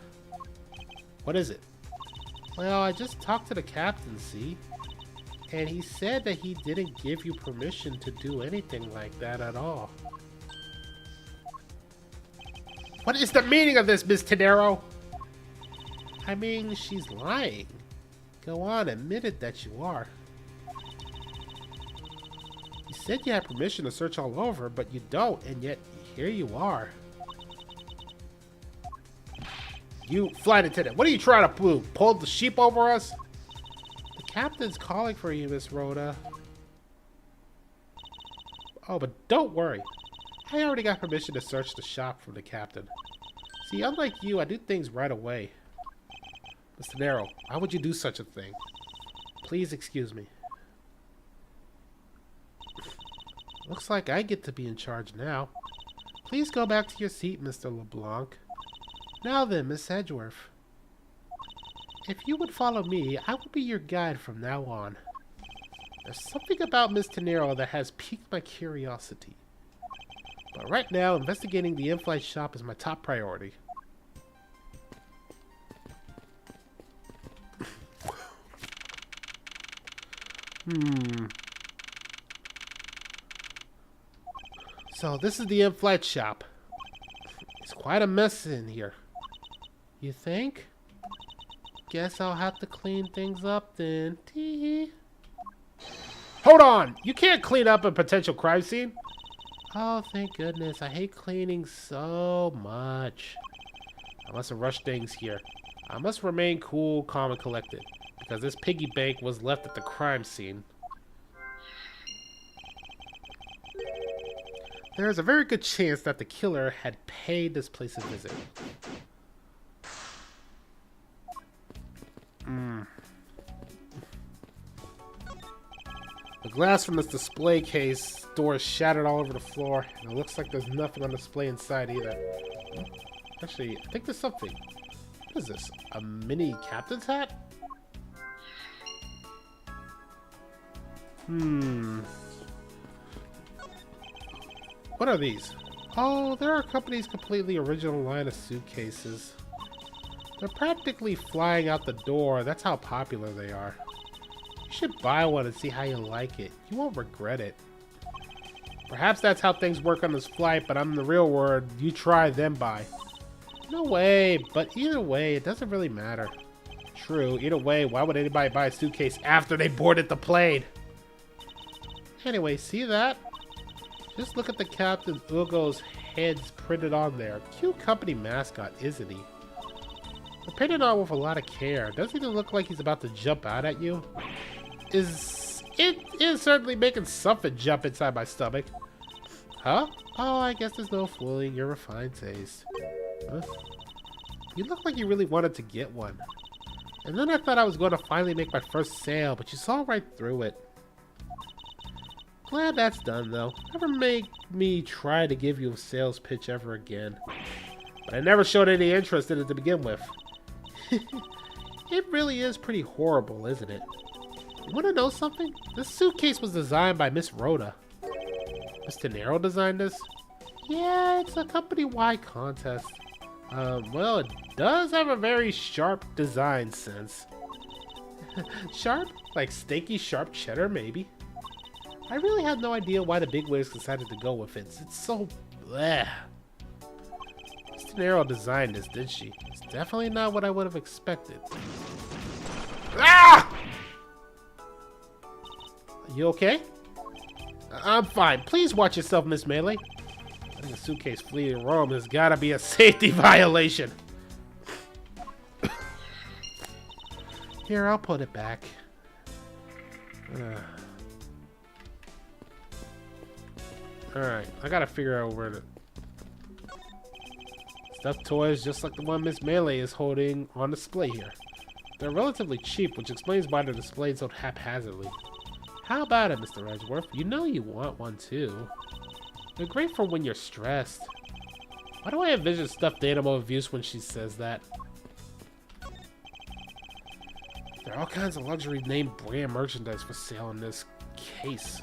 What is it? Well, I just talked to the captain, see? And he said that he didn't give you permission to do anything like that at all. What is the meaning of this, Miss Tenero? I mean, she's lying. Go on, admit it that you are. You said you had permission to search all over, but you don't, and yet here you are. You flight attendant, what are you trying to do? Pull the sheep over us? The captain's calling for you, Miss Rhoda. Oh, but don't worry. I already got permission to search the shop from the captain. See, unlike you, I do things right away. Mr. Nero, why would you do such a thing? Please excuse me. Looks like I get to be in charge now. Please go back to your seat, Mr. LeBlanc. Now then, Miss Edgeworth. If you would follow me, I will be your guide from now on. There's something about Miss Tenero that has piqued my curiosity. But right now, investigating the in-flight shop is my top priority. So this is the in-flight shop. It's quite a mess in here. You think? Guess I'll have to clean things up then. Tee-hee. Hold on! You can't clean up a potential crime scene? Oh, thank goodness. I hate cleaning so much. I must have rushed things here. I must remain cool, calm, and collected. Because this piggy bank was left at the crime scene. There is a very good chance that the killer had paid this place a visit. The glass from this display case door is shattered all over the floor, and it looks like there's nothing on display inside either. Actually, I think there's something. What is this? A mini captain's hat? What are these? Oh, they're our company's completely original line of suitcases. They're practically flying out the door. That's how popular they are. You should buy one and see how you like it. You won't regret it. Perhaps that's how things work on this flight, but I'm the real word. You try, then buy. No way, but either way, it doesn't really matter. True, either way, why would anybody buy a suitcase after they boarded the plane? Anyway, see that? Just look at the Captain Ugo's heads printed on there. Cute company mascot, isn't he? They're painted on with a lot of care. Doesn't he look like he's about to jump out at you? It is certainly making something jump inside my stomach. Huh? Oh, I guess there's no fooling your refined taste. Huh? You look like you really wanted to get one. And then I thought I was going to finally make my first sale, but you saw right through it. Glad that's done, though. Never make me try to give you a sales pitch ever again. But I never showed any interest in it to begin with. It really is pretty horrible, isn't it? You want to know something? This suitcase was designed by Miss Rhoda. Miss Tenero designed this? Yeah, it's a company-wide contest. Well, it does have a very sharp design sense. Sharp? Like stinky sharp cheddar, maybe? I really had no idea why the bigwigs decided to go with it. It's so bleh. Miss Tenero designed this, did she? It's definitely not what I would have expected. Ah! You okay? I'm fine. Please watch yourself, Miss Melee. Letting a suitcase flee to Rome has gotta be a safety violation. Here, I'll put it back. Alright, I gotta figure out where to... Stuffed toys just like the one Miss Melee is holding on display here. They're relatively cheap, which explains why they're displayed so haphazardly. How about it, Mr. Edgeworth? You know you want one too. They're great for when you're stressed. Why do I envision stuffed animal abuse when she says that? There are all kinds of luxury name brand merchandise for sale in this case.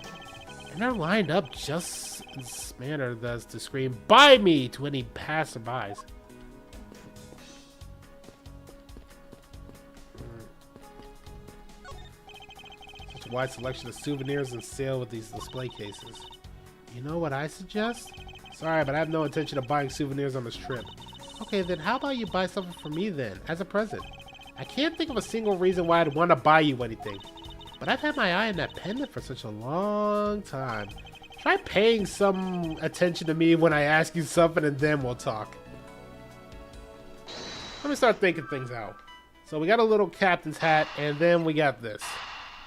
And they're lined up just in this manner as to scream, "Buy me!" to any passerbys. Such a wide selection of souvenirs on sale with these display cases. You know what I suggest? Sorry, but I have no intention of buying souvenirs on this trip. Okay, then how about you buy something for me then, as a present? I can't think of a single reason why I'd want to buy you anything. But I've had my eye on that pendant for such a long time. Try paying some attention to me when I ask you something and then we'll talk. Let me start thinking things out. So we got a little captain's hat and then we got this.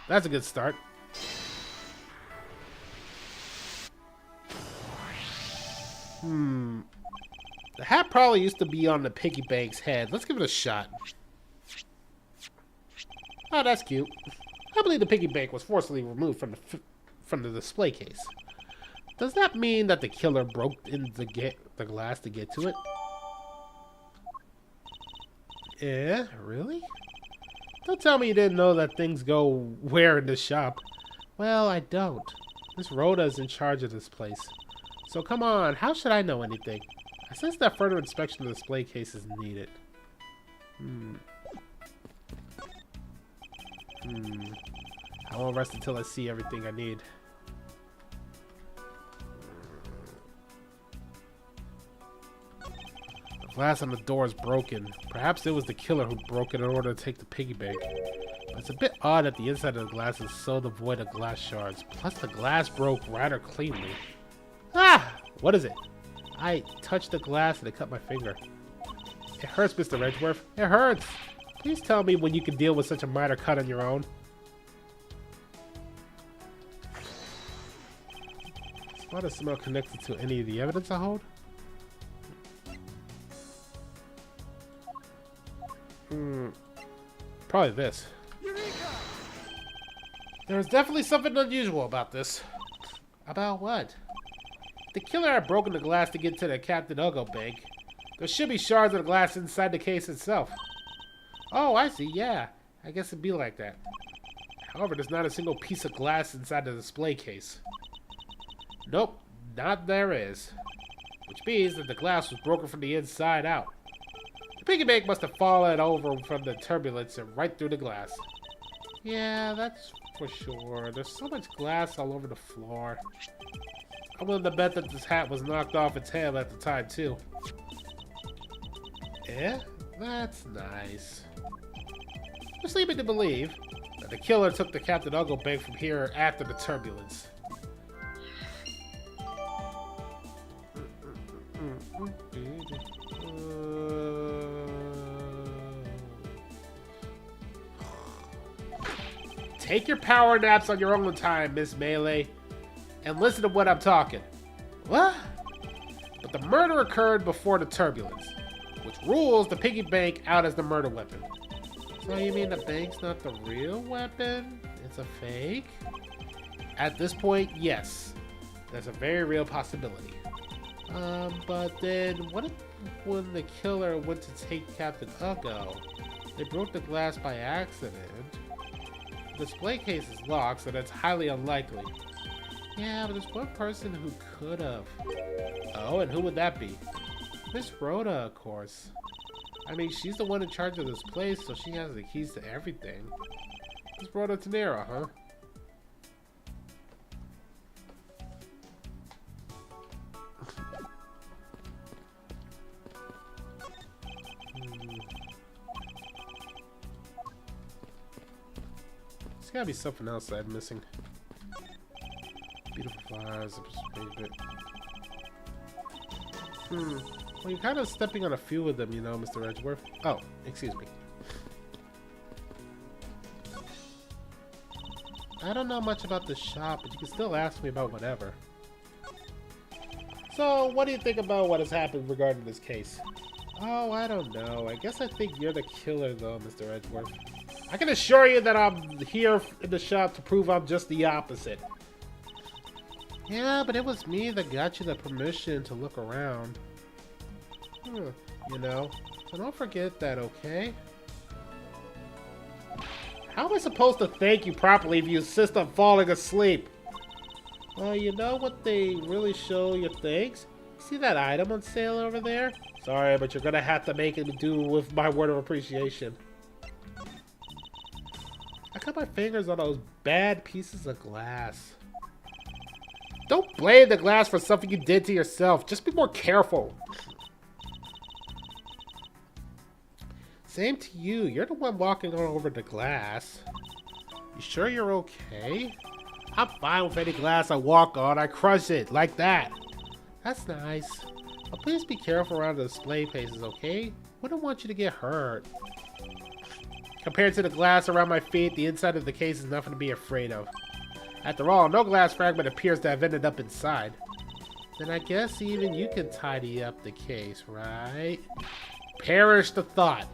That's a good start. The hat probably used to be on the piggy bank's head. Let's give it a shot. Oh, that's cute. I believe the piggy bank was forcibly removed from the display case. Does that mean that the killer broke in the glass to get to it? Yeah, really? Don't tell me you didn't know that things go where in this shop. Well, I don't. Miss Rhoda is in charge of this place. So come on, how should I know anything? I sense that further inspection of the display case is needed. I won't rest until I see everything I need. The glass on the door is broken. Perhaps it was the killer who broke it in order to take the piggy bank. But it's a bit odd that the inside of the glass is so devoid of glass shards. Plus the glass broke rather cleanly. Ah! What is it? I touched the glass and it cut my finger. It hurts, Mr. Edgeworth. It hurts! Please tell me when you can deal with such a minor cut on your own. Spot is somehow connected to any of the evidence I hold? Probably this. There's definitely something unusual about this. About what? The killer had broken the glass to get to the Captain Ugo bank. There should be shards of the glass inside the case itself. Oh, I see, yeah. I guess it'd be like that. However, there's not a single piece of glass inside the display case. Nope, not there is. Which means that the glass was broken from the inside out. The piggy bank must have fallen over from the turbulence and right through the glass. Yeah, that's for sure. There's so much glass all over the floor. I'm willing to bet that this hat was knocked off its head at the time, too. Eh? That's nice. Which leads me to believe that the killer took the Captain Ugo bank from here after the turbulence. Take your power naps on your own time, Miss Melee, and listen to what I'm talking. What? But the murder occurred before the turbulence, which rules the piggy bank out as the murder weapon. So you mean the bank's not the real weapon? It's a fake? At this point, yes. There's a very real possibility. But then what if when the killer went to take Captain Ugo, they broke the glass by accident? The display case is locked, so that's highly unlikely. Yeah, but there's one person who could have. Oh, and who would that be? Miss Rhoda, of course. I mean, she's the one in charge of this place, so she has the keys to everything. Miss Rhoda Tenera, huh? gotta be something else that I'm missing. Beautiful flowers. Well, you're kind of stepping on a few of them, you know, Mr. Edgeworth. Oh, excuse me. I don't know much about the shop, but you can still ask me about whatever. So, what do you think about what has happened regarding this case? Oh, I don't know. I guess I think you're the killer, though, Mr. Edgeworth. I can assure you that I'm here in the shop to prove I'm just the opposite. Yeah, but it was me that got you the permission to look around. You know, so don't forget that, okay? How am I supposed to thank you properly if you insist on falling asleep? Well, you know what they really show your thanks? See that item on sale over there? Sorry, but you're gonna have to make it do with my word of appreciation. I got my fingers on those bad pieces of glass. Don't blame the glass for something you did to yourself. Just be more careful. Same to you. You're the one walking all over the glass. You sure you're okay? I'm fine with any glass I walk on. I crush it like that. That's nice. But please be careful around the display cases, okay? We don't want you to get hurt. Compared to the glass around my feet, the inside of the case is nothing to be afraid of. After all, no glass fragment appears to have ended up inside. Then I guess even you can tidy up the case, right? Perish the thought.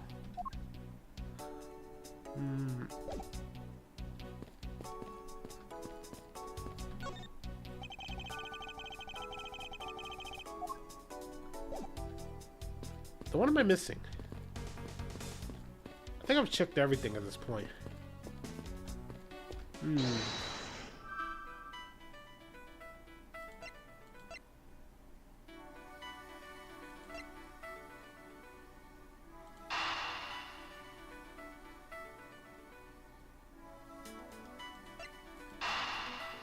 So what am I missing? I think I've checked everything at this point.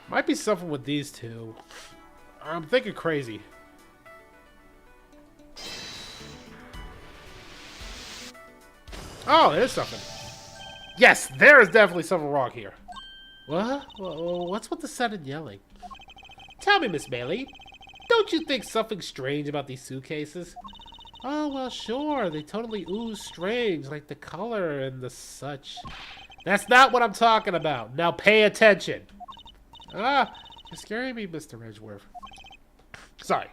Might be something with these two. I'm thinking crazy. Oh, there's something. Yes, there is definitely something wrong here. What? What's with the sudden yelling? Tell me, Miss Bailey, don't you think something strange about these suitcases? Oh, well, sure. They totally ooze strange, like the color and the such. That's not what I'm talking about. Now pay attention. Ah, you're scaring me, Mr. Edgeworth. Sorry.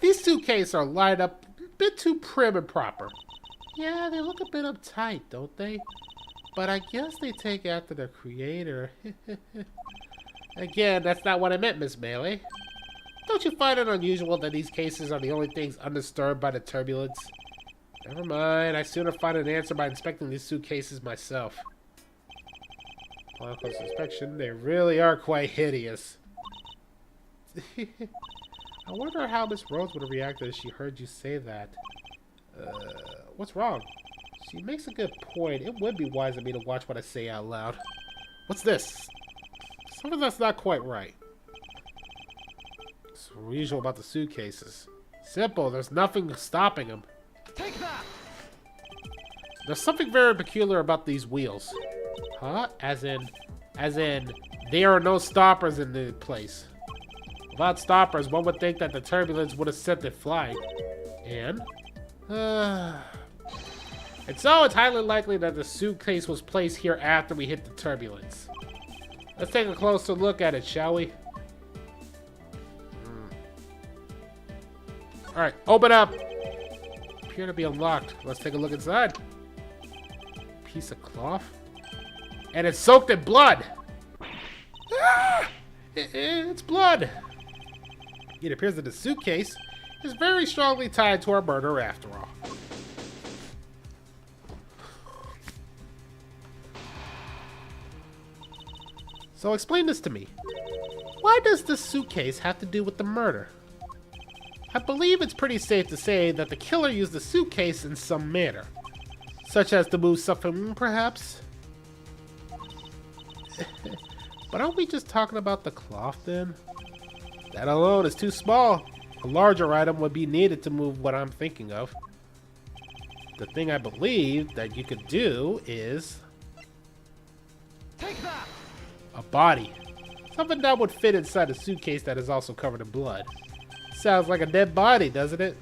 These suitcases are lined up a bit too prim and proper. Yeah, they look a bit uptight, don't they? But I guess they take after their creator. Again, that's not what I meant, Miss Bailey. Don't you find it unusual that these cases are the only things undisturbed by the turbulence? Never mind, I sooner find an answer by inspecting these suitcases myself. Upon close inspection, they really are quite hideous. I wonder how Miss Rose would have reacted if she heard you say that. What's wrong? She makes a good point. It would be wise of me to watch what I say out loud. What's this? Something that's not quite right. It's unusual about the suitcases. Simple, there's nothing stopping them. Take that! There's something very peculiar about these wheels. Huh? As in, there are no stoppers in the place. Without stoppers, one would think that the turbulence would have sent it flying. And? And so it's highly likely that the suitcase was placed here after we hit the turbulence. Let's take a closer look at it, shall we? Alright, open up! Appear to be unlocked. Let's take a look inside. Piece of cloth. And it's soaked in blood! Ah! It's blood! It appears that the suitcase is very strongly tied to our murder after all. So explain this to me. Why does this suitcase have to do with the murder? I believe it's pretty safe to say that the killer used the suitcase in some manner. Such as to move something, perhaps? But aren't we just talking about the cloth then? That alone is too small. A larger item would be needed to move what I'm thinking of. The thing I believe that you could do is... Take that! A body. Something that would fit inside a suitcase that is also covered in blood. Sounds like a dead body, doesn't it?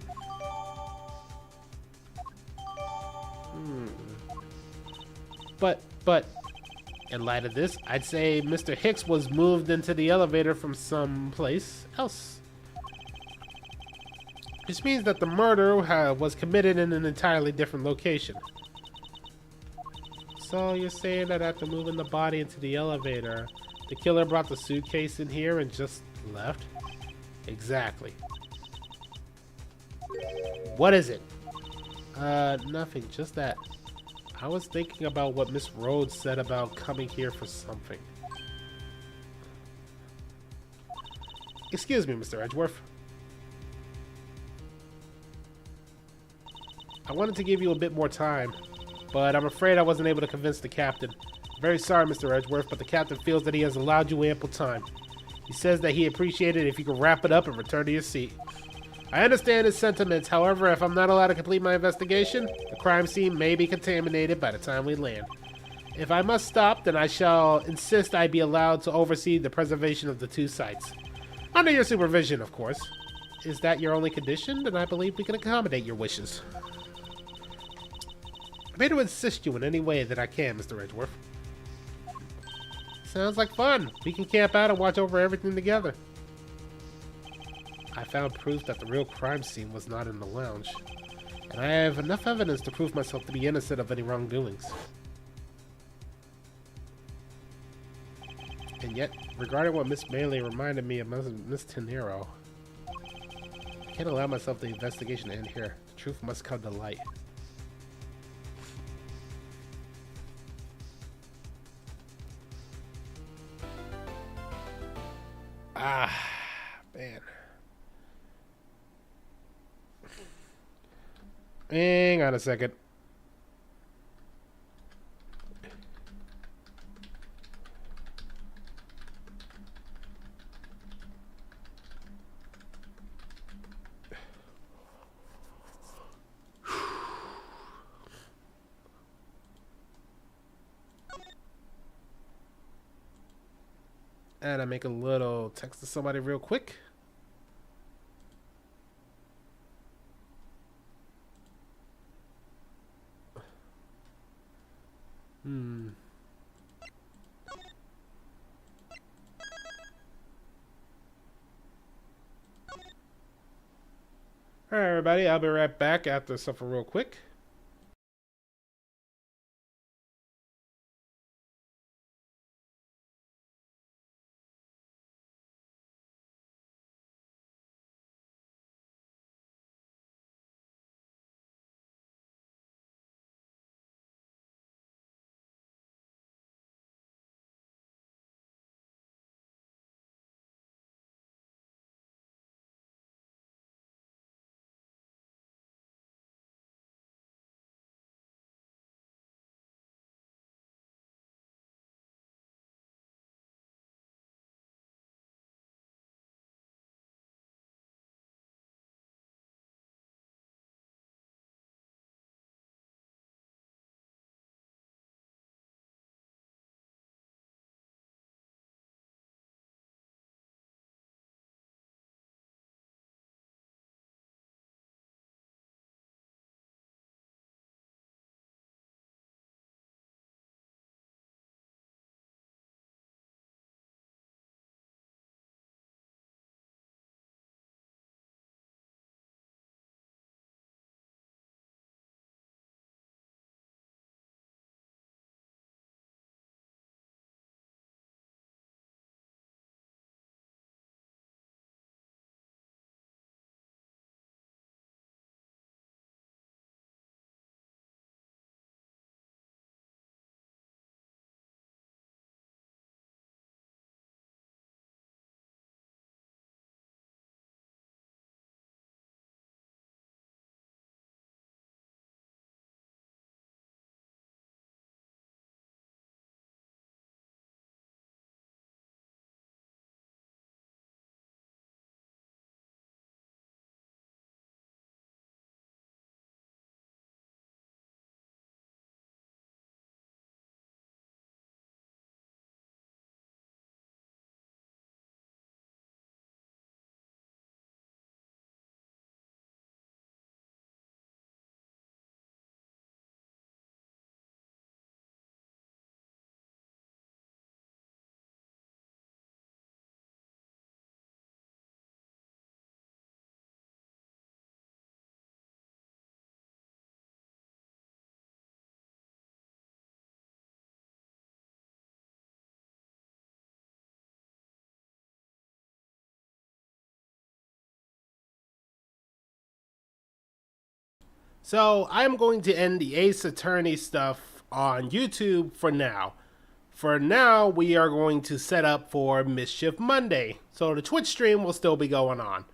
But, in light of this, I'd say Mr. Hicks was moved into the elevator from someplace else. This means that the murder was committed in an entirely different location. So you're saying that after moving the body into the elevator, the killer brought the suitcase in here and just left? Exactly. What is it? Nothing, just that. I was thinking about what Miss Rhodes said about coming here for something. Excuse me, Mr. Edgeworth. I wanted to give you a bit more time, but I'm afraid I wasn't able to convince the captain. Very sorry, Mr. Edgeworth, but the captain feels that he has allowed you ample time. He says that he appreciated it if you could wrap it up and return to your seat. I understand his sentiments, however, if I'm not allowed to complete my investigation, the crime scene may be contaminated by the time we land. If I must stop, then I shall insist I be allowed to oversee the preservation of the two sites. Under your supervision, of course. Is that your only condition? Then I believe we can accommodate your wishes. I'm here to assist you in any way that I can, Mr. Edgeworth. Sounds like fun. We can camp out and watch over everything together. I found proof that the real crime scene was not in the lounge, and I have enough evidence to prove myself to be innocent of any wrongdoings. And yet, regarding what Miss Bailey reminded me of Miss Tenero, I can't allow myself the investigation to end here. The truth must come to light. Ah, man. Hang on a second. And I make a little text to somebody real quick. Alright, everybody, I'll be right back after something real quick. So I'm going to end the Ace Attorney stuff on YouTube for now. For now, we are going to set up for Mischief Monday. So the Twitch stream will still be going on.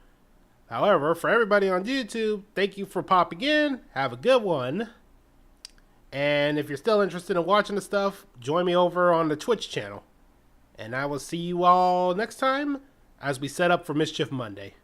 However, for everybody on YouTube, thank you for popping in. Have a good one. And if you're still interested in watching the stuff, join me over on the Twitch channel. And I will see you all next time as we set up for Mischief Monday.